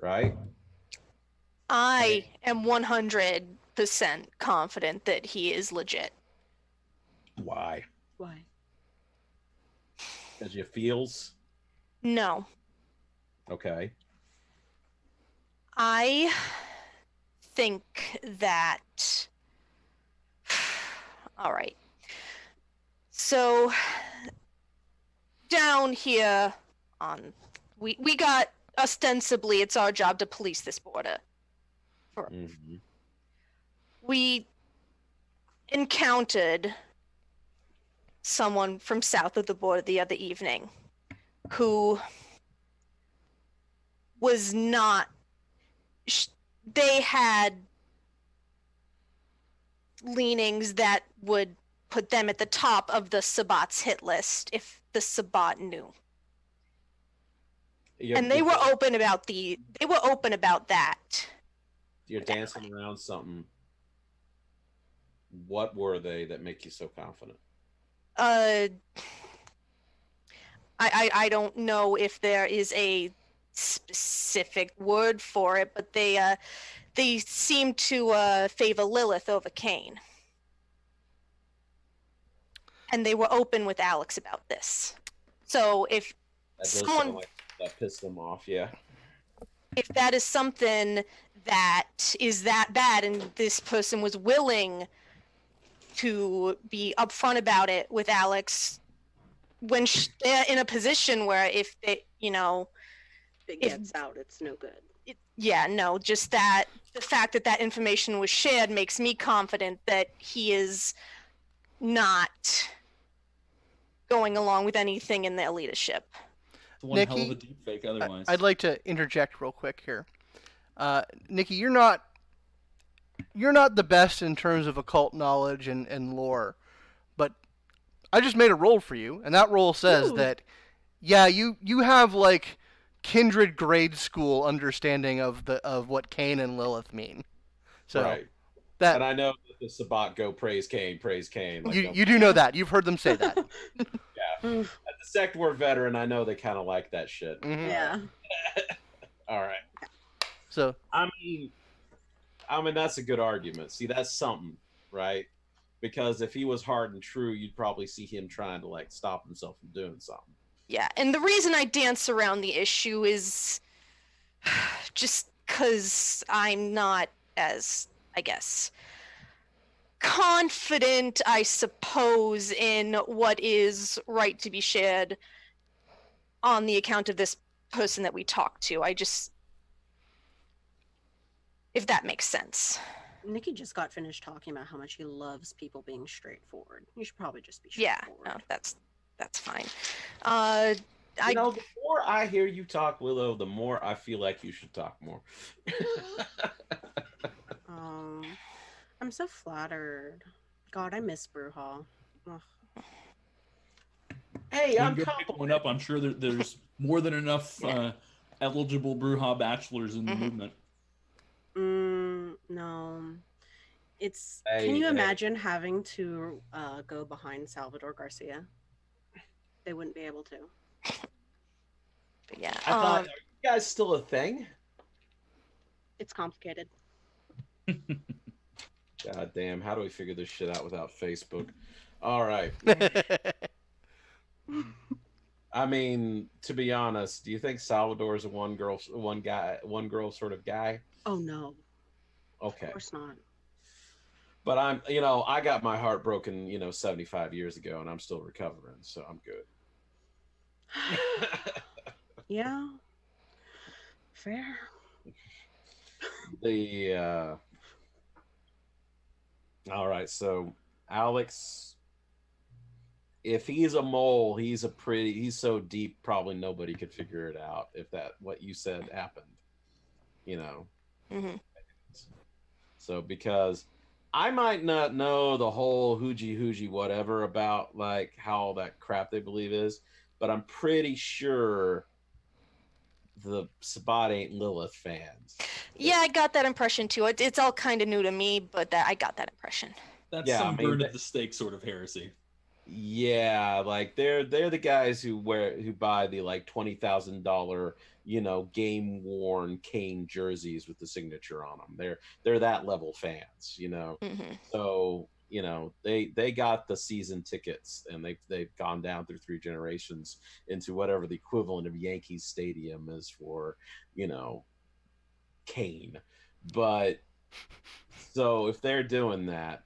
right? I am 100% confident that he is legit. Why? why? Because you feels? No. Okay. I think that. All right. So down here on we got ostensibly it's our job to police this border. Mm-hmm. We encountered someone from south of the border the other evening who was not. They had leanings that would put them at the top of the Sabbat's hit list if the Sabbat knew. And they were open about that. You're dancing around something. What were they that make you so confident? I don't know if there is a specific word for it, but they seem to favor Lilith over Cain. And they were open with Alex about this. So if that does sound like that pissed them off, yeah. If that is something that is that bad and this person was willing to be upfront about it with Alex when they're in a position where if they, if it gets out, it's no good. Just that the fact that that information was shared makes me confident that he is not going along with anything in their leadership. One Nicky, hell of a deep fake otherwise. I'd like to interject real quick here. Nicky, you're not the best in terms of occult knowledge and lore, but I just made a roll for you, and that roll says that, yeah, you have like kindred grade school understanding of what Cain and Lilith mean. So right. That, and I know that the Sabbat go praise Cain. Like, you do know that. You've heard them say that. Yeah. As a sect war veteran, I know they kind of like that shit. Mm-hmm. Yeah. All right. So I mean, that's a good argument. See, that's something, right? Because if he was hard and true, you'd probably see him trying to like stop himself from doing something. Yeah, and the reason I dance around the issue is just because I'm not as, I guess, confident, I suppose, in what is right to be shared on the account of this person that we talked to. If that makes sense. Nicky just got finished talking about how much he loves people being straightforward. You should probably just be straightforward. Yeah, no, that's fine. The more I hear you talk, Willow, the more I feel like you should talk more. I'm so flattered. God, I miss Brujah. Hey, I'm one up. I'm sure there's more than enough eligible Brujah bachelors in the movement. No. Can you imagine having to go behind Salvador Garcia? They wouldn't be able to. But yeah. I thought, are you guys still a thing? It's complicated. God damn, how do we figure this shit out without Facebook? All right. I mean, to be honest, do you think Salvador is a one girl sort of guy? Oh no. Okay. Of course not. But I got my heart broken, 75 years ago, and I'm still recovering, so I'm good. Yeah. Fair. All right, so Alex, if he's a mole, he's so deep, probably nobody could figure it out if what you said happened, Mm-hmm. So because I might not know the whole hoogie whatever about like how all that crap they believe is, but I'm pretty sure the Sabbat ain't Lilith fans. Yeah, I got that impression too. It's all kind of new to me, but I got that impression. That's some burn at the stake sort of heresy. Yeah, like they're the guys who buy the like $20,000 game worn Cain jerseys with the signature on them. They're that level fans, Mm-hmm. So they got the season tickets, and they've gone down through 3 generations into whatever the equivalent of Yankees Stadium is for Cain. But so if they're doing that,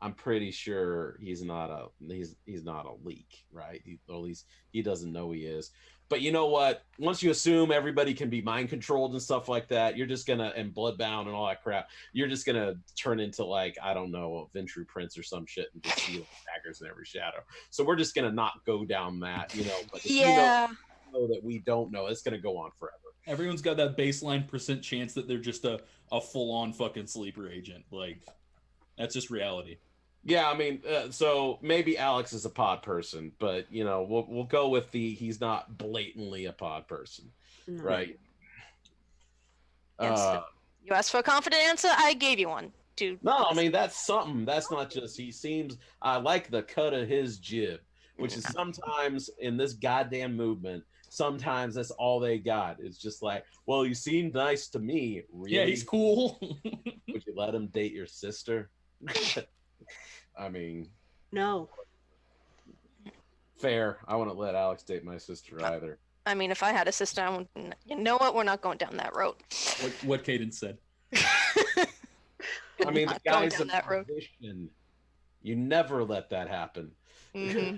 I'm pretty sure he's not a leak, right? At least he doesn't know he is. But you know what? Once you assume everybody can be mind controlled and stuff like that, you're just gonna and bloodbound and all that crap. You're just gonna turn into like I don't know, a Ventrue Prince or some shit and just see daggers in every shadow. So we're just gonna not go down that, you know. But if you know that we don't know, it's gonna go on forever. Everyone's got that baseline percent chance that they're just a full on fucking sleeper agent. Like that's just reality. Yeah, I mean, so maybe Alex is a pod person, but you know, we'll go with he's not blatantly a pod person, right? Yes, you asked for a confident answer. I gave you one. Dude. No, I mean that's something. That's not just. He seems. I like the cut of his jib, which is sometimes in this goddamn movement. Sometimes that's all they got. It's just like, well, you seem nice to me. Really? Yeah, he's cool. Would you let him date your sister? I mean, no. Fair. I wouldn't let Alex date my sister either. I mean, if I had a sister, I would. You know what? We're not going down that road. What Cadence said. I mean, the guy's a musician. You never let that happen. Mm-hmm.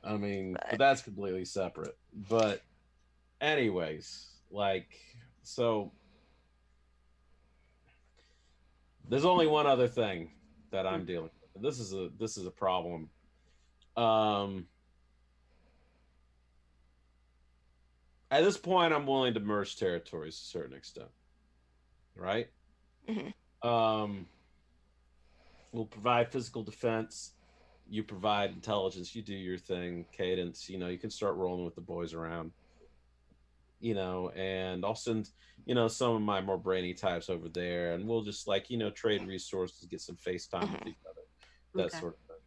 I mean, but that's completely separate. But, anyways, like, so there's only one other thing that I'm dealing with. This is a problem. At this point, I'm willing to merge territories to a certain extent, right? Mm-hmm. We'll provide physical defense. You provide intelligence. You do your thing, Cadence. You know, you can start rolling with the boys around. You know, and I'll send, you know, some of my more brainy types over there, and we'll just like, you know, trade resources, get some FaceTime with each other, that sort of thing.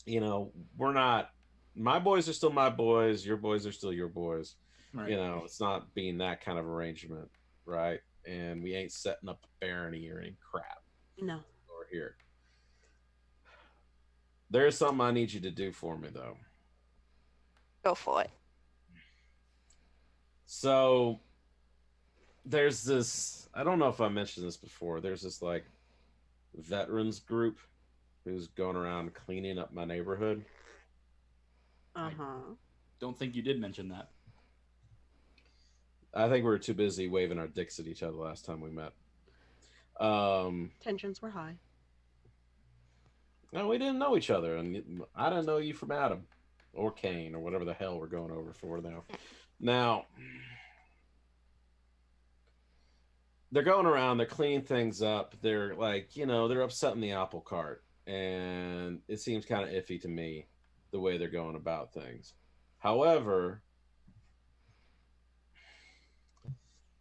You know, we're not. My boys are still my boys. Your boys are still your boys. Right. You know, it's not being that kind of arrangement, right? And we ain't setting up a barony or any crap. No. Over here. There's something I need you to do for me, though. Go for it. So, there's this, I don't know if I mentioned this before, there's this, like, veterans group who's going around cleaning up my neighborhood. Don't think you did mention that. I think we were too busy waving our dicks at each other last time we met. Tensions were high. No, we didn't know each other, and I didn't know you from Adam or Kane or whatever the hell we're going over for now. Now, they're going around, they're cleaning things up, they're like, you know, they're upsetting the apple cart, and it seems kind of iffy to me the way they're going about things. However,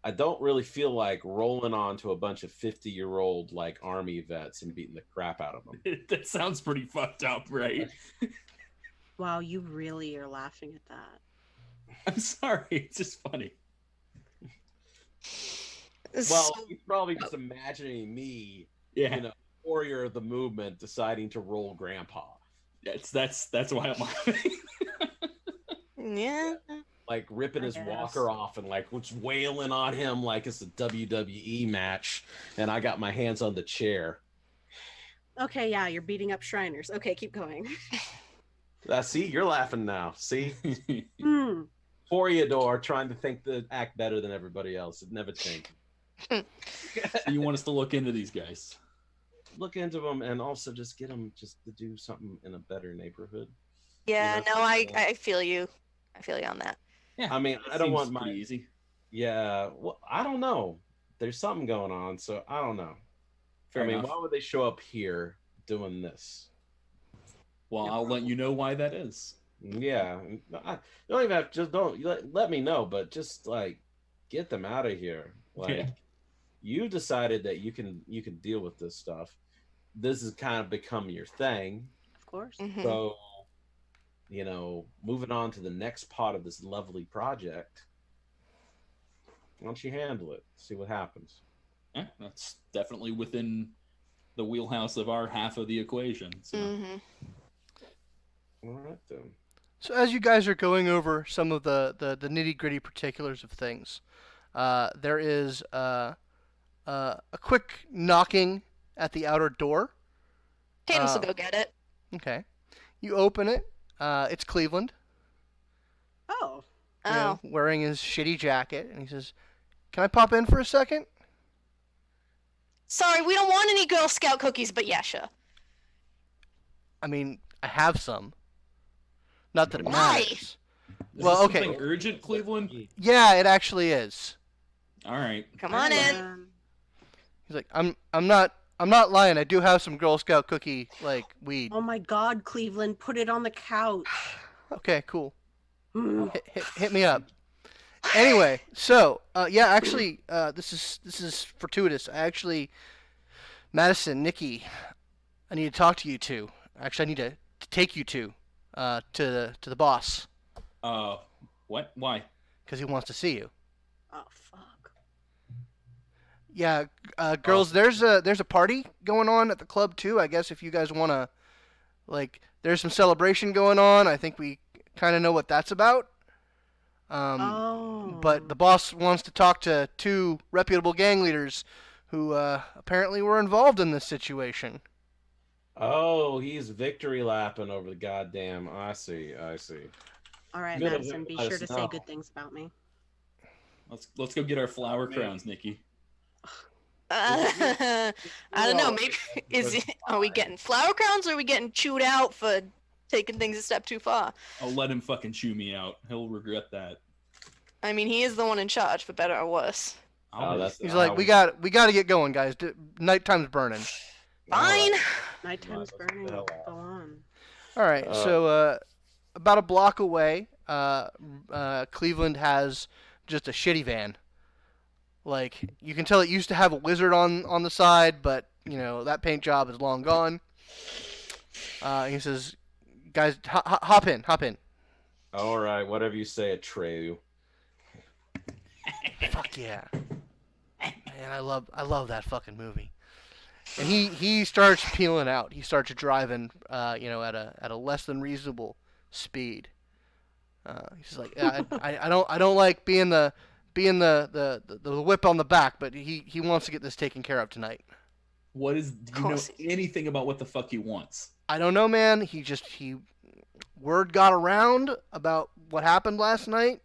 I don't really feel like rolling onto a bunch of 50-year-old like army vets and beating the crap out of them. That sounds pretty fucked up, right? Wow, you really are laughing at that. I'm sorry, it's just funny. Well, he's probably just imagining me, you know, warrior of the movement, deciding to roll grandpa. That's why I'm laughing. Yeah. Like ripping his walker off and like just wailing on him like it's a WWE match, and I got my hands on the chair. Okay, yeah, you're beating up Shriners. Okay, keep going. See, you're laughing now. See, Toreador trying to act better than everybody else. It never changed. So you want us to look into these guys? Look into them, and also just get them just to do something in a better neighborhood. Yeah, you know, no, I feel you. I feel you on that. Yeah, I mean, I don't want my easy. Yeah, well, I don't know. There's something going on, so I don't know. Fair enough. Why would they show up here doing this? Well, I'll let you know why that is. Yeah, you don't even have let me know, but just like get them out of here. Like you decided that you can deal with this stuff. This has kind of become your thing. Of course. Mm-hmm. So, you know, moving on to the next part of this lovely project. Why don't you handle it? See what happens. Yeah, that's definitely within the wheelhouse of our half of the equation. So. Mm-hmm. All right, then. So as you guys are going over some of the nitty-gritty particulars of things, there is a quick knocking at the outer door Cadence will go get it. Okay. You open it. It's Cleveland. Oh. You know, wearing his shitty jacket, and he says, "Can I pop in for a second?" Sorry, we don't want any Girl Scout cookies, but yeah, sure. I mean, I have some. Not that it Why? matters. Is Well, this okay. something urgent, Cleveland? Yeah, it actually is. All right. Come on in. He's like, I'm not lying. I do have some Girl Scout cookie weed. Oh my God, Cleveland, put it on the couch. Okay, cool. Hit me up. Anyway, so actually, this is fortuitous. Madison, Nicky, I need to talk to you two. Actually, I need to take you two to the boss. What? Why? Because he wants to see you. Oh fuck. Yeah, girls, there's a party going on at the club too. I guess if you guys wanna, there's some celebration going on. I think we kind of know what that's about. But the boss wants to talk to two reputable gang leaders who apparently were involved in this situation. Oh, he's victory lapping over the goddamn. I see. All right, Good Madison, of be him. sure to say good things about me. Let's go get our flower crowns, Nicky. I don't know. Maybe are we getting flower crowns or are we getting chewed out for taking things a step too far? I'll let him fucking chew me out. He'll regret that. I mean, he is the one in charge, for better or worse. He's like, we got to get going, guys. Nighttime's burning. Fine. Nighttime's burning. Go on. All right. So about a block away, Cleveland has just a shitty van. Like, you can tell it used to have a wizard on the side, but that paint job is long gone. He says, "Guys, hop in." All right, whatever you say, Atreyu. Fuck yeah, man! I love that fucking movie. And he starts peeling out. He starts driving, at a less than reasonable speed. He's like, I don't like being the whip on the back, but he wants to get this taken care of tonight. Do you know anything about what the fuck he wants? I don't know, man. Word got around about what happened last night,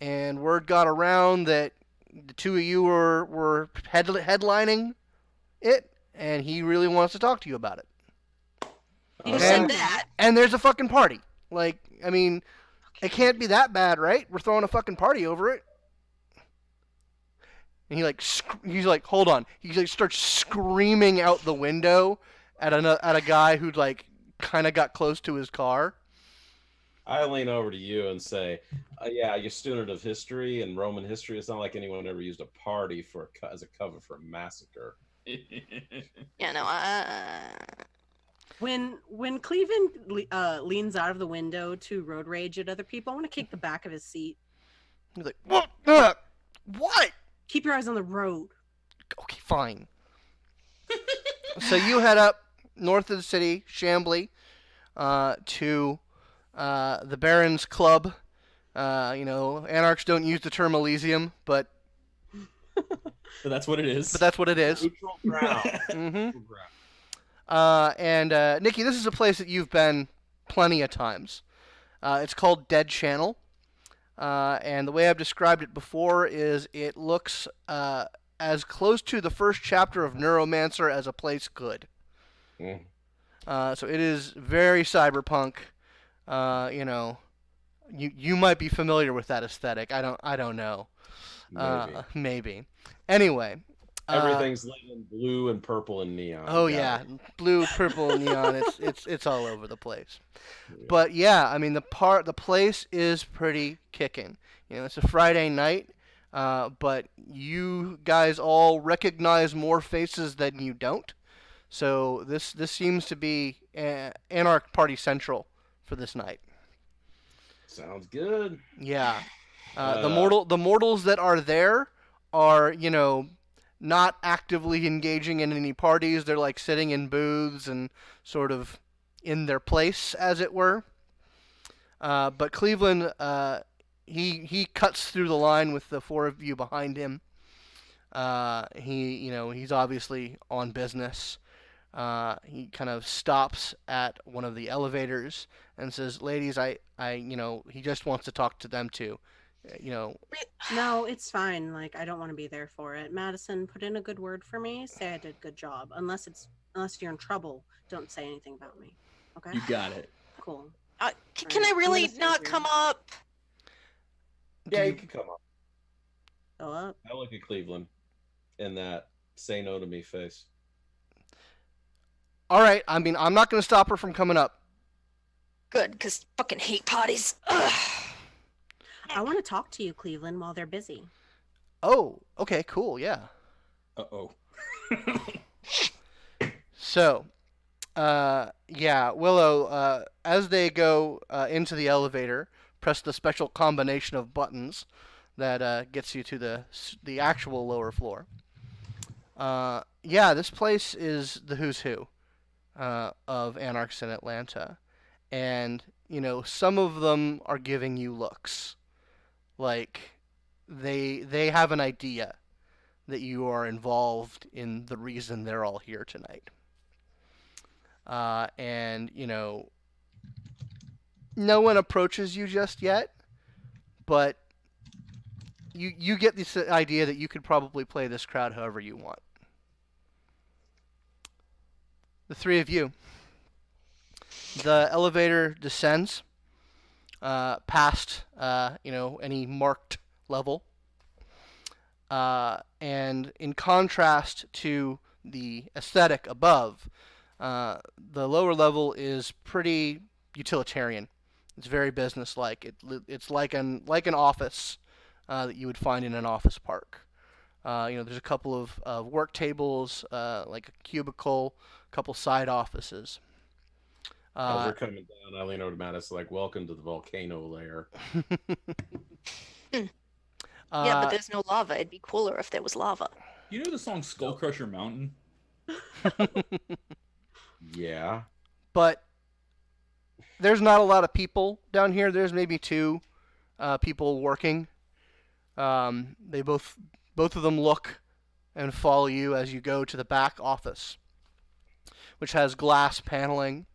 and word got around that the two of you were headlining it, and he really wants to talk to you about it. Who said that? And there's a fucking party. It can't be that bad, right? We're throwing a fucking party over it. And he's like, hold on. He starts screaming out the window at a guy who kind of got close to his car. I lean over to you and say, "Yeah, you're a student of history and Roman history. It's not like anyone ever used a party as a cover for a massacre." Yeah, no. When Cleveland leans out of the window to road rage at other people, I want to kick the back of his seat. He's like, what? What? Keep your eyes on the road. Okay, fine. So you head up north of the city, Chambly, to the Baron's Club. Anarchs don't use the term Elysium, but that's what it is. Neutral ground. Mm-hmm. And Nicky, this is a place that you've been plenty of times. It's called Dead Channel. And the way I've described it before is it looks as close to the first chapter of Neuromancer as a place could. Mm. So it is very cyberpunk. You might be familiar with that aesthetic. I don't know. Maybe. Anyway. Everything's lit in blue and purple and neon. Oh yeah, blue, purple, and neon. It's all over the place. Yeah. But yeah, I mean the place is pretty kicking. It's a Friday night, but you guys all recognize more faces than you don't. So this seems to be Anarch Party Central for this night. Sounds good. Yeah, the mortals that are there are not actively engaging in any parties. They're sitting in booths and sort of in their place, as it were. But Cleveland, he cuts through the line with the four of you behind him. He's obviously on business. He kind of stops at one of the elevators and says, "Ladies, he just wants to talk to them too. No, it's fine. Like, I don't want to be there for it. Madison, put in a good word for me. Say I did a good job. Unless you're in trouble, don't say anything about me. Okay? You got it. Cool. Can Alright, I really I'm gonna not save you. come up? Yeah, you can come up. Go up. I look at Cleveland in that say no to me face. All right. I mean, I'm not going to stop her from coming up. Good, because fucking hate parties. Ugh. I want to talk to you, Cleveland, while they're busy. Oh, okay, cool, yeah. Uh-oh. So, Willow, as they go into the elevator, press the special combination of buttons that gets you to the actual lower floor. This place is the who's who of anarchs in Atlanta. And, some of them are giving you looks. Like, they have an idea that you are involved in the reason they're all here tonight. No one approaches you just yet, but you get this idea that you could probably play this crowd however you want. The three of you. The elevator descends past, any marked level. And in contrast to the aesthetic above, the lower level is pretty utilitarian. It's very businesslike. It's like an office that you would find in an office park. There's a couple of work tables, like a cubicle, a couple side offices. As we're coming down, I lean over to Madison like, "Welcome to the volcano lair." Yeah, but there's no lava. It'd be cooler if there was lava. You know the song Skull Crusher Mountain? Yeah. But there's not a lot of people down here. There's maybe two people working. They both of them look and follow you as you go to the back office, which has glass paneling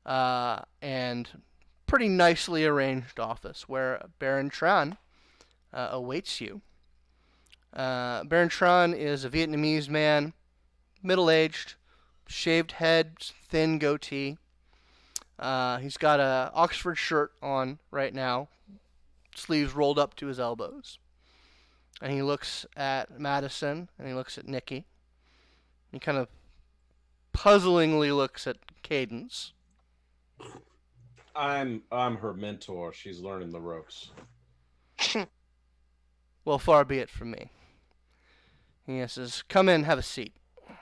and pretty nicely arranged office where Baron Tran awaits you. Baron Tran is a Vietnamese man, middle-aged, shaved head, thin goatee. He's got a Oxford shirt on right now, sleeves rolled up to his elbows. And he looks at Madison, and he looks at Nicky. He kind of puzzlingly looks at Cadence. I'm her mentor. She's learning the ropes. Well, far be it from me. He says, "Come in, have a seat." I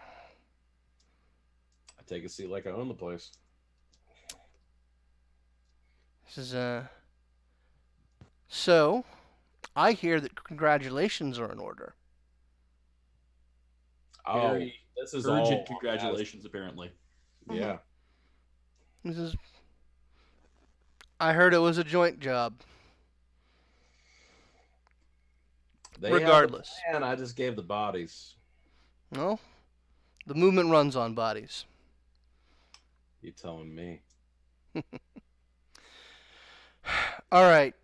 take a seat like I own the place. He says, so, I hear that congratulations are in order. Oh, this is urgent all congratulations, apparently. Yeah. He says, I heard it was a joint job. Regardless. And I just gave the bodies. No, the movement runs on bodies. You telling me? All right.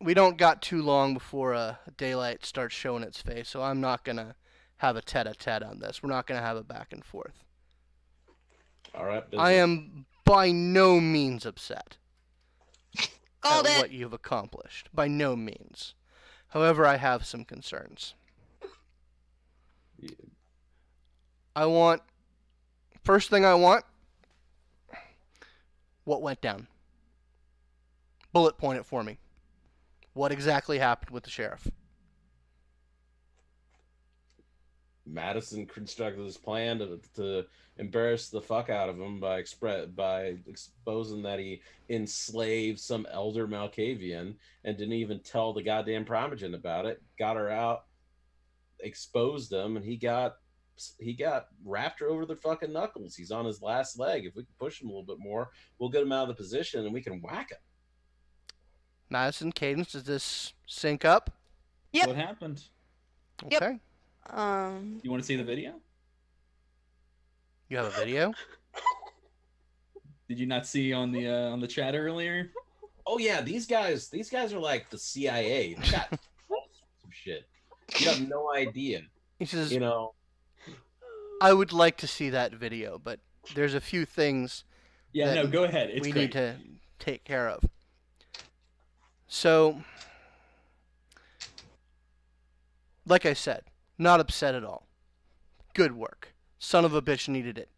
We don't got too long before daylight starts showing its face, so I'm not going to have a tete-a-tete on this. We're not going to have a back and forth. All right. I am by no means upset Called at it. what you've accomplished. By no means. However, I have some concerns. Yeah. First thing I want, what went down? Bullet point it for me. What exactly happened with the sheriff? Madison constructed this plan to embarrass the fuck out of him by exposing that he enslaved some elder Malkavian and didn't even tell the goddamn Primogen about it. Got her out, exposed him, and he got wrapped her over the fucking knuckles. He's on his last leg. If we can push him a little bit more, we'll get him out of the position and we can whack him. Madison, Cadence, does this sync up? Yep. What happened? Okay. Yep. You want to see the video? You have a video? Did you not see on the chat earlier? Oh yeah, these guys are like the CIA. They got some shit. You have no idea. He says, You know. I would like to see that video, but there's a few things Yeah, that no, go ahead. It's we great. need to take care of. So, like I said, not upset at all. Good work. Son of a bitch needed it.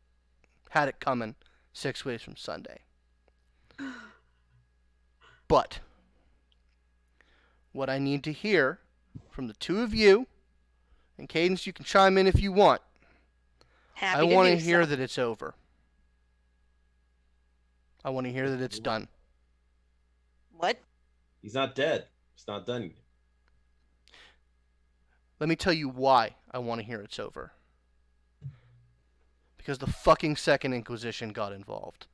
Had it coming 6 weeks from Sunday. But what I need to hear from the two of you, and Cadence, you can chime in if you want. Happy I want to do hear so. that it's over. I want to hear that it's done. What? He's not dead. It's not done yet. Let me tell you why I want to hear it's over. Because the fucking Second Inquisition got involved.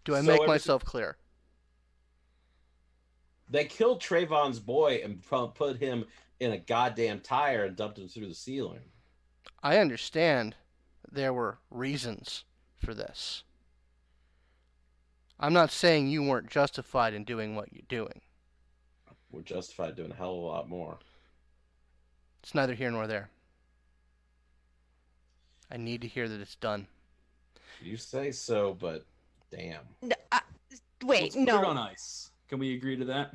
Do I make myself clear? They killed Trayvon's boy and put him in a goddamn tire and dumped him through the ceiling. I understand there were reasons for this. I'm not saying you weren't justified in doing what you're doing. We're justified doing a hell of a lot more. It's neither here nor there. I need to hear that it's done. You say so, but damn. No, wait, Let's no. put it on ice. Can we agree to that?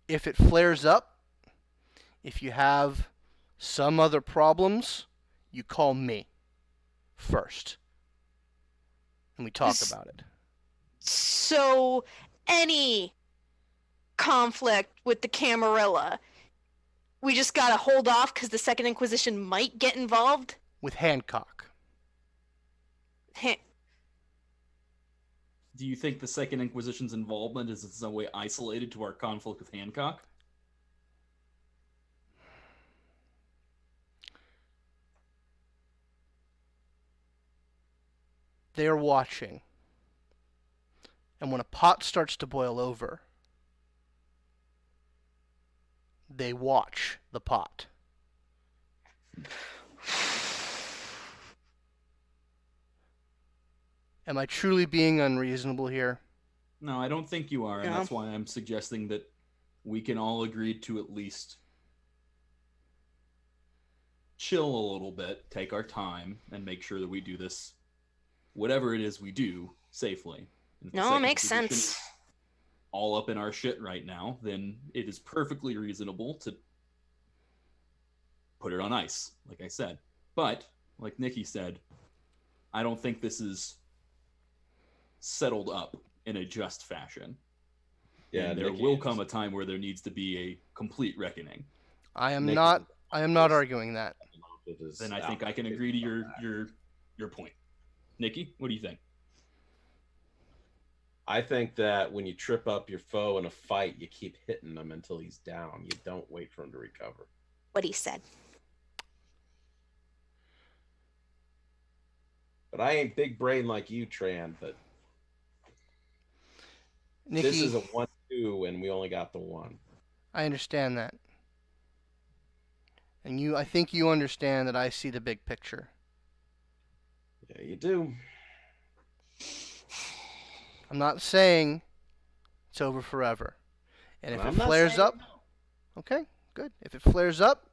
If it flares up, if you have some other problems, you call me first. And we talk about it. So, any conflict with the Camarilla, we just gotta hold off because the Second Inquisition might get involved? With Hancock. Do you think the Second Inquisition's involvement is in some way isolated to our conflict with Hancock? They are watching. And when a pot starts to boil over, they watch the pot. Am I truly being unreasonable here? No, I don't think you are, and Yeah. that's why I'm suggesting that we can all agree to at least chill a little bit, take our time, and make sure that we do this, whatever it is we do, safely. And if the No, it Second makes Inquisition sense. is all up in our shit right now, then it is perfectly reasonable to put it on ice, like I said. But, like Nicky said, I don't think this is settled up in a just fashion. Yeah, and there Nicky will is. come a time where there needs to be a complete reckoning. I am Nicky not is- arguing that. It is Then I think I can agree to your point. Nicky, what do you think? I think that when you trip up your foe in a fight, you keep hitting them until he's down. You don't wait for him to recover. What he said. But I ain't big brain like you, Tran, but Nicky, this is a 1-2 and we only got the one. I understand that. And I think you understand that I see the big picture. Yeah, you do. I'm not saying it's over forever. And if I'm it not flares saying up, okay, good. If it flares up,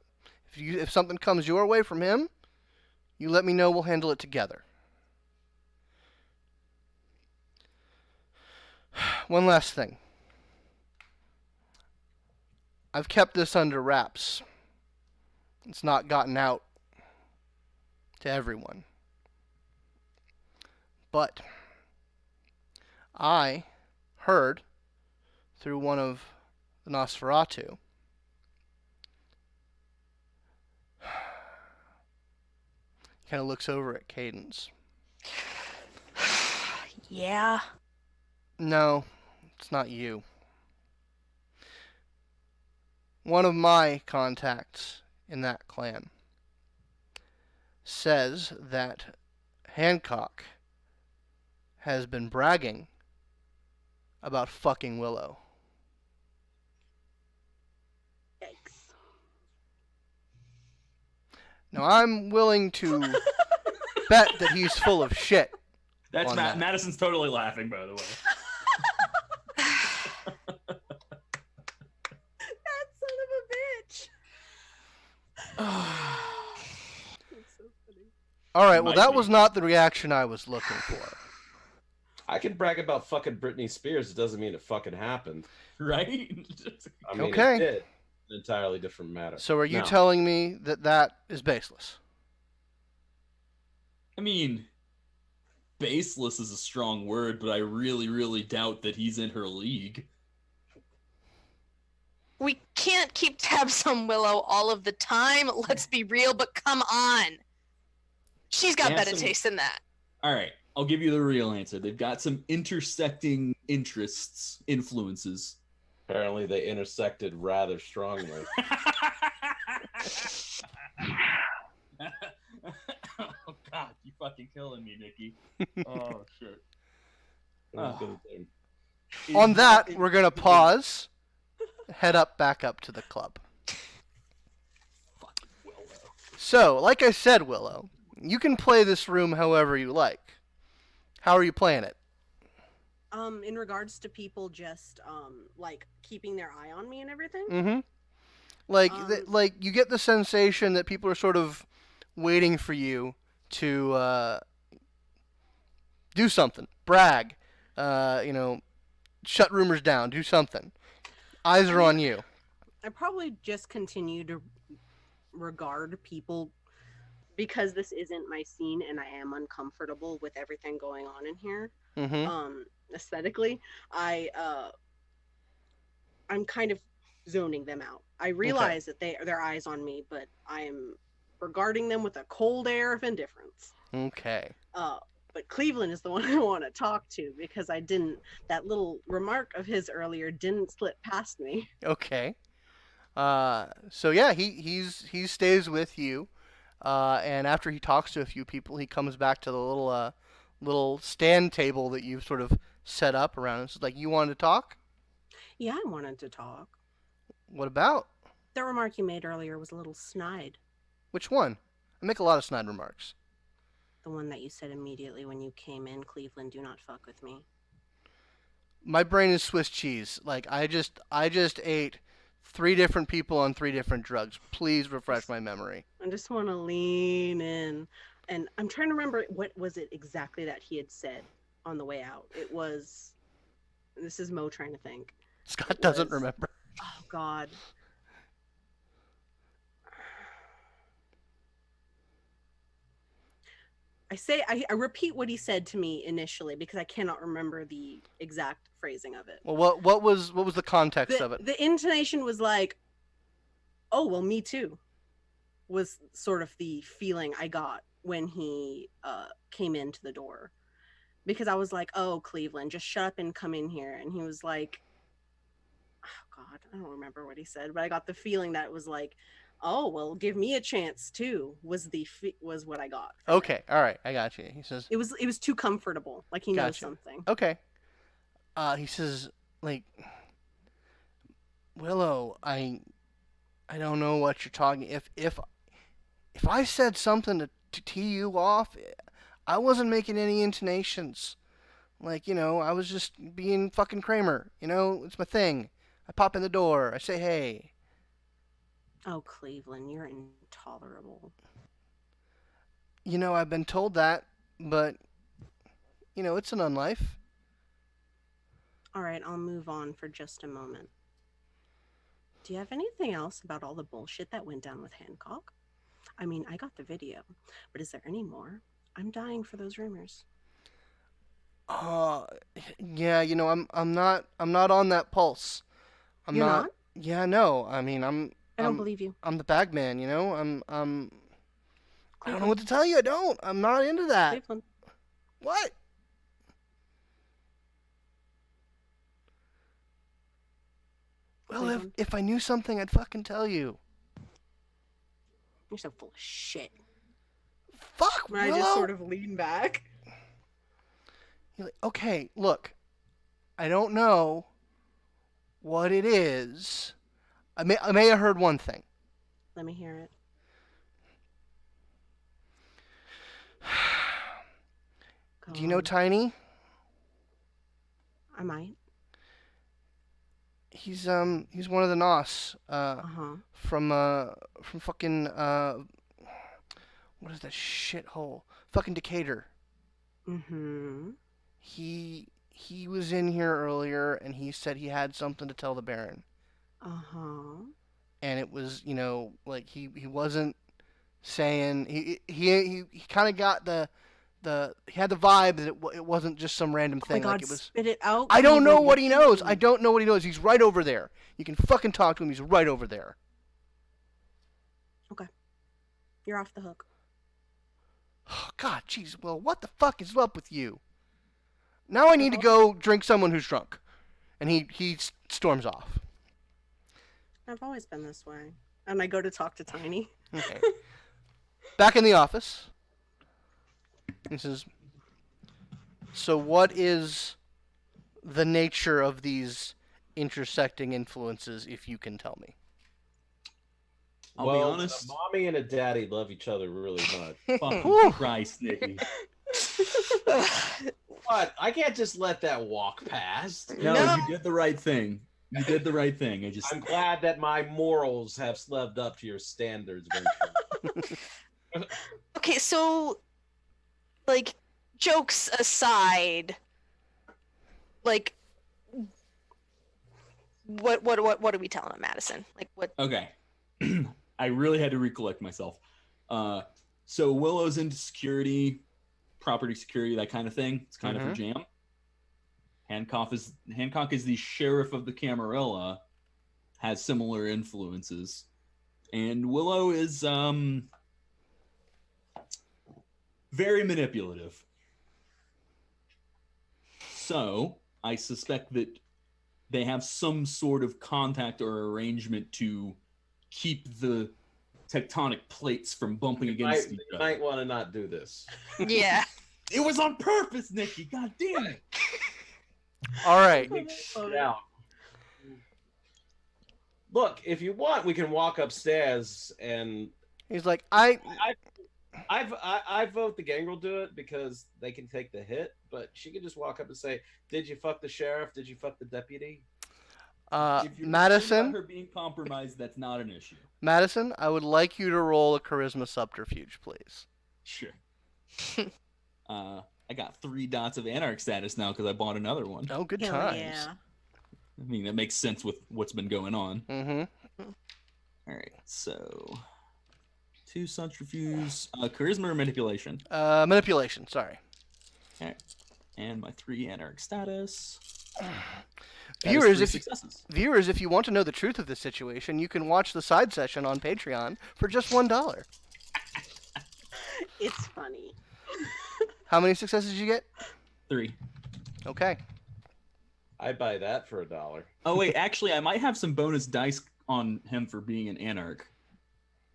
if something comes your way from him, you let me know. We'll handle it together. One last thing. I've kept this under wraps. It's not gotten out to everyone. But I heard through one of the Nosferatu kind of looks over at Cadence. Yeah. No, it's not you. One of my contacts in that clan says that Hancock has been bragging about fucking Willow. Yikes. Now, I'm willing to bet that he's full of shit. That's on that. Madison's totally laughing, by the way. That son of a bitch. That's so funny. All right, well, Might that be. was not the reaction I was looking for. I can brag about fucking Britney Spears. It doesn't mean it fucking happened. Right? I mean, Okay. it did. An entirely different matter. So are you Now, telling me that that is baseless? I mean, baseless is a strong word, but I really, really doubt that he's in her league. We can't keep tabs on Willow all of the time. Let's be real, but come on. She's got They have better some- taste than that. All right, I'll give you the real answer. They've got some intersecting interests, influences. Apparently, they intersected rather strongly. Oh God, you fucking killing me, Nicky. Oh shit. On that, we're going to pause, head back up to the club. Fucking Willow. So, like I said, Willow, you can play this room however you like. How are you playing it? In regards to people just like keeping their eye on me and everything. Mm-hmm. Like, Um, like you get the sensation that people are sort of waiting for you to do something, brag, shut rumors down, do something. Eyes are on you. I probably just continue to regard people because this isn't my scene and I am uncomfortable with everything going on in here. Mm-hmm. Aesthetically, I'm kind of zoning them out. I realize that their eyes on me, but I am regarding them with a cold air of indifference. Okay. But Cleveland is the one I want to talk to because that little remark of his earlier didn't slip past me. Okay. So yeah, he stays with you, and after he talks to a few people, he comes back to the little stand table that you've sort of set up around. It's like, you wanted to talk? Yeah, I wanted to talk. What about? The remark you made earlier was a little snide. Which one? I make a lot of snide remarks. The one that you said immediately when you came in, Cleveland, do not fuck with me. My brain is Swiss cheese. Like, I just ate 3 different people on 3 different drugs. Please refresh my memory. I just want to lean in. And I'm trying to remember what was it exactly that he had said on the way out. It was, this is Mo trying to think. Scott doesn't remember. Oh, God. I repeat what he said to me initially because I cannot remember the exact phrasing of it. Well, what was the context of it? The intonation was like, "Oh, well, me too," was sort of the feeling I got when he came into the door, because I was like, "Oh, Cleveland, just shut up and come in here," and he was like, "Oh God, I don't remember what he said," but I got the feeling that it was like, "Oh, well, give me a chance too," was what I got. from it. Okay, all right, I got you. He says, It was too comfortable, like he knows Gotcha. something. okay. He says, like, Willow, I don't know what you're talking. If I said something to tee you off, I wasn't making any intonations. Like, I was just being fucking Kramer. It's my thing. I pop in the door. I say, hey. Oh, Cleveland, you're intolerable. I've been told that, but, it's an unlife. All right, I'll move on for just a moment. Do you have anything else about all the bullshit that went down with Hancock? I mean, I got the video, but is there any more? I'm dying for those rumors. Yeah, I'm not on that pulse. You're not? Yeah, no. I mean, I don't believe you. I'm the bag man, I don't know what to tell you. I don't. I'm not into that. Cleveland. What? Well, Cleveland. if I knew something, I'd fucking tell you. You're so full of shit. Fuck, I Willow. just sort of lean back. You're like, okay, look. I don't know what it is. I may have heard one thing. Let me hear it. Do you know Tiny? I might. He's one of the Nos. Uh-huh. From fucking what is that shithole? Fucking Decatur. Mm-hmm. He was in here earlier and he said he had something to tell the Baron. Uh-huh. And it was, like he wasn't saying he kind of got he had the vibe that it wasn't just some random thing. Oh my God, like it was. spit it out. I don't know what he knows. King. I don't know what he knows. He's right over there. You can fucking talk to him. He's right over there. Okay. You're off the hook. Oh, God, jeez. Well, what the fuck is up with you? Now I need to go drink someone who's drunk. And he storms off. I've always been this way. And I go to talk to Tiny. Okay. Back in the office. He says, so what is the nature of these intersecting influences, if you can tell me? I'll be honest. A mommy and a daddy love each other really much. Fucking Christ, Nicky. What? I can't just let that walk past. No, you did the right thing. You did the right thing. I'm glad that my morals have lived up to your standards, Ventrue. Okay, so, like, jokes aside, like, what are we telling him, Madison? Like, what? Okay. I really had to recollect myself. So Willow's into security, property security, that kind of thing. It's kind of her jam. Hancock is the sheriff of the Camarilla, has similar influences, and Willow is very manipulative. So I suspect that they have some sort of contact or arrangement to keep the tectonic plates from bumping against each other. You might want to not do this. Yeah. It was on purpose, Nicky. God damn it. All right. Now, look, if you want, we can walk upstairs and. He's like, I vote the Gangrel do it because they can take the hit, but she can just walk up and say, "Did you fuck the sheriff? Did you fuck the deputy?" If you're Madison, about her being compromised, that's not an issue. Madison, I would like you to roll a charisma subterfuge, please. Sure. I got 3 dots of Anarch status now because I bought another one. Oh, good Hell times. yeah. I mean, that makes sense with what's been going on. Mm-hmm. All right, so 2 subterfuge, charisma or manipulation. Manipulation. Sorry. All right, and my 3 Anarch status. Viewers, if you want to know the truth of this situation, you can watch the side session on Patreon for just $1. It's funny. How many successes did you get? 3. Okay. I'd buy that for $1. Oh wait, actually, I might have some bonus dice on him for being an Anarch.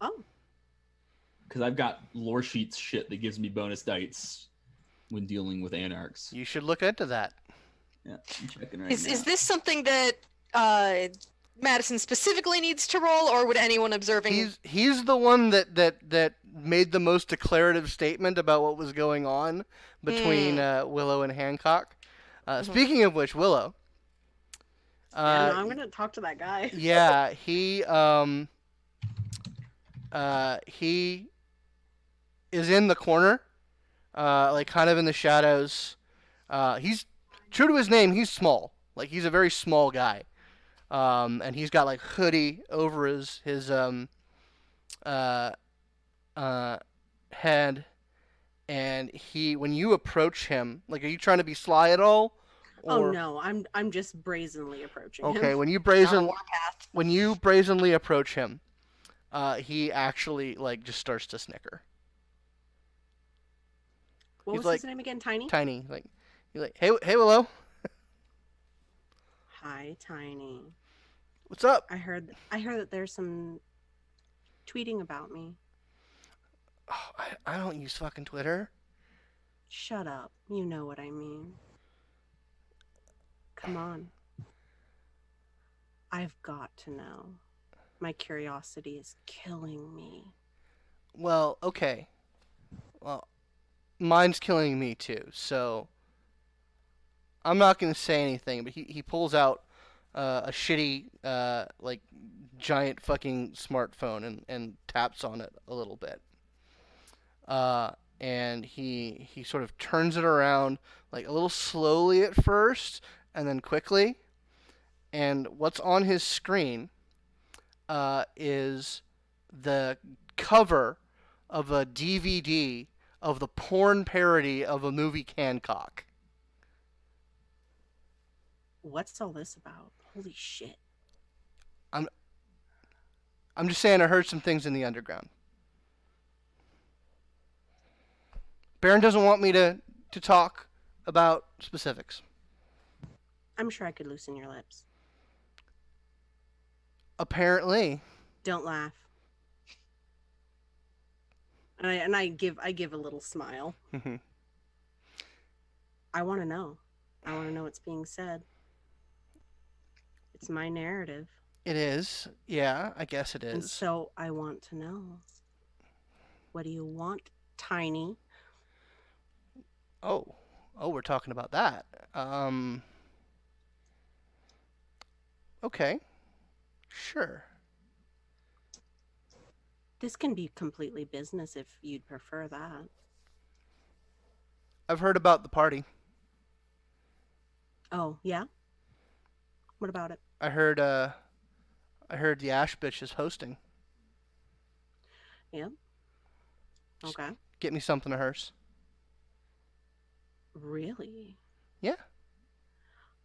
Oh. Because I've got lore sheets shit that gives me bonus dice when dealing with Anarchs. You should look into that. Yeah, I'm checking right now. Is this something that Madison specifically needs to roll, or would anyone observing? He's the one that made the most declarative statement about what was going on between Willow and Hancock. Speaking of which, Willow. Yeah, no, I'm gonna talk to that guy. Yeah, he is in the corner, like kind of in the shadows. He's true to his name. He's small. Like he's a very small guy. And he's got like hoodie over his head, and when you approach him, like, are you trying to be sly at all? Or... Oh no, I'm just brazenly approaching him. Okay, when you brazenly approach him, he actually like just starts to snicker. What He's was his name again? Tiny? Tiny, like he's like, hey Willow. Hi, Tiny. What's up? I heard that there's some tweeting about me. Oh, I don't use fucking Twitter. Shut up. You know what I mean. Come on. I've got to know. My curiosity is killing me. Well, okay. Well, mine's killing me too. So I'm not gonna say anything. But he pulls out a shitty like giant fucking smartphone and taps on it a little bit. And he sort of turns it around like a little slowly at first and then quickly. And what's on his screen is the cover of a DVD of the porn parody of a movie Cancock. What's all this about? Holy shit. I'm just saying I heard some things in the underground. Baron doesn't want me to talk about specifics. I'm sure I could loosen your lips. Apparently. Don't laugh. And I give a little smile. Mm-hmm. I want to know. I want to know what's being said. It's my narrative. It is. Yeah, I guess it And is. so I want to know. What do you want, Tiny? Oh, we're talking about that. Okay. Sure. This can be completely business if you'd prefer that. I've heard about the party. Oh, yeah? What about it? I heard the Ash bitch is hosting. Yeah. Okay. Get me something of hers. Really? Yeah.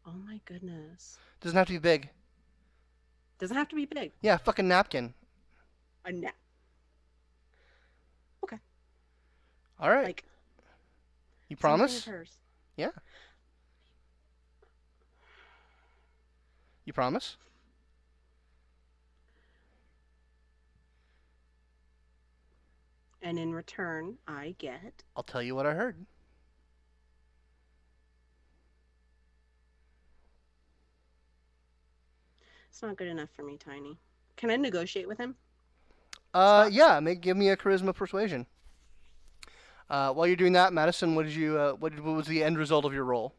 Oh my goodness. Doesn't have to be big. Doesn't have to be big. Yeah, fucking napkin. A nap. Okay. All right. Like. You promise? Something of hers. Yeah. You promise? And in return, I get. I'll tell you what I heard. It's not good enough for me, Tiny. Can I negotiate with him? Yeah. Give me a charisma persuasion. While you're doing that, Madison, what was the end result of your roll?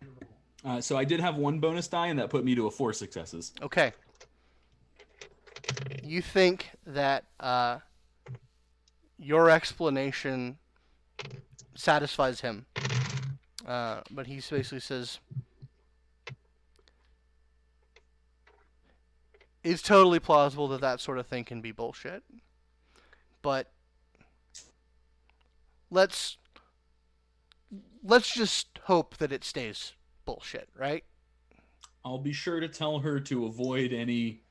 So I did have one bonus die, and that put me to a 4 successes. Okay. You think that your explanation satisfies him, but he basically says, it's totally plausible that sort of thing can be bullshit, but let's just hope that it stays bullshit, right? I'll be sure to tell her to avoid any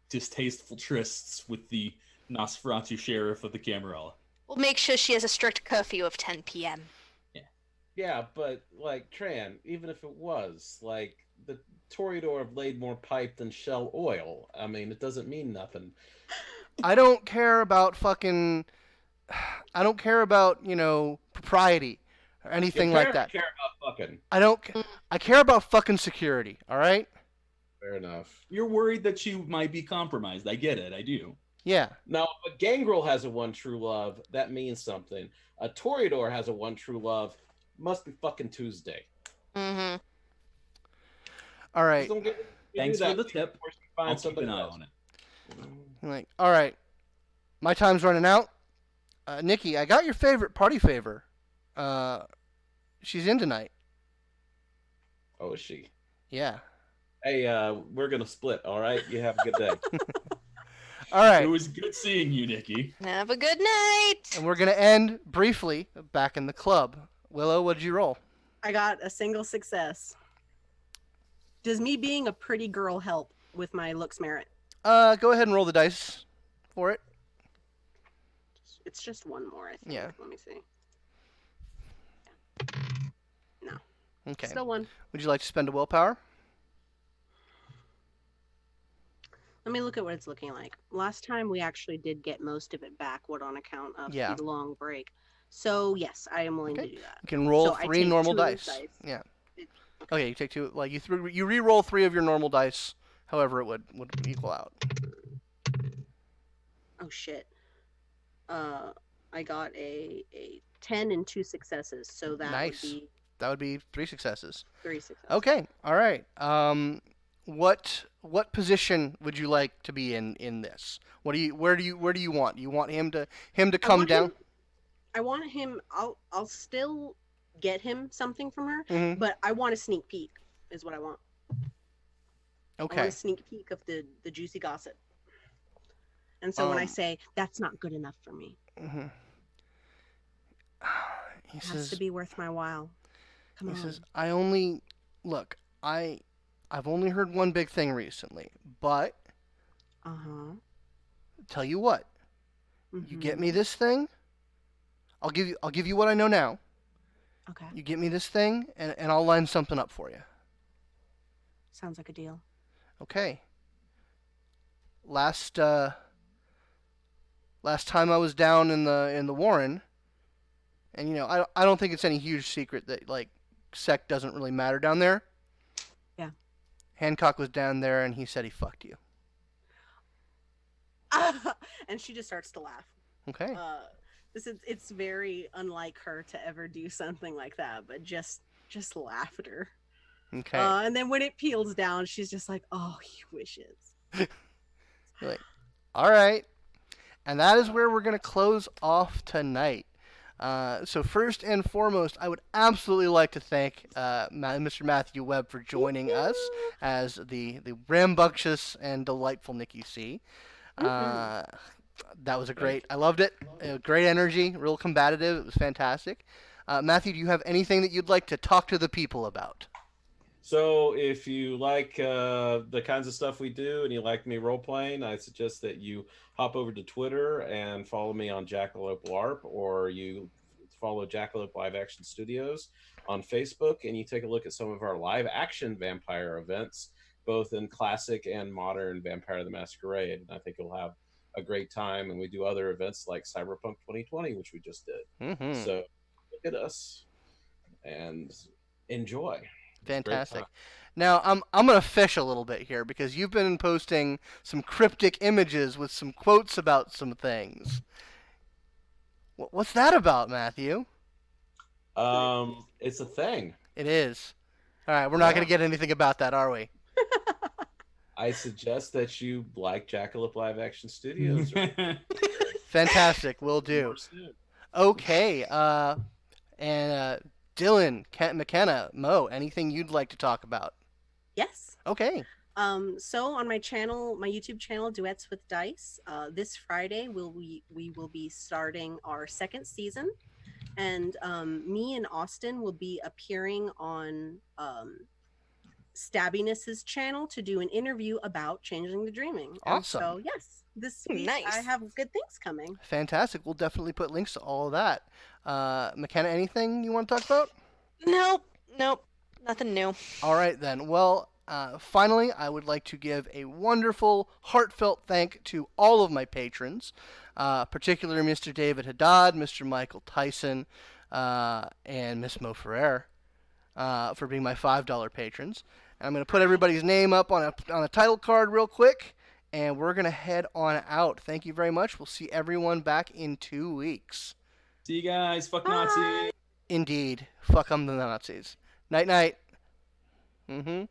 distasteful trysts with the Nosferatu sheriff of the Camarilla. We'll make sure she has a strict curfew of 10 p.m. Yeah, but, like, Tran, even if it was, like, the Toreador have laid more pipe than Shell oil. I mean, it doesn't mean nothing. I don't care about propriety or anything like that. Care about fucking. I care about fucking security, all right? Fair enough. You're worried that she might be compromised. I get it. I do. Yeah. Now, if a Gangrel has a one true love, that means something. A Toreador has a one true love, must be fucking Tuesday. Mm-hmm. All right. Thanks for the tip. I'll keep something an eye else. on it. Like, all right. My time's running out. Nicky, I got your favorite party favor. She's in tonight. Oh, is she? Yeah. Hey, we're gonna split. All right. You have a good day. All right. It was good seeing you, Nicky. Have a good night. And we're gonna end briefly back in the club. Willow, what did you roll? I got a single success. Does me being a pretty girl help with my looks merit? Go ahead and roll the dice for it. It's just one more, I think. Yeah. Let me see. No. Okay. Still one. Would you like to spend a willpower? Let me look at what it's looking like. Last time we actually did get most of it back, what on account of Yeah. the long break. So yes, I am willing Okay. to do that. You can roll So I 3 take normal 2 of those dice. dice. Yeah. Okay, you take 2. Like you re-roll 3 of your normal dice. However, it would equal out. Oh shit. I got a 10 and 2 successes, so that Nice. would be That would be 3 successes. 3 successes. Okay. All right. What position would you like to be in this? Where do you want? You want him to come down? I want him. I'll still get him something from her, Mhm. but I want a sneak peek. Is what I want. I want Okay. a sneak peek of the juicy gossip. And so when I say that's not good enough for me, Mm-hmm. He it has says to be worth my while. Come he on. says I've only heard one big thing recently, but tell you what, you get me this thing, I'll give you what I know now. Okay. You get me this thing, and I'll line something up for you. Sounds like a deal. Okay. Last time I was down in the Warren, and I don't think it's any huge secret that like sect doesn't really matter down there. Yeah. Hancock was down there, and he said he fucked you. And she just starts to laugh. Okay. It's very unlike her to ever do something like that, but just laughter. Okay. And then when it peels down, she's just like, "Oh, he wishes." You're like, all right. And that is where we're going to close off tonight. So first and foremost, I would absolutely like to thank Mr. Matthew Webb for joining us as the rambunctious and delightful Nicky C. That was I loved it. Great energy, real combative. It was fantastic. Matthew, do you have anything that you'd like to talk to the people about? So if you like the kinds of stuff we do and you like me role-playing, I suggest that you hop over to Twitter and follow me on Jackalope LARP, or you follow Jackalope Live Action Studios on Facebook, and you take a look at some of our live action vampire events, both in classic and modern Vampire the Masquerade. And I think you'll have a great time. And we do other events like Cyberpunk 2020, which we just did. Mm-hmm. So look at us and enjoy. Fantastic. Now I'm gonna fish a little bit here because you've been posting some cryptic images with some quotes about some things. What's that about, Matthew? It's a thing. It is. All right, we're not gonna get anything about that, are we? I suggest that you like Jackalope Live Action Studios. Fantastic, will do. Okay, and Dylan, McKenna, Mo, anything you'd like to talk about? Yes. Okay. So on my channel, my YouTube channel, Duets with Dice, this Friday we will be starting our 2nd season, and me and Austin will be appearing on Stabbiness's channel to do an interview about Changing the Dreaming. Awesome. And so yes, this week Nice. I have good things coming. Fantastic. We'll definitely put links to all of that. McKenna, anything you want to talk about? Nope, nothing new. All right then. Well, finally, I would like to give a wonderful, heartfelt thank to all of my patrons, particularly Mr. David Haddad, Mr. Michael Tyson, and Miss Mo Ferrer, for being my $5 patrons. And I'm going to put everybody's name up on a title card real quick, and we're going to head on out. Thank you very much. We'll see everyone back in 2 weeks. See you guys. Fuck Nazis. Indeed. Fuck 'em the Nazis. Night night. Mm-hmm.